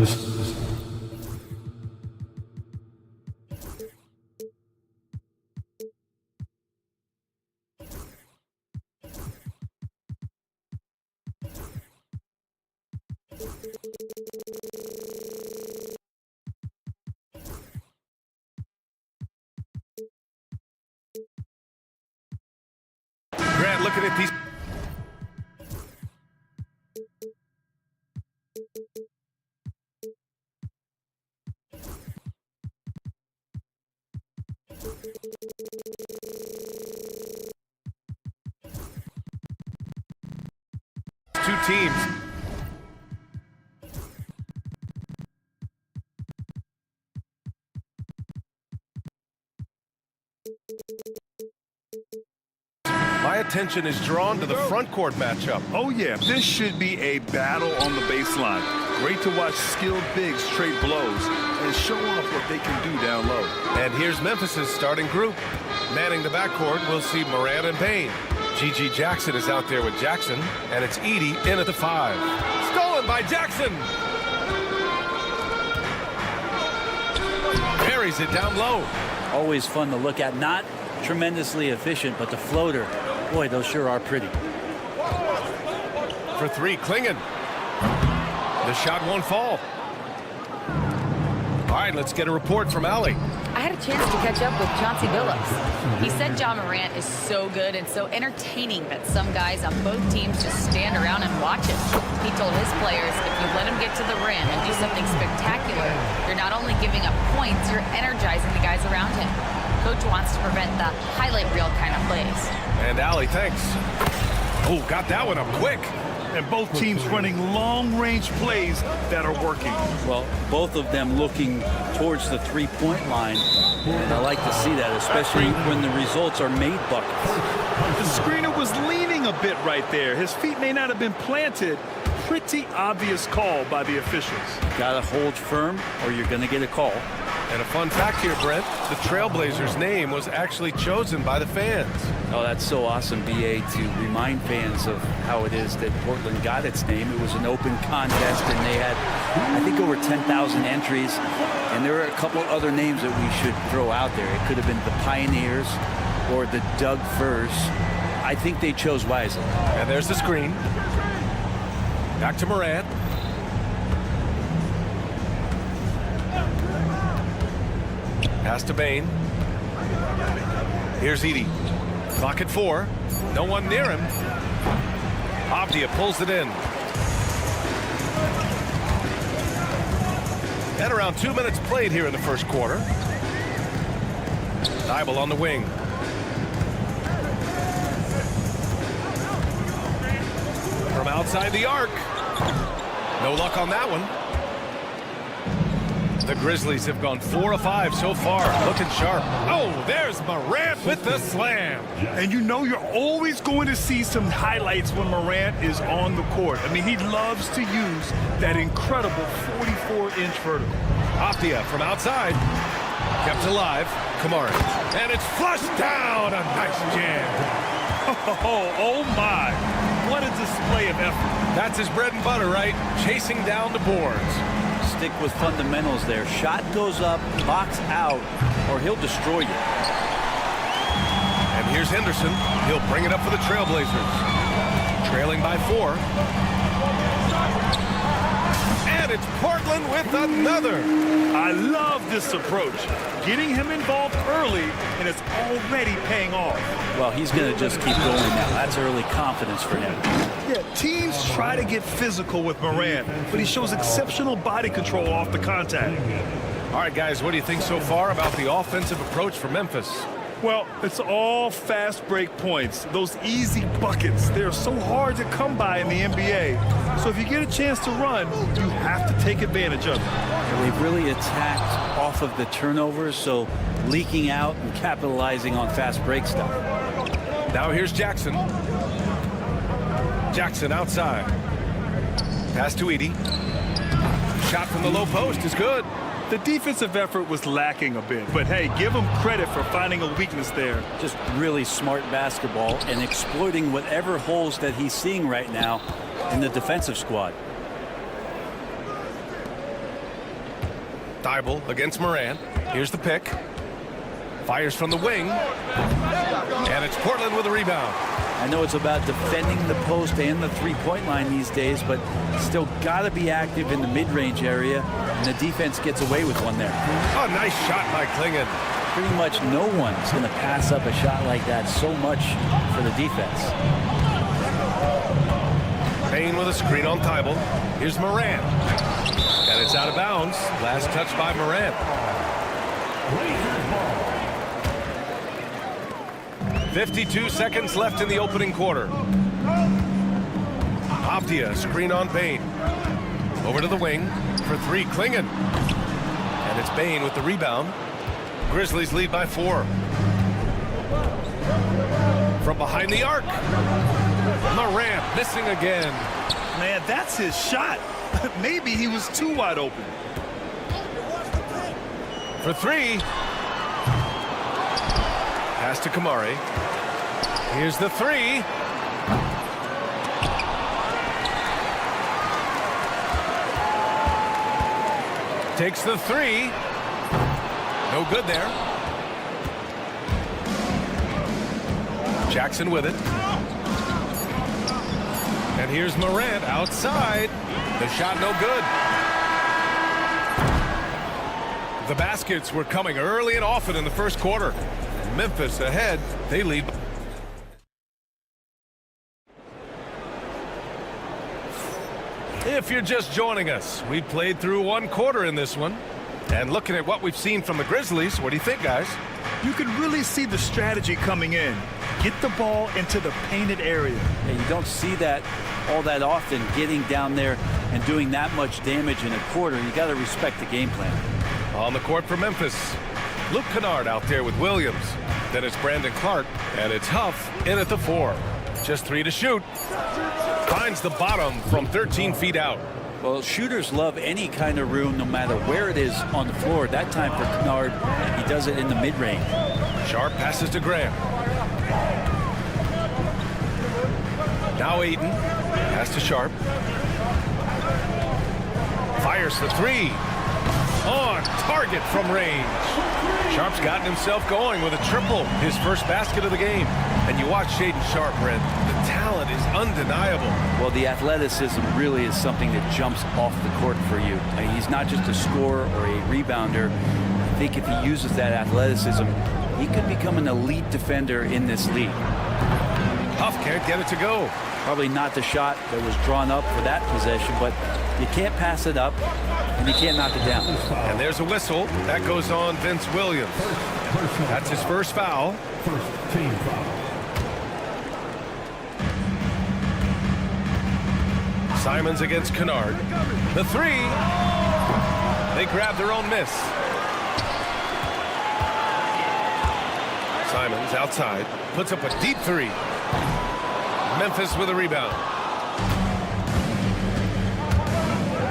Grant, looking at these. Two teams. My attention is drawn to the front court matchup. Oh, yeah, this should be a battle on the baseline. Great to watch skilled bigs trade blows and show off what they can do down low. And here's Memphis's starting group. Manning the backcourt, we'll see Morant and Payne. G.G. Jackson is out there with Jackson, and it's Edey in at the 5. Stolen by Jackson. Buries it down low. Always fun to look at. Not tremendously efficient, but the floater, boy, those sure are pretty. For 3, Klingon. The shot won't fall. All right, let's get a report from Allie. I had a chance to catch up with Chauncey Billups. He said John Morant is so good and so entertaining that some guys on both teams just stand around and watch him. He told his players, if you let him get to the rim and do something spectacular, you're not only giving up points, you're energizing the guys around him. Coach wants to prevent the highlight reel kind of plays. And Allie, thanks. Oh, got that one up quick. And both teams running long-range plays that are working. Well, both of them looking towards the three-point line. And I like to see that, especially when the results are made buckets. The screener was leaning a bit right there. His feet may not have been planted. Pretty obvious call by the officials. Got to hold firm or you're going to get a call. And a fun fact here, Brent, the Trailblazers' name was actually chosen by the fans. Oh, that's so awesome, BA, to remind fans of how it is that Portland got its name. It was an open contest, and they had, I think, over 10,000 entries. And there are a couple other names that we should throw out there. It could have been the Pioneers or the Doug Furs. I think they chose wisely. And there's the screen. Back to Morant. Pass to Bane. Here's Edey. Clock at 4. No one near him. Avdia pulls it in. And around 2 minutes played here in the first quarter. Thibault on the wing. From outside the arc. No luck on that one. The Grizzlies have gone 4 of 5 so far, looking sharp. Oh, there's Morant with the slam. And you know you're always going to see some highlights when Morant is on the court. I mean, he loves to use that incredible 44-inch vertical. Avdia from outside. Kept alive. Kamara. And it's flushed down. A nice jam. Oh my. What a display of effort. That's his bread and butter, right? Chasing down the boards. Stick with fundamentals there. Shot goes up, box out, or he'll destroy you. And here's Henderson. He'll bring it up for the Trailblazers. Trailing by 4. And it's Portland with another. I love this approach. Getting him involved early, and it's already paying off. Well, he's going to just keep going now. That's early confidence for him. Yeah, teams try to get physical with Morant, but he shows exceptional body control off the contact. All right, guys, what do you think so far about the offensive approach for Memphis? Well, it's all fast break points. Those easy buckets, they're so hard to come by in the NBA. So if you get a chance to run, you have to take advantage of it. And they've really attacked off of the turnovers, so leaking out and capitalizing on fast break stuff. Now here's Jackson. Jackson outside. Pass to Edey. Shot from the low post is good. The defensive effort was lacking a bit, but hey, give him credit for finding a weakness there. Just really smart basketball and exploiting whatever holes that he's seeing right now in the defensive squad. Thibault against Morant. Here's the pick. Fires from the wing. And it's Portland with a rebound. I know it's about defending the post and the three-point line these days, but still got to be active in the mid-range area, and the defense gets away with one there. Oh, nice shot by Klingon. Pretty much no one's going to pass up a shot like that so much for the defense. Payne with a screen on Thibault. Here's Morant. And it's out of bounds. Last touch by Morant. 52 seconds left in the opening quarter. Avdia, screen on Payne. Over to the wing for three, Klingon. And it's Payne with the rebound. Grizzlies lead by 4. From behind the arc. Morant missing again. Man, that's his shot. Maybe he was too wide open. For 3. Pass to Kamari. Here's the 3. Takes the 3. No good there. Jackson with it. And here's Morant outside. The shot no good. The baskets were coming early and often in the first quarter. Memphis ahead. They lead. If you're just joining us, we played through 1 quarter in this one. And looking at what we've seen from the Grizzlies, what do you think, guys? You can really see the strategy coming in. Get the ball into the painted area. Yeah, you don't see that all that often, getting down there and doing that much damage in a quarter. You got to respect the game plan. On the court for Memphis, Luke Kennard out there with Williams. Then it's Brandon Clark, and it's Huff in at the 4. Just 3 to shoot. Finds the bottom from 13 feet out. Well, shooters love any kind of room, no matter where it is on the floor. That time for Kennard, he does it in the mid-range. Sharp passes to Graham. Now Aiden. Pass to Sharp. Fires the 3. On target from range. Sharp's gotten himself going with a triple. His first basket of the game. And you watch Shaedon Sharp, Brent. The talent is undeniable. Well, the athleticism really is something that jumps off the court for you. I mean, he's not just a scorer or a rebounder. I think if he uses that athleticism, he could become an elite defender in this league. Huff can't get it to go. Probably not the shot that was drawn up for that possession, but you can't pass it up, and you can't knock it down. And there's a whistle. That goes on Vince Williams. That's his first foul. First team foul. Simons against Kennard. The 3. They grab their own miss. Simons outside. Puts up a deep 3. Memphis with a rebound.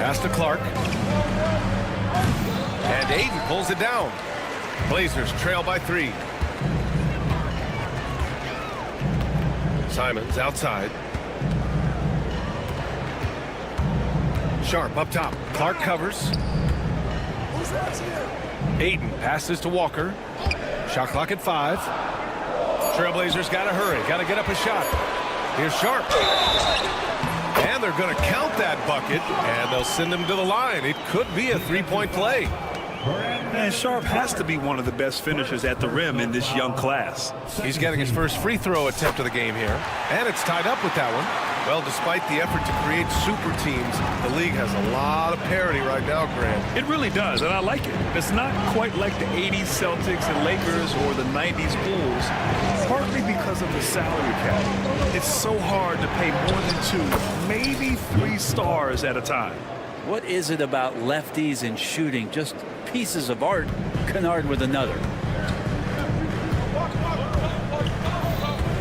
Pass to Clark. And Aiden pulls it down. Blazers trail by 3. Simons outside. Sharp up top. Clark covers. Aiden passes to Walker. Shot clock at 5. Trailblazers got to hurry. Got to get up a shot. Here's Sharp. And they're going to count that bucket, and they'll send him to the line. It could be a 3-point play. Man, Sharp has to be one of the best finishers at the rim in this young class. He's getting his first free throw attempt of the game here. And it's tied up with that one. Well, despite the effort to create super teams, the league has a lot of parity right now, Grant. It really does, and I like it. It's not quite like the 80s Celtics and Lakers or the 90s Bulls, partly because of the salary cap. It's so hard to pay more than 2, maybe 3 stars at a time. What is it about lefties and shooting? Just pieces of art. Kennard with another.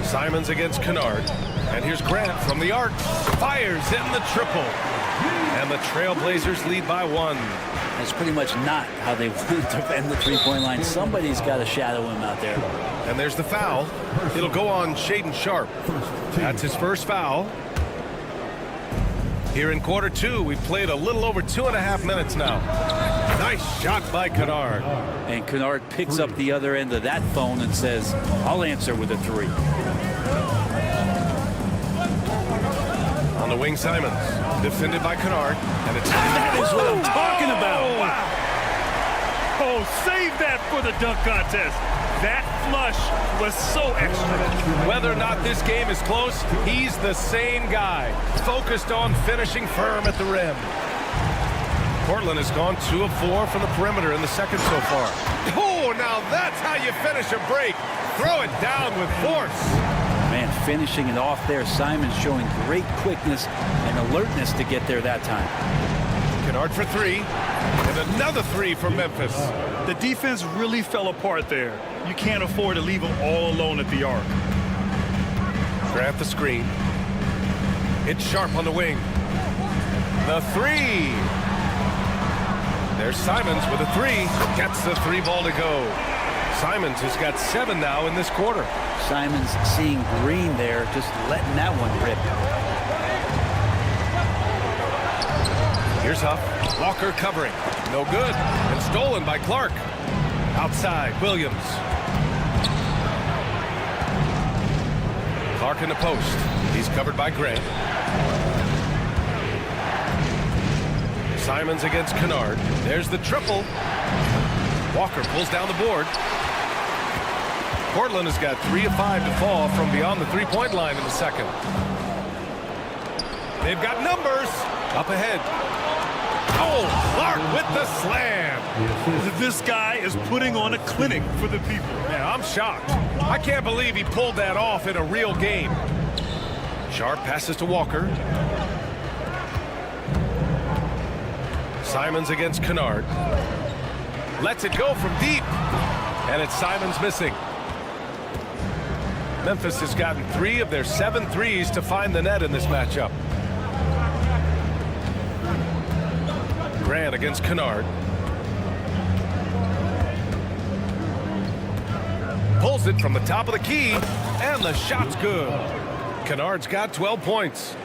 Simons against Kennard. And here's Grant from the arc. Fires in the triple. And the Trailblazers lead by 1. That's pretty much not how they want to defend the three-point line. Somebody's got to shadow him out there. And there's the foul. It'll go on Shaedon Sharp. That's his first foul. Here in quarter 2, we've played a little over 2.5 minutes now. Nice shot by Kennard. And Kennard picks up the other end of that phone and says, I'll answer with a 3. On the wing, Simons. Defended by Kennard. And it's That is what I'm talking about. Wow. Oh, save that for the dunk contest. That flush was so extra. Whether or not this game is close, he's the same guy. Focused on finishing firm at the rim. Portland has gone 2 of 4 from the perimeter in the second so far. Oh, now that's how you finish a break. Throw it down with force. Man, finishing it off there. Simons showing great quickness and alertness to get there that time. Kennard for 3. And another 3 for Memphis. The defense really fell apart there. You can't afford to leave them all alone at the arc. Grant the screen. It's Sharp on the wing. The 3. There's Simons with a 3. Gets the 3 ball to go. Simons has got 7 now in this quarter. Simons seeing green there, just letting that one rip. Here's Huff. Walker covering. No good. And stolen by Clark. Outside, Williams. Clark in the post. He's covered by Grant. Simons against Kennard. There's the triple. Walker pulls down the board. Portland has got 3 of 5 to fall from beyond the three-point line in the second. They've got numbers. Up ahead. Oh, Clark with the slam. This guy is putting on a clinic for the people. Yeah, I'm shocked. I can't believe he pulled that off in a real game. Sharp passes to Walker. Simons against Kennard. Lets it go from deep. And it's Simons missing. Memphis has gotten 3 of their 7 threes to find the net in this matchup. Grant against Kennard. Pulls it from the top of the key, and the shot's good. Kennard's got 12 points.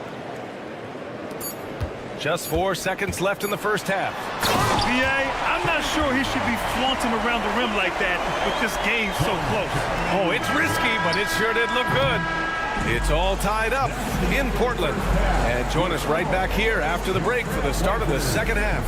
Just 4 seconds left in the first half. BA, I'm not sure he should be flaunting around the rim like that with this game so close. Oh, it's risky, but it sure did look good. It's all tied up in Portland. And join us right back here after the break for the start of the second half.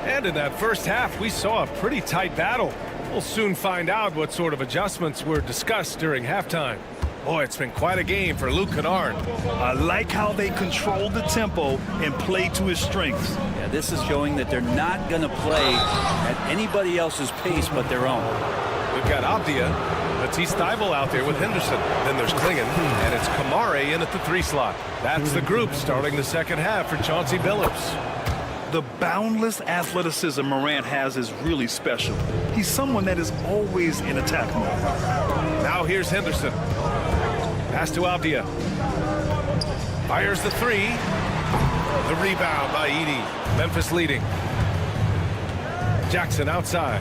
And in that first half, we saw a pretty tight battle. We'll soon find out what sort of adjustments were discussed during halftime. Boy, it's been quite a game for Luke Kennard. I like how they controlled the tempo and played to his strengths. Yeah, this is showing that they're not going to play at anybody else's pace but their own. We've got Abdia, Matisse Thybulle out there with Henderson. Then there's Klingon, and it's Kamare in at the 3 slot. That's the group starting the second half for Chauncey Billups. The boundless athleticism Morant has is really special. He's someone that is always in attack mode. Now here's Henderson. Pass to Abdia. Fires the 3. The rebound by Edey. Memphis leading. Jackson outside.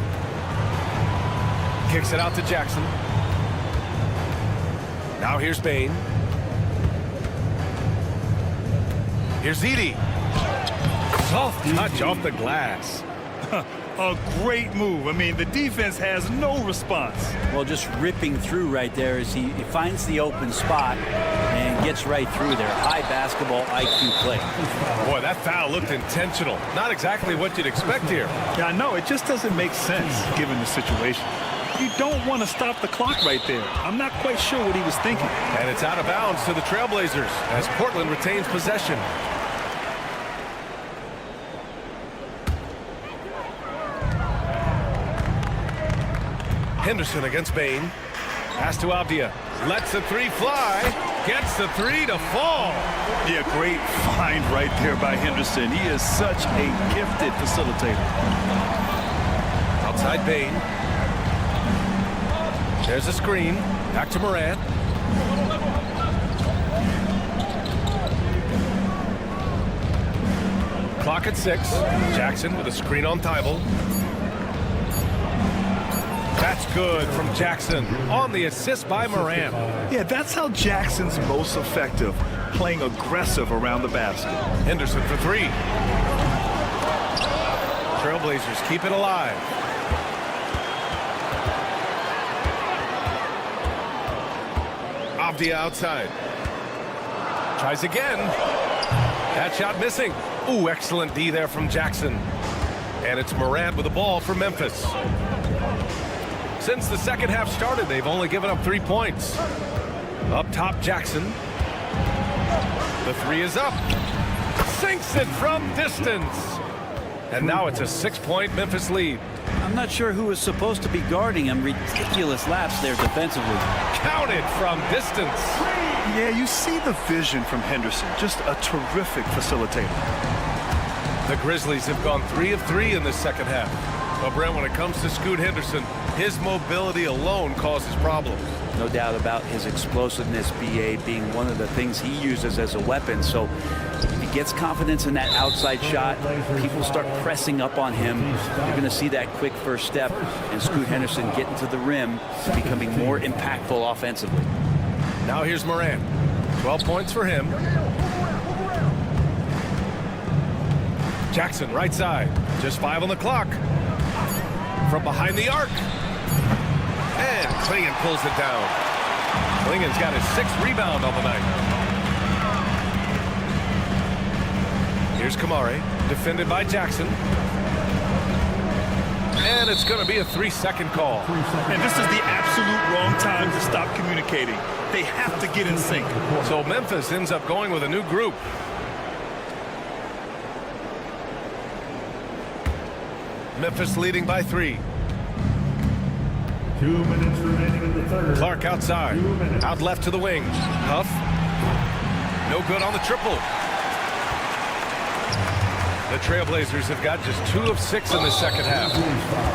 Kicks it out to Jackson. Now here's Bain. Here's Edey. Soft touch off the glass. A great move. I mean, the defense has no response. Well, just ripping through right there as he finds the open spot and gets right through there. High basketball IQ play. Boy, that foul looked intentional. Not exactly what you'd expect here. Yeah, I know. It just doesn't make sense given the situation. You don't want to stop the clock right there. I'm not quite sure what he was thinking. And it's out of bounds to the Trailblazers as Portland retains possession. Henderson against Bain. Pass to Abdia. Lets the 3 fly. Gets the 3 to fall. Yeah, great find right there by Henderson. He is such a gifted facilitator. Outside Bain. There's a screen. Back to Morant. Clock at 6. Jackson with a screen on Thibault. That's good from Jackson on the assist by Morant. Yeah, that's how Jackson's most effective, playing aggressive around the basket. Henderson for 3. Trailblazers keep it alive. Avdia outside. Tries again. That shot missing. Ooh, excellent D there from Jackson. And it's Morant with the ball for Memphis. Since the second half started, they've only given up 3 points. Up top, Jackson. The 3 is up. Sinks it from distance. And now it's a 6-point Memphis lead. I'm not sure who was supposed to be guarding him. Ridiculous lapse there defensively. Counted from distance. Yeah, you see the vision from Henderson. Just a terrific facilitator. The Grizzlies have gone 3 of 3 in this second half. But Brent, when it comes to Scoot Henderson, his mobility alone causes problems. No doubt about his explosiveness, BA, being one of the things he uses as a weapon. So if he gets confidence in that outside shot, people start pressing up on him. You're going to see that quick first step, and Scoot Henderson getting to the rim, becoming more impactful offensively. Now here's Morant. 12 points for him. Jackson, right side. Just 5 on the clock. From behind the arc. And Klingon pulls it down. Klingon's got his 6th rebound on the night. Here's Kamari, defended by Jackson. And it's going to be a 3-second call. And this is the absolute wrong time to stop communicating. They have to get in sync. So Memphis ends up going with a new group. Memphis leading by 3. 2 minutes remaining in the third. Clark outside. Out left to the wing. Huff. No good on the triple. The Trailblazers have got just 2 of 6 in the second half.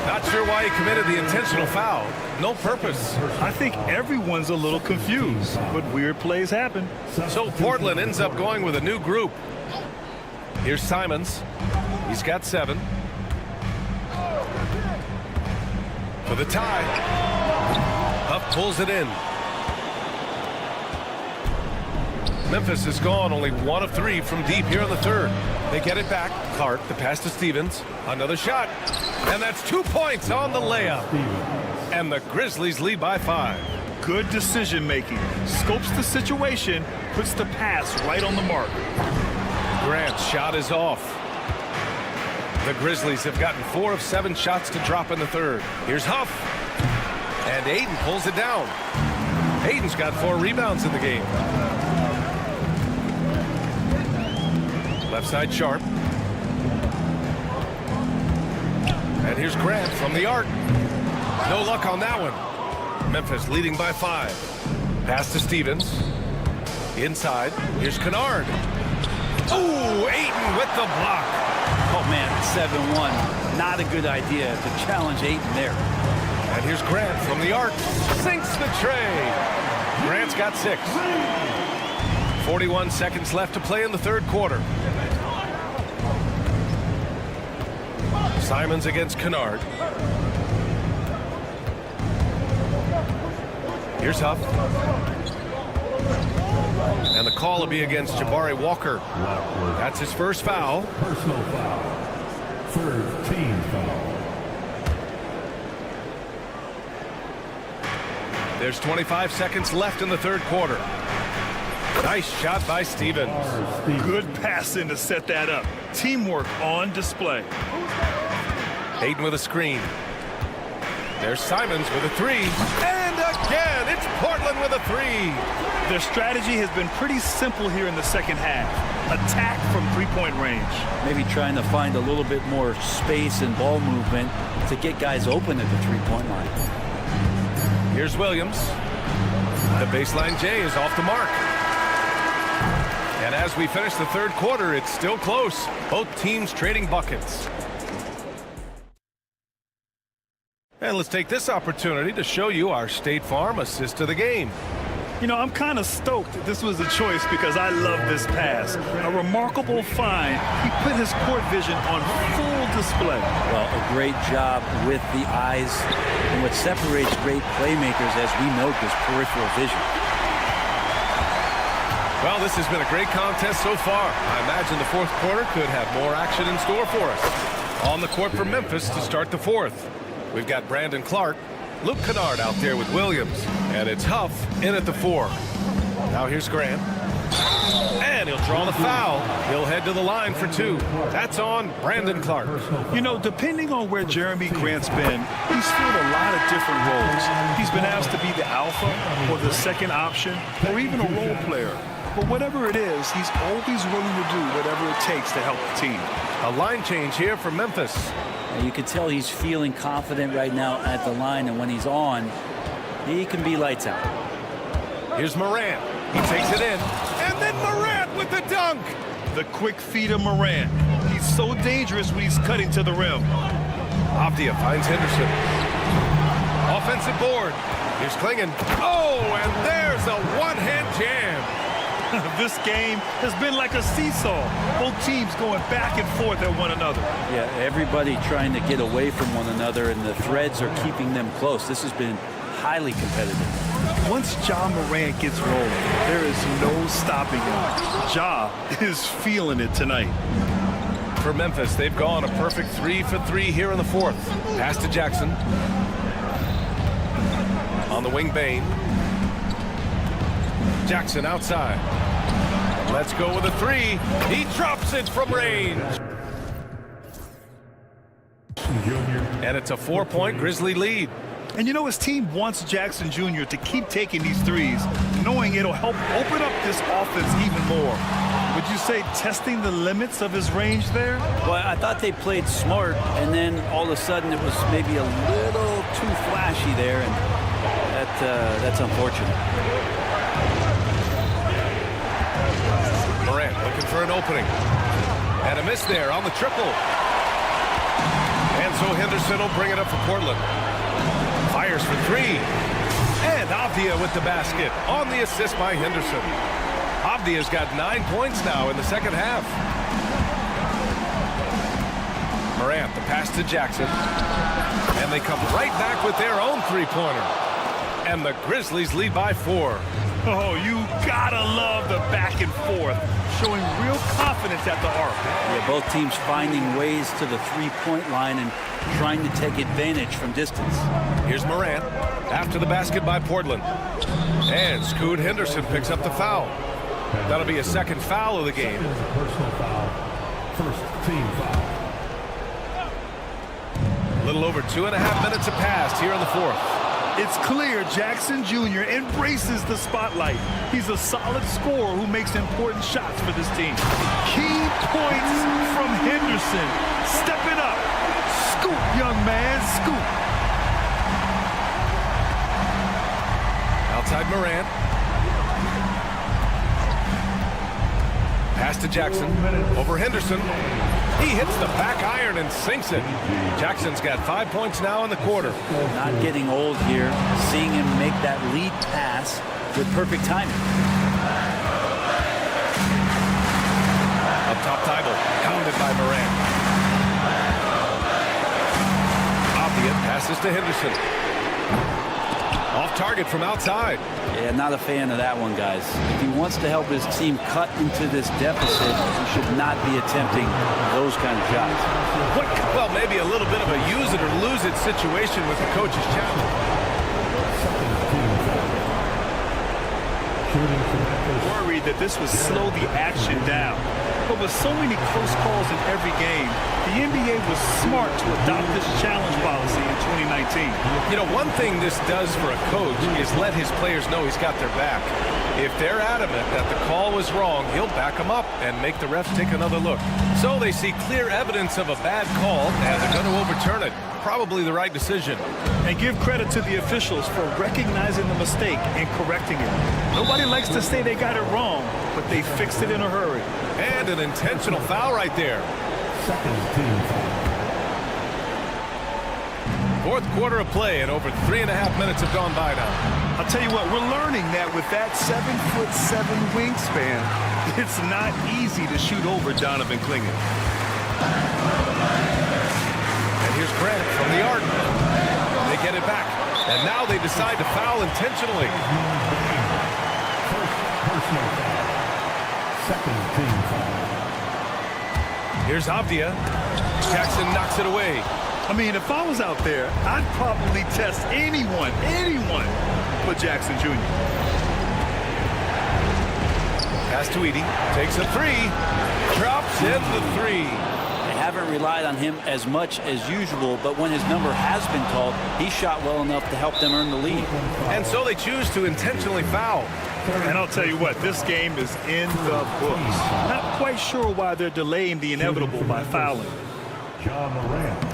Not sure why he committed the intentional foul. No purpose. I think everyone's a little confused, but weird plays happen. So Portland ends up going with a new group. Here's Simons. He's got 7. For the tie. Huff pulls it in. Memphis has gone only 1 of 3 from deep here in the third. They get it back. Clark, the pass to Stevens. Another shot. And that's 2 points on the layup. And the Grizzlies lead by 5. Good decision making. Scopes the situation, puts the pass right on the mark. Grant's shot is off. The Grizzlies have gotten 4 of 7 shots to drop in the third. Here's Huff. And Aiden pulls it down. Aiden's got 4 rebounds in the game. Left side Sharp. And here's Grant from the arc. No luck on that one. Memphis leading by 5. Pass to Stevens. Inside. Here's Kennard. Ooh, Ayton with the block. Oh, man, 7-1. Not a good idea to challenge Ayton there. And here's Grant from the arc. Sinks the tray. Grant's got 6. 41 seconds left to play in the third quarter. Simons against Kennard. Here's Huff. And the call will be against Jabari Walker. That's his first foul. Personal foul. Third team foul. There's 25 seconds left in the third quarter. Nice shot by Stevens. Good passing to set that up. Teamwork on display. Ayton with a screen. There's Simons with a 3. And again, it's Portland with a 3. Their strategy has been pretty simple here in the second half. Attack from 3-point range. Maybe trying to find a little bit more space and ball movement to get guys open at the 3-point line. Here's Williams. The baseline J is off the mark. And as we finish the third quarter, it's still close. Both teams trading buckets. And let's take this opportunity to show you our State Farm assist of the game. You know, I'm kind of stoked this was a choice because I love this pass. A remarkable find. He put his court vision on full display. Well, a great job with the eyes. And what separates great playmakers, as we note, is peripheral vision. Well, this has been a great contest so far. I imagine the fourth quarter could have more action in store for us. On the court for Memphis to start the fourth. We've got Brandon Clark, Luke Kennard out there with Williams, and it's Huff in at the 4. Now here's Grant, and he'll draw the foul. He'll head to the line for 2. That's on Brandon Clark. You know, depending on where Jeremy Grant's been, he's filled a lot of different roles. He's been asked to be the alpha or the second option or even a role player. But whatever it is, he's always willing to do whatever it takes to help the team. A line change here for Memphis. You can tell he's feeling confident right now at the line, and when he's on, he can be lights out. Here's Morant. He takes it in, and then Morant with the dunk. The quick feed of Morant. He's so dangerous when he's cutting to the rim. Avdia finds Henderson. Offensive board. Here's Klingon. Oh, and there's a one-hand jam. This game has been like a seesaw. Both teams going back and forth at one another. Yeah, everybody trying to get away from one another, and the threads are keeping them close. This has been highly competitive. Once Ja Morant gets rolling, there is no stopping him. Ja is feeling it tonight. For Memphis, they've gone a perfect 3 for 3 here in the fourth. Pass to Jackson. On the wing, Bain. Jackson outside. Let's go with a 3. He drops it from range. And it's a 4-point Grizzly lead. And you know, his team wants Jackson Jr. to keep taking these threes, knowing it'll help open up this offense even more. Would you say testing the limits of his range there? Well, I thought they played smart, and then all of a sudden it was maybe a little too flashy there, and that's unfortunate. Morant looking for an opening. And a miss there on the triple. And so Henderson will bring it up for Portland. Fires for 3. And Avdia with the basket on the assist by Henderson. Avdia's got 9 points now in the second half. Morant, the pass to Jackson. And they come right back with their own three-pointer. And the Grizzlies lead by 4. Oh, you gotta love the back and forth, showing real confidence at the arc. Yeah, both teams finding ways to the three-point line and trying to take advantage from distance. Here's Morant after the basket by Portland. And Scoot Henderson picks up the foul. That'll be a second foul of the game. Personal foul. First team foul. A little over 2.5 minutes have passed here in the fourth. It's clear Jackson Jr. embraces the spotlight. He's a solid scorer who makes important shots for this team. Key points from Henderson. Stepping up. Scoop, young man, scoop. Outside Morant. Pass to Jackson. Over Henderson. He hits the back iron and sinks it. Jackson's got 5 points now in the quarter. Not getting old here. Seeing him make that lead pass with perfect timing. Up top, Tybal. Pounded by Morant. Avdia passes to Henderson. Off target from outside. Yeah, not a fan of that one, guys. If he wants to help his team cut into this deficit, he should not be attempting those kind of shots. Well, maybe a little bit of a use it or lose it situation with the coach's challenge. Worried that this would slow the action down. But with so many close calls in every game, the NBA was smart to adopt this challenge policy in 2019. You know, one thing this does for a coach is let his players know he's got their back. If they're adamant that the call was wrong, he'll back them up and make the refs take another look. So they see clear evidence of a bad call, and they're going to overturn it. Probably the right decision. And give credit to the officials for recognizing the mistake and correcting it. Nobody likes to say they got it wrong, but they fixed it in a hurry. And an intentional foul right there. Second team foul. Fourth quarter of play, and over 3.5 minutes have gone by now. I'll tell you what, we're learning that with that 7'7" wingspan, it's not easy to shoot over Donovan Clingan. And here's Grant from the arc. They get it back. And now they decide to foul intentionally. Personal foul. Second team foul. Here's Avdia. Jackson knocks it away. I mean, if I was out there, I'd probably test anyone, but Jackson Jr. Pass to Edie. Takes a three. Drops in the three. They haven't relied on him as much as usual, but when his number has been called, he shot well enough to help them earn the lead. And so they choose to intentionally foul. And I'll tell you what, this game is in the books. Not quite sure why they're delaying the inevitable by fouling.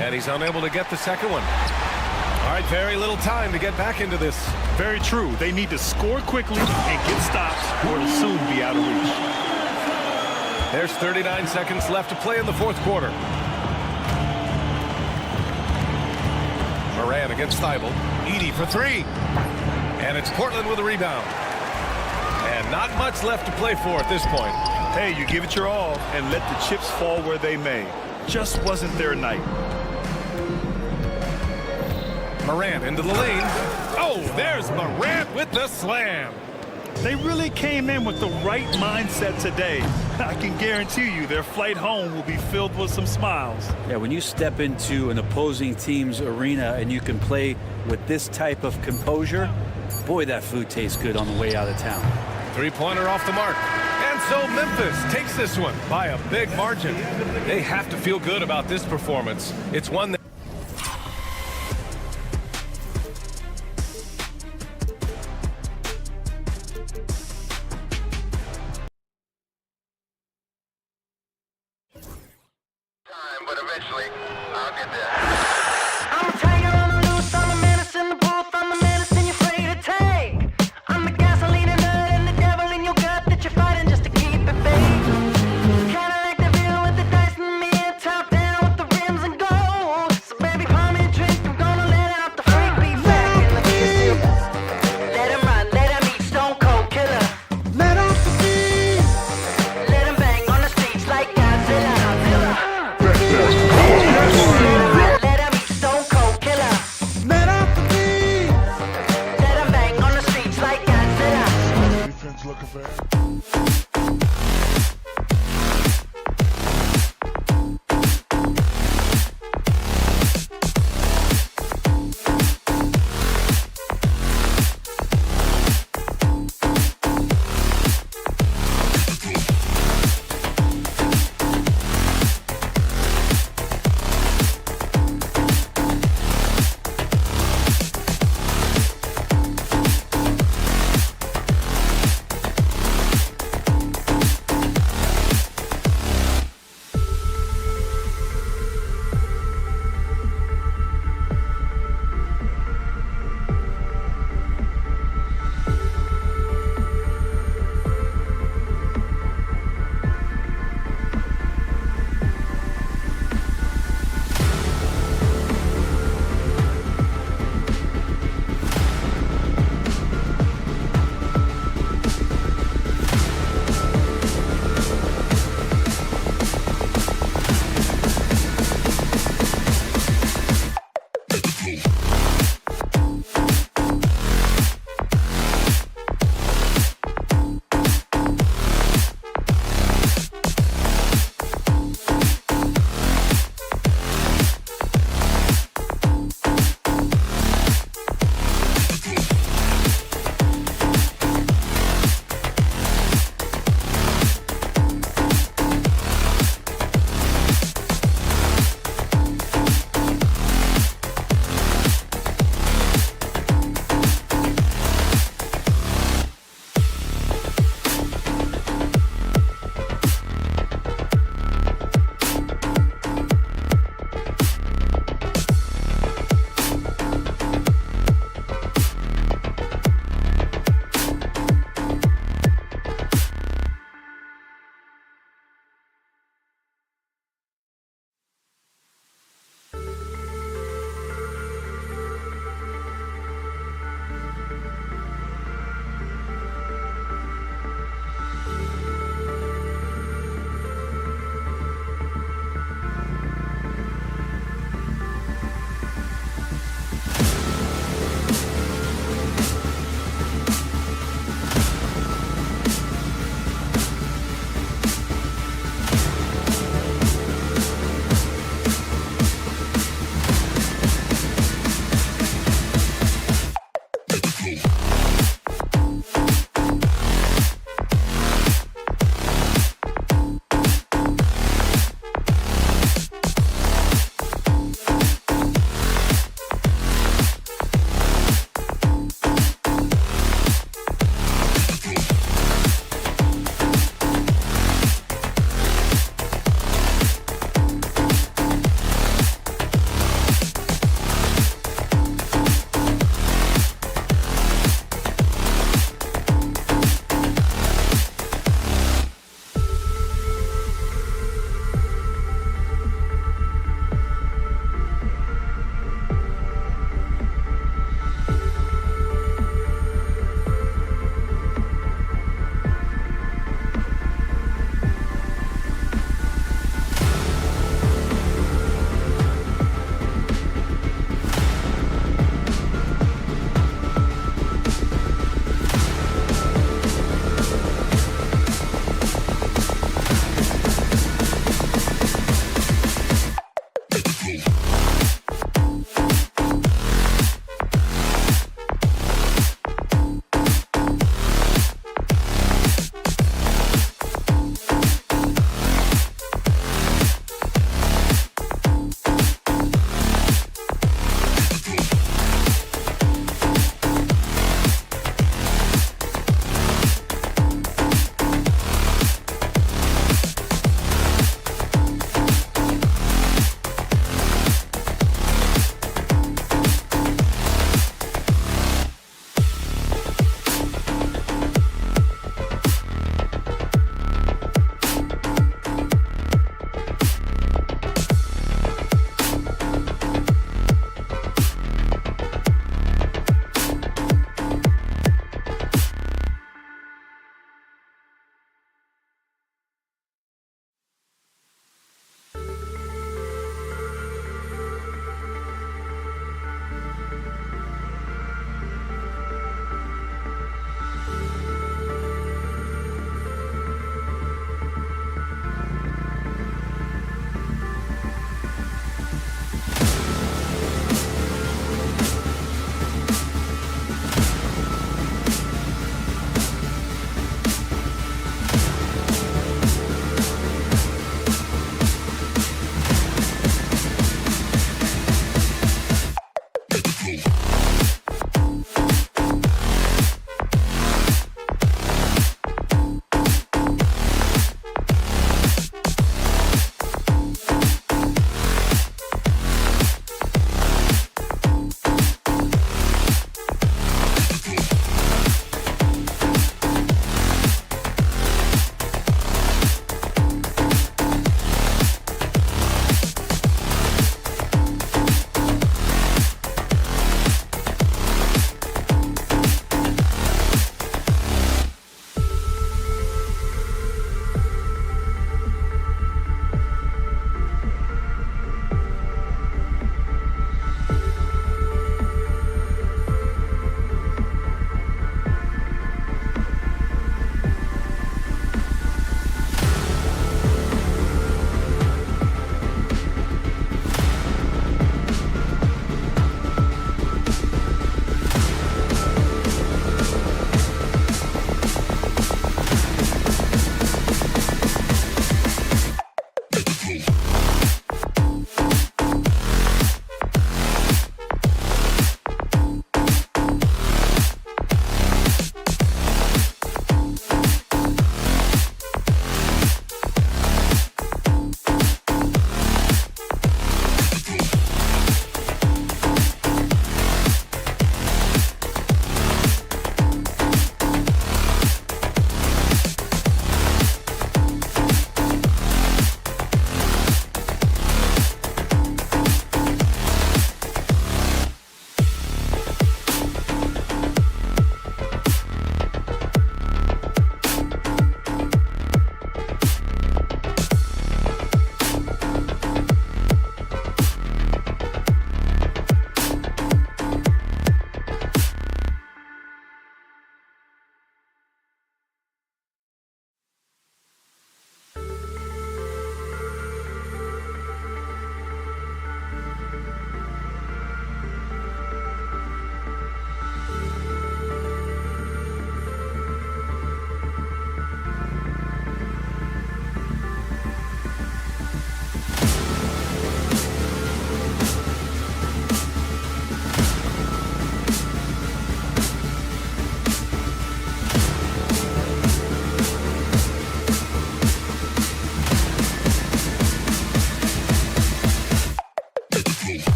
And he's unable to get the second one. All right, very little time to get back into this. Very true. They need to score quickly and get stops, or it'll soon be out of reach. There's 39 seconds left to play in the fourth quarter. Moran against Thibault. Edie for three. And it's Portland with a rebound. And not much left to play for at this point. Hey, you give it your all and let the chips fall where they may. Just wasn't their night. Morant into the lane. Oh, there's Morant with the slam. They really came in with the right mindset today. I can guarantee you their flight home will be filled with some smiles. Yeah, when you step into an opposing team's arena and you can play with this type of composure, boy, that food tastes good on the way out of town. Three-pointer off the mark. And so Memphis takes this one by a big margin. They have to feel good about this performance. It's one that But eventually, I'll get there. I'm a tiger on the loose, I'm a menace in the booth, I'm the medicine you're afraid to take. I'm the gasoline and nut and the devil in your gut that you're fighting just to keep it fake. Kinda like the view with the dice and me and top down with the rims and gold. So baby, pour me a drink, I'm gonna let out the freak beat back and let me see. Let him run, let him eat, stone cold killer. Let off the beat. Let him bang on the streets like Godzilla. Let him eat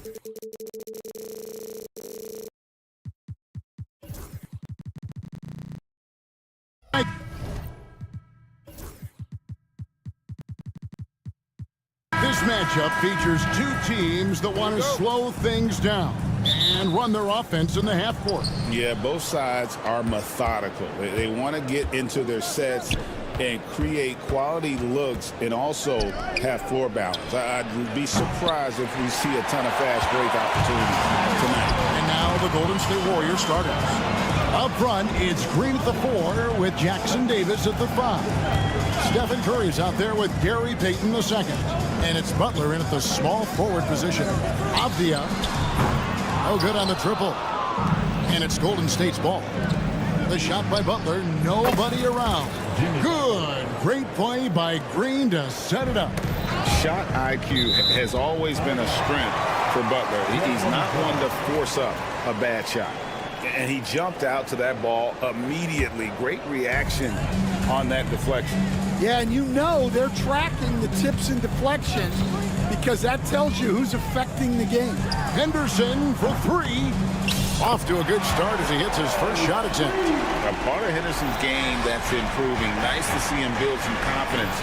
This matchup features two teams that want to slow things down and run their offense in the half court. Yeah, both sides are methodical. They want to get into their sets and create quality looks and also have floor balance. I'd be surprised if we see a ton of fast break opportunities tonight. And now the Golden State Warriors starters. Up front, it's Green at the 4 with Jackson Davis at the 5. Stephen Curry's out there with Gary Payton the second. And it's Butler in at the small forward position. Avdia. Oh, good on the triple. And it's Golden State's ball. The shot by Butler, nobody around. Good. Great play by Green to set it up. Shot IQ has always been a strength for Butler. He's not one to force up a bad shot. And he jumped out to that ball immediately. Great reaction on that deflection. Yeah, and you know they're tracking the tips and deflections because that tells you who's affecting the game. Henderson for 3. Off to a good start as he hits his first shot attempt. A part of Henderson's game that's improving. Nice to see him build some confidence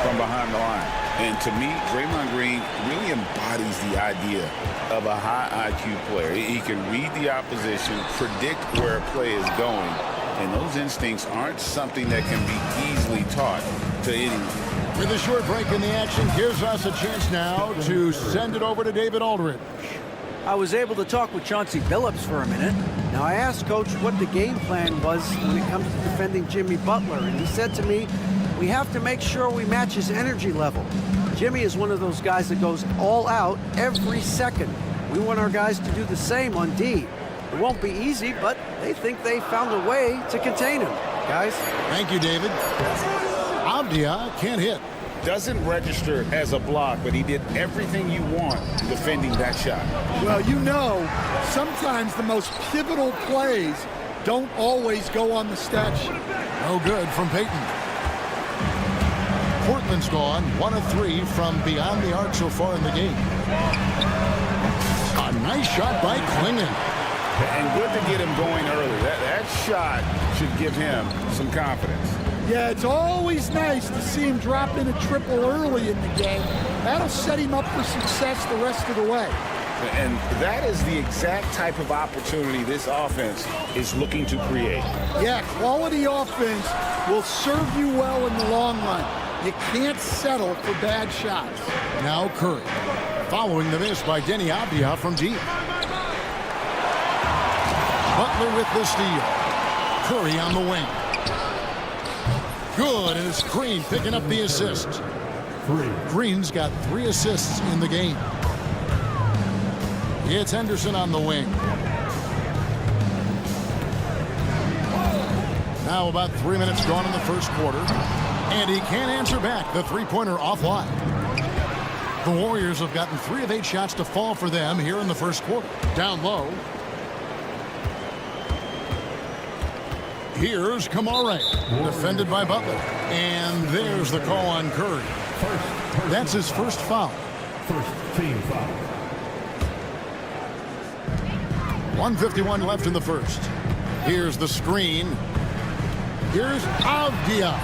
from behind the line. And to me, Draymond Green really embodies the idea of a high IQ player. He can read the opposition, predict where a play is going, and those instincts aren't something that can be easily taught to anyone. With a short break in the action, gives us a chance now to send it over to David Aldridge. I was able to talk with Chauncey Billups for a minute. Now, I asked Coach what the game plan was when it comes to defending Jimmy Butler, and he said to me, we have to make sure we match his energy level. Jimmy is one of those guys that goes all out every second. We want our guys to do the same on D. It won't be easy, but they think they found a way to contain him. Guys? Thank you, David. Avdia can't hit. Doesn't register as a block, but he did everything you want defending that shot. Well, you know, sometimes the most pivotal plays don't always go on the stat sheet. No good from Payton. Portland's gone 1 of 3 from beyond the arc so far in the game. A nice shot by Klingon. And good to get him going early. That shot should give him some confidence. Yeah, it's always nice to see him drop in a triple early in the game. That'll set him up for success the rest of the way. And that is the exact type of opportunity this offense is looking to create. Yeah, quality offense will serve you well in the long run. You can't settle for bad shots. Now Curry, following the miss by Denny Avdia from deep. Butler with the steal. Curry on the wing. Good, and it's Green picking up the assist. Green's got 3 assists in the game. It's Henderson on the wing. Now about 3 minutes gone in the first quarter, and he can't answer back. The three-pointer offline. The Warriors have gotten 3 of 8 shots to fall for them here in the first quarter. Down low. Here's Kamare, defended by Butler. And there's the call on Curry. That's his first foul. First team foul. 1:51 left in the first. Here's the screen. Here's Avdia.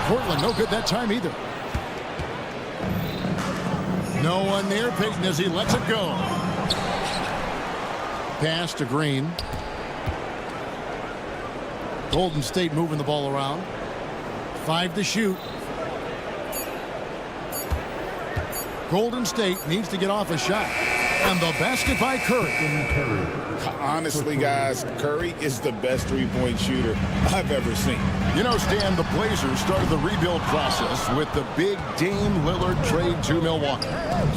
Portland, no good that time either. No one near Payton as he lets it go. Pass to Green. Golden State moving the ball around. 5 to shoot. Golden State needs to get off a shot. And the basket by Curry. Honestly, guys, Curry is the best three-point shooter I've ever seen. You know, Stan, the Blazers started the rebuild process with the big Dame Lillard trade to Milwaukee.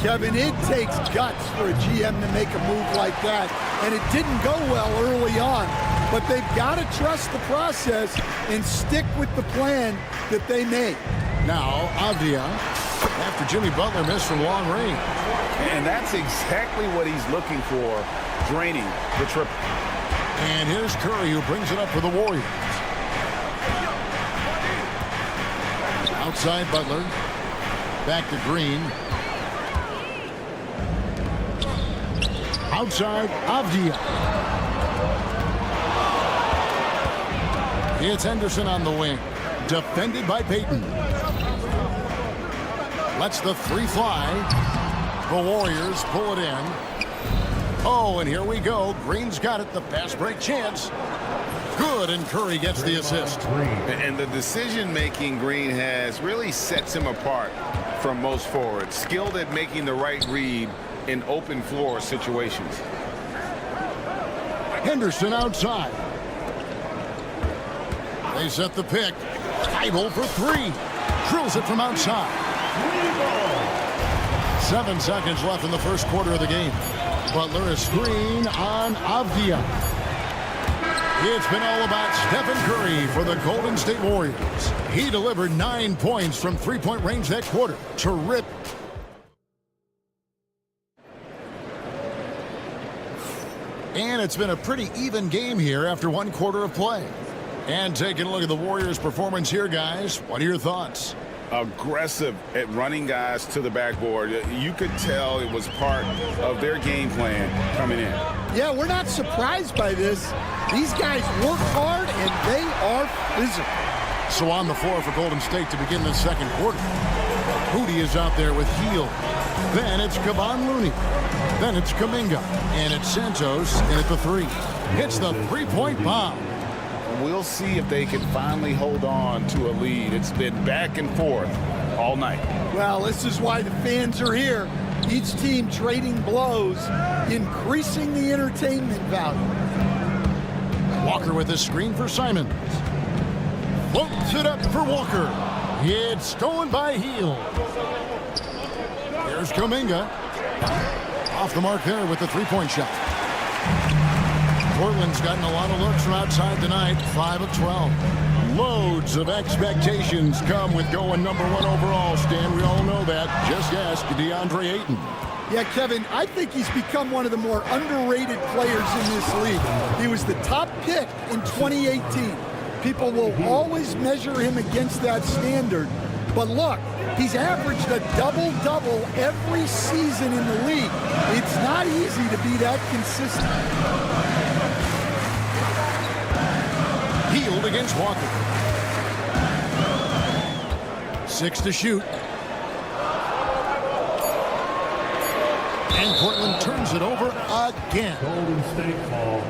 Kevin, it takes guts for a GM to make a move like that, and it didn't go well early on. But they've got to trust the process and stick with the plan that they made. Now, Avdia, after Jimmy Butler missed from long range. And that's exactly what he's looking for, draining the triple. And here's Curry, who brings it up for the Warriors. Outside Butler. Back to Green. Outside, Avdia. It's Henderson on the wing. Defended by Payton. Lets the three fly. The Warriors pull it in. Oh, and here we go. Green's got it. The pass break chance. Good, and Curry gets the assist. And the decision-making Green has really sets him apart from most forwards. Skilled at making the right read in open floor situations. Henderson outside. They set the pick. Tybal for three. Drills it from outside. 7 seconds left in the first quarter of the game. Butler, a screen on Avdia. It's been all about Stephen Curry for the Golden State Warriors. He delivered 9 points from three-point range that quarter. Terrific. And it's been a pretty even game here after 1 quarter of play. And taking a look at the Warriors' performance here, guys, what are your thoughts? Aggressive at running guys to the backboard. You could tell it was part of their game plan coming in. Yeah, we're not surprised by this. These guys work hard and they are physical. So on the floor for Golden State to begin the second quarter. Hootie is out there with Heel. Then it's Kevon Looney. Then it's Kuminga. And it's Santos in at the three. Hits the three-point bomb. We'll see if they can finally hold on to a lead. It's been back and forth all night. Well, this is why the fans are here. Each team trading blows, increasing the entertainment value. Walker with a screen for Simons. Floats it up for Walker. It's stolen by Heel. Here's Kuminga. Off the mark there with the three-point shot. Portland's gotten a lot of looks from outside tonight, 5 of 12. Loads of expectations come with going number 1 overall, Stan. We all know that. Just ask DeAndre Ayton. Yeah, Kevin, I think he's become one of the more underrated players in this league. He was the top pick in 2018. People will always measure him against that standard. But look, he's averaged a double-double every season in the league. It's not easy to be that consistent. Healed against Walker. 6 to shoot. And Portland turns it over again. Golden State ball.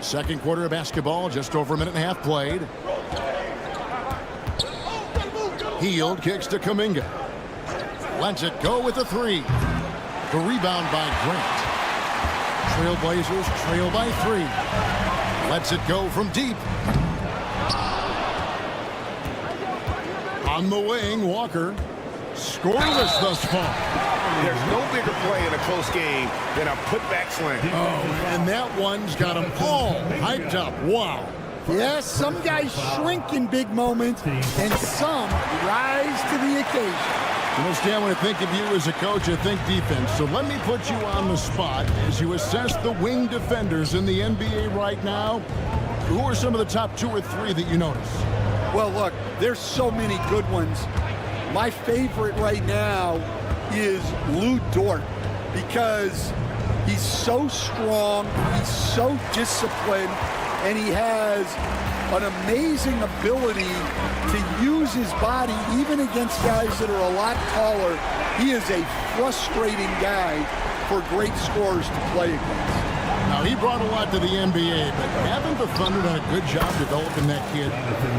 Second quarter of basketball, just over a minute and a half played. Healed, kicks to Kuminga. Lets it go with the three. The rebound by Grant. Trailblazers trail by 3. Lets it go from deep. On the wing, Walker. Scoreless thus far. There's no bigger play in a close game than a putback slam. Oh, and that one's got them all hyped up. Wow. Yes, some guys shrink in big moments, and some rise to the occasion. You know, Stan, when I think of you as a coach, I think defense. So let me put you on the spot as you assess the wing defenders in the NBA right now. Who are some of the top 2 or 3 that you notice? Well, look, there's so many good ones. My favorite right now is Lou Dort because he's so strong, he's so disciplined, and he has an amazing ability to use his body even against guys that are a lot taller. He is a frustrating guy for great scorers to play against. Now, he brought a lot to the NBA, but haven't the Thunder done a good job developing that kid?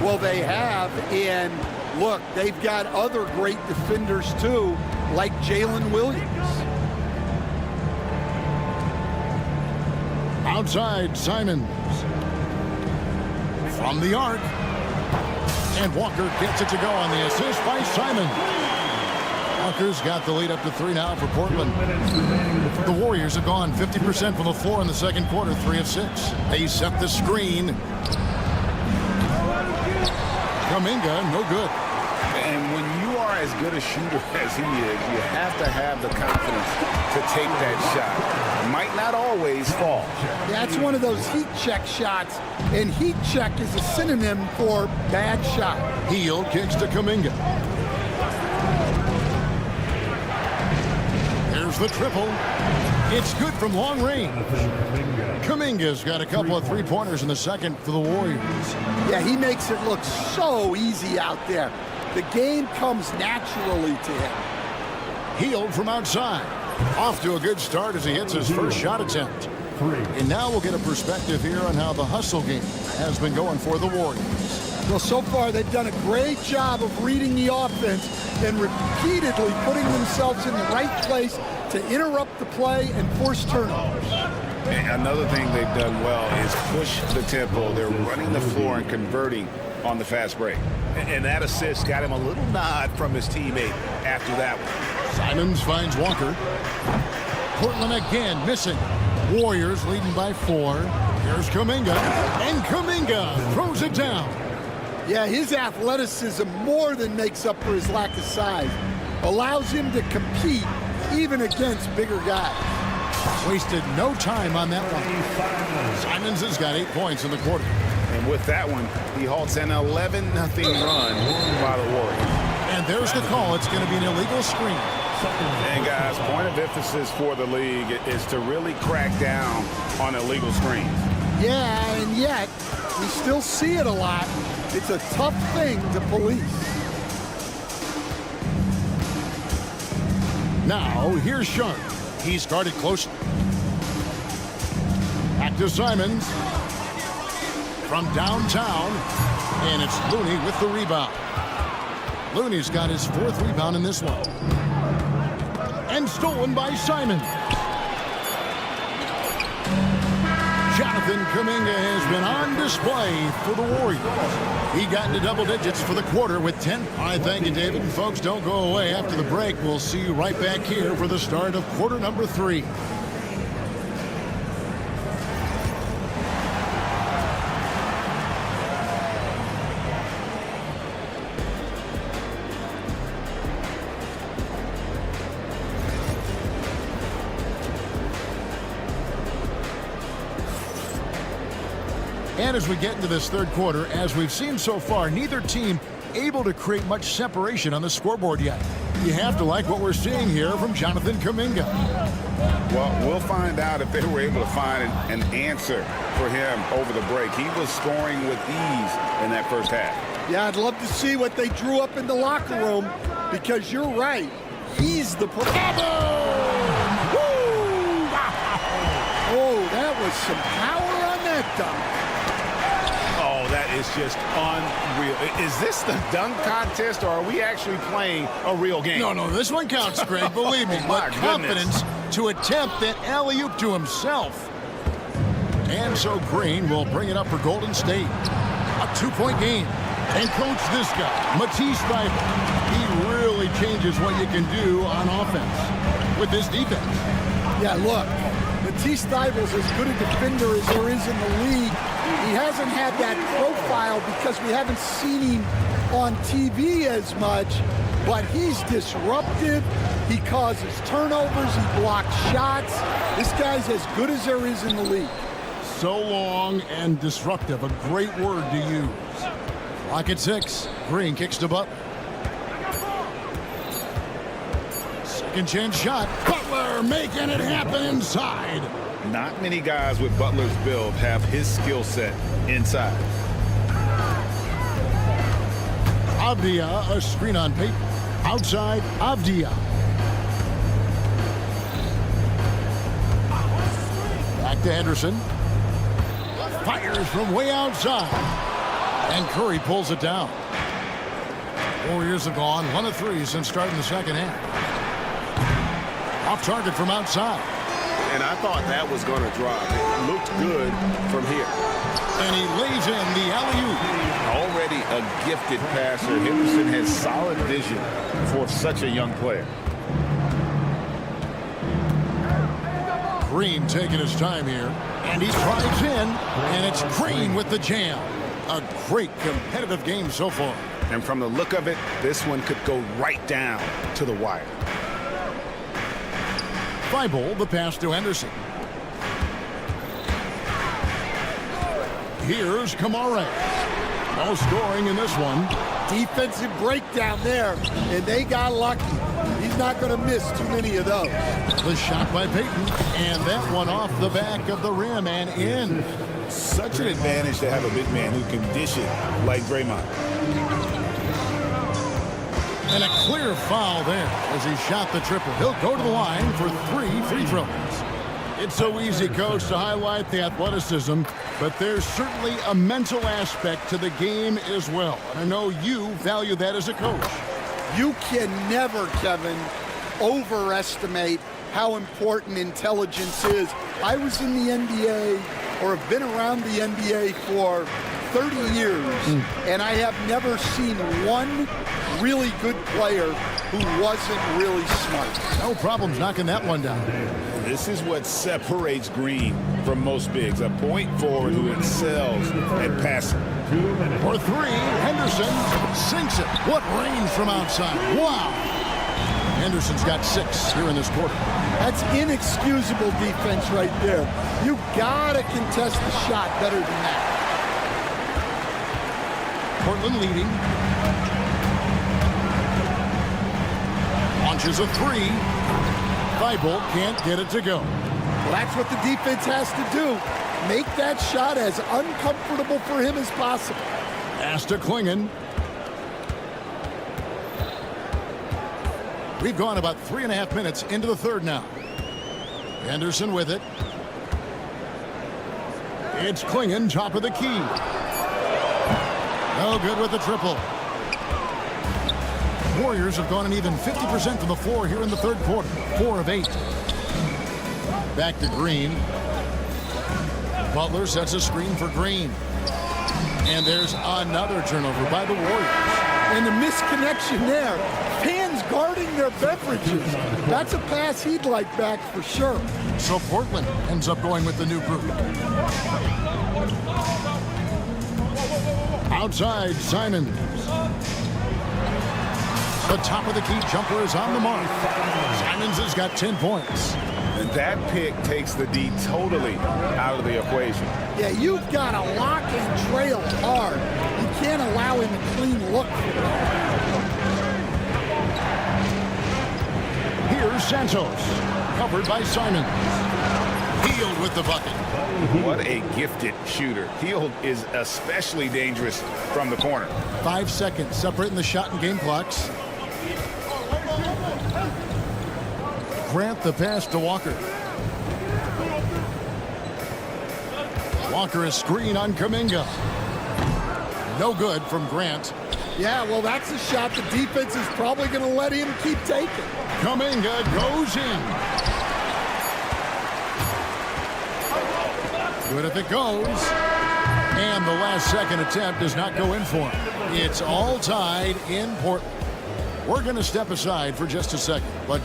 Well, they have, and look, they've got other great defenders too, like Jalen Williams. Outside, Simons. From the arc. And Walker gets it to go on the assist by Simon. Walker's got the lead up to 3 now for Portland. The Warriors have gone 50% from the floor in the second quarter, 3 of 6. They set the screen. Kuminga, no good. And when you are as good a shooter as he is, you have to have the confidence to take that shot. Might not always fall. That's one of those heat check shots, and heat check is a synonym for bad shot. Heel kicks to Kuminga. There's the triple. It's good from long range. Kuminga's got a couple of three-pointers in the second for the Warriors. Yeah, he makes it look so easy out there. The game comes naturally to him. Healed from outside. Off to a good start as he hits his first shot attempt. And now we'll get a perspective here on how the hustle game has been going for the Warriors. Well, so far they've done a great job of reading the offense and repeatedly putting themselves in the right place to interrupt the play and force turnovers. And another thing they've done well is push the tempo. They're running the floor and converting on the fast break. And that assist got him a little nod from his teammate after that one. Simons finds Walker. Portland again missing. Warriors leading by 4. Here's Kuminga. And Kuminga throws it down. Yeah, his athleticism more than makes up for his lack of size. Allows him to compete even against bigger guys. Wasted no time on that one. Simons has got 8 points in the quarter. And with that one, he halts an 11-0 run by the Warriors. And there's the call. It's going to be an illegal screen. And guys, point of emphasis for the league is to really crack down on illegal screens. Yeah, and yet we still see it a lot. It's a tough thing to police. Now, here's Sharp. He's guarded closely. Back to Simons. From downtown. And it's Looney with the rebound. Looney's got his 4th rebound in this one. And stolen by Simon. Jonathan Kuminga has been on display for the Warriors. He got into double digits for the quarter with 10. All right, thank you, David. And folks, don't go away. After the break, we'll see you right back here for the start of quarter number 3. And as we get into this third quarter, as we've seen so far, neither team able to create much separation on the scoreboard yet. You have to like what we're seeing here from Jonathan Kuminga. Well, we'll find out if they were able to find an answer for him over the break. He was scoring with ease in that first half. Yeah, I'd love to see what they drew up in the locker room, because you're right. He's the Oh, that was some power on that dunk. That is just unreal. Is this the dunk contest, or are we actually playing a real game? No, this one counts, Greg, believe me. My But confidence to attempt that alley-oop to himself. And so Green will bring it up for Golden State. A 2-point game. And coach, this guy, Matisse Thybulle, he really changes what you can do on offense with this defense. Yeah, look, Matisse Thybulle's as good a defender as there is in the league. He hasn't had that profile because we haven't seen him on TV as much, but he's disruptive. He causes turnovers. He blocks shots. This guy's as good as there is in the league. So long and disruptive, a great word to use. Clock at 6. Green kicks to Butler. Second chance shot. Butler making it happen inside. Not many guys with Butler's build have his skill set inside. Avdia, a screen on paper. Outside, Avdia. Back to Henderson. Fires from way outside. And Curry pulls it down. Warriors have gone 1 of 3 since starting the second half. Off target from outside. And I thought that was going to drop. It looked good from here. And he lays in the alley-oop. Already a gifted passer. Henderson has solid vision for such a young player. Green taking his time here. And he drives in. And it's Green with the jam. A great competitive game so far. And from the look of it, this one could go right down to the wire. Thybulle, the pass to Henderson. Here's Kamara. No scoring in this one. Defensive breakdown there, and they got lucky. These he's not going to miss too many of those. The shot by Peyton, and that one off the back of the rim and in. Such an advantage to have a big man who can dish it like Draymond. And a clear foul there as he shot the triple. He'll go to the line for 3 free throws. It's so easy, Coach, to highlight the athleticism, but there's certainly a mental aspect to the game as well. And I know you value that as a coach. You can never, Kevin, overestimate how important intelligence is. I was in the NBA, or have been around the NBA for 30 years, and I have never seen one really good player who wasn't really smart. No problems knocking that one down. This is what separates Green from most bigs. A point forward who excels at passing. For 3, Henderson sinks it. What range from outside. Wow. Henderson's got 6 here in this quarter. That's inexcusable defense right there. You gotta contest the shot better than that. Portland leading. Launches a 3. Thibault can't get it to go. Well, that's what the defense has to do. Make that shot as uncomfortable for him as possible. Pass to Klingon. We've gone about 3.5 minutes into the third now. Henderson with it. It's Klingon, top of the key. No good with the triple. Warriors have gone an even 50% from the floor here in the third quarter. 4 of 8. Back to Green. Butler sets a screen for Green. And there's another turnover by the Warriors. And the misconnection there. Fans guarding their beverages. That's a pass he'd like back for sure. So Portland ends up going with the new group. Outside, Simons. The top of the key jumper is on the mark. Simons has got 10 points. And that pick takes the D totally out of the equation. Yeah, you've got to lock and trail hard. You can't allow him a clean look. Here's Santos, covered by Simons. Hield with the bucket. What a gifted shooter. Hield is especially dangerous from the corner. 5 seconds separating the shot and game clocks. Grant the pass to Walker. Walker is screen on Kuminga. No good from Grant. Yeah, well, that's a shot the defense is probably going to let him keep taking. Kuminga goes in. Good if it goes. And the last second attempt does not go in for him. It's all tied in Portland. We're going to step aside for just a second, but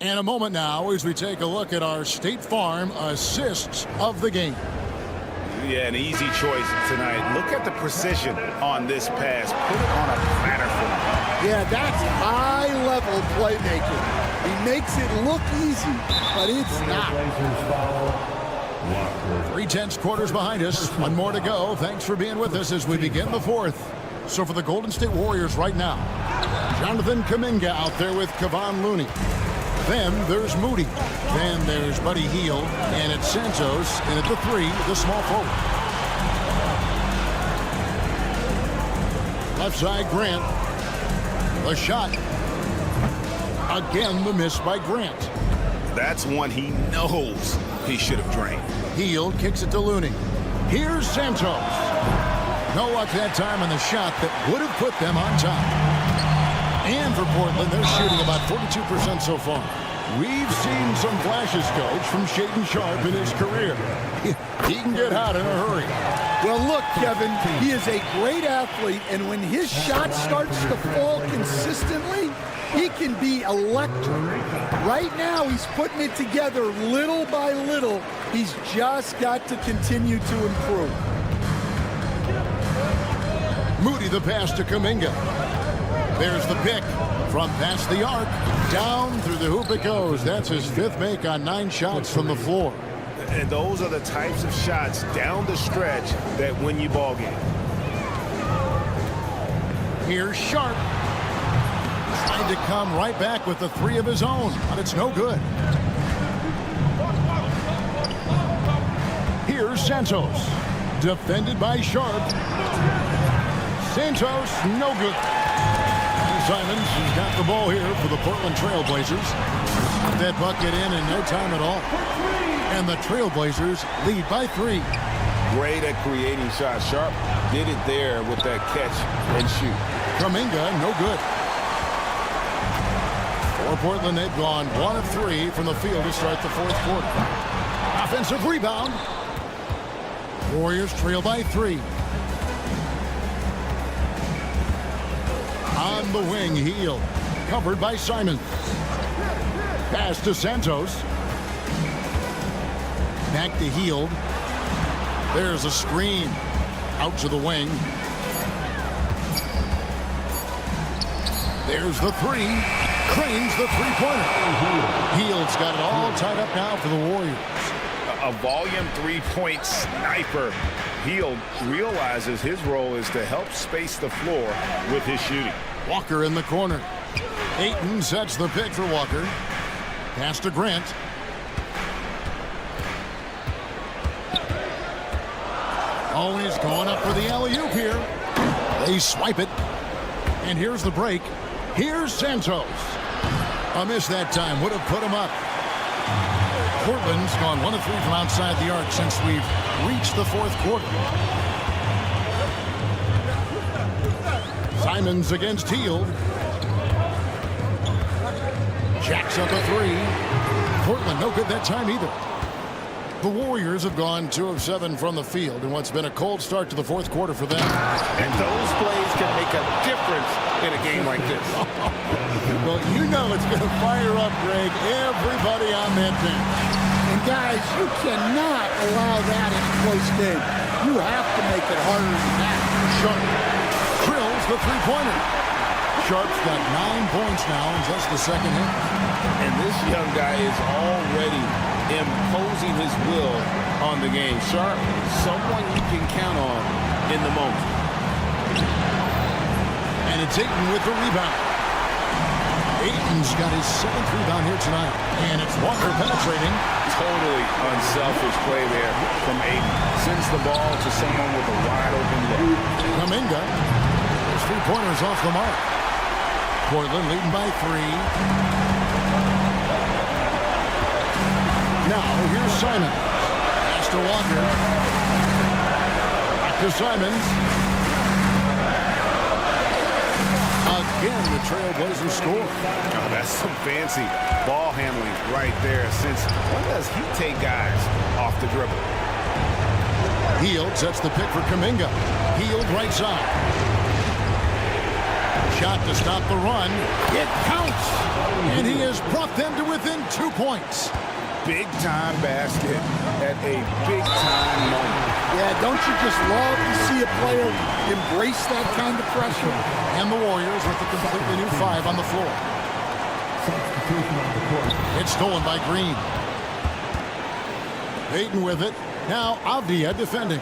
in a moment now as we take a look at our State Farm assists of the game. Yeah, an easy choice tonight. Look at the precision on this pass. Put it on a platter for him. Yeah, that's high-level playmaking. He makes it look easy, but it's not. 3/10 quarters behind us. One more to go. Thanks for being with us as we begin the fourth. So for the Golden State Warriors right now, Jonathan Kuminga out there with Kevon Looney. Then there's Moody. Then there's Buddy Hield. And it's Santos. And at the 3, the small forward. Left side, Grant. The shot. Again, the miss by Grant. That's one he knows he should have drained. Hield kicks it to Looney. Here's Santos. No luck that time on the shot that would have put them on top. And for Portland, they're shooting about 42% so far. We've seen some flashes, Coach, from Shaedon Sharpe in his career. He can get hot in a hurry. Well, look, Kevin, he is a great athlete, and when his shot starts to fall consistently, he can be electric. Right now, he's putting it together little by little. He's just got to continue to improve. Moody the pass to Kuminga. There's the pick from past the arc. Down through the hoop it goes. That's his 5th make on 9 shots from the floor. And those are the types of shots down the stretch that win you ball game. Here's Sharpe. Tried to come right back with the three of his own, but it's no good. Here's Santos. Defended by Sharp. Santos, no good. And Simons has got the ball here for the Portland Trailblazers. Got that bucket in no time at all. And the Trailblazers lead by 3. Great at creating shots. Sharp did it there with that catch and shoot. Kuminga, no good. For Portland, they've gone 1 of 3 from the field to start the fourth quarter. Offensive rebound. Warriors trail by 3. On the wing, Hield. Covered by Simons. Pass to Santos. Back to Hield. There's a screen. Out to the wing. There's the 3. Cranes the three-pointer. Hield's got it all tied up now for the Warriors. A volume three-point sniper. Hield realizes his role is to help space the floor with his shooting. Walker in the corner. Ayton sets the pick for Walker. Pass to Grant. Oh, he's going up for the alley-oop here. They swipe it. And here's the break. Here's Santos. A miss that time would have put him up. Portland's gone 1 of 3 from outside the arc since we've reached the fourth quarter. Simons against Hield. Jacks up a 3. Portland no good that time either. The Warriors have gone 2 of 7 from the field in what's been a cold start to the fourth quarter for them. And those plays can make a difference in a game like this. Well, you know it's going to fire up, Greg, everybody on that bench. And guys, you cannot allow that in a close game. You have to make it harder than that. Sharp drills the three-pointer. Sharp's got 9 points now in just the second half. And this young guy is already imposing his will on the game. Sharp, someone you can count on in the moment. And it's Ayton with the rebound. Ayton's got his 7th rebound here tonight. And it's Walker penetrating. Totally unselfish play there from Ayton. Sends the ball to someone with a wide open look. Kuminga. His three-pointers off the mark. Portland leading by 3. Now, here's Simons. Pass to Walker. Back to Simons. Again, the Trailblazers score. Oh, that's some fancy ball handling right there. Since when does he take guys off the dribble? Hield sets the pick for Kuminga. Hield right side. Shot to stop the run. It counts. And he has brought them to within 2 points. Big-time basket at a big-time moment. Yeah, don't you just love to see a player embrace that kind of pressure? And the Warriors with a completely new 5 on the floor. It's stolen by Green. Ayton with it. Now Avdia defending.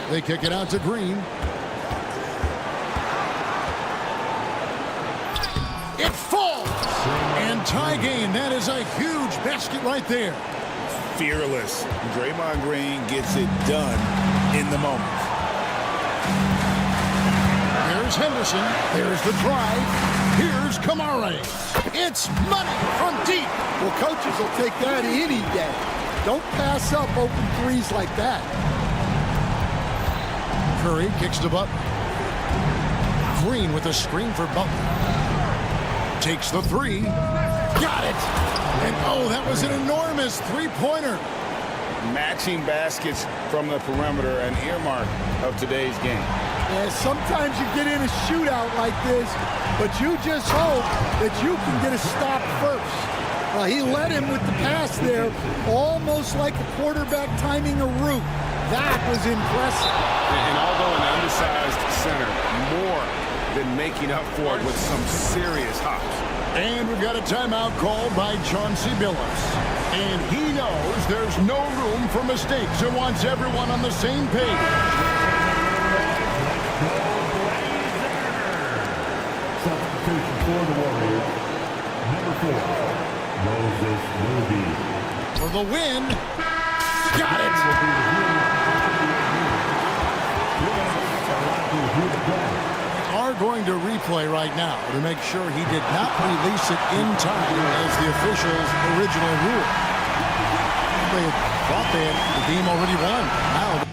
They kick it out to Green. It falls! And tie game. That is a huge basket right there. Fearless. Draymond Green gets it done in the moment. There's Henderson. There's the drive. Here's Kamara. It's money from deep. Well, coaches will take that any day. Don't pass up open threes like that. Curry kicks to Butler. Green with a screen for Butler. Takes the 3. Got it. And oh, that was an enormous three-pointer. Matching baskets from the perimeter, an earmark of today's game. Yeah, sometimes you get in a shootout like this, but you just hope that you can get a stop first. He led him with the pass there, almost like a quarterback timing a route. That was impressive. And although an undersized center, more than making up for it with some serious hops. And we've got a timeout called by Chauncey Billups. And he knows there's no room for mistakes and wants everyone on the same page. substitution for the Warriors, number 4, Moses Moody. For the win. Got it. They are going to replay right now to make sure he did not release it in time as the officials' original rule. They thought the game already won. Now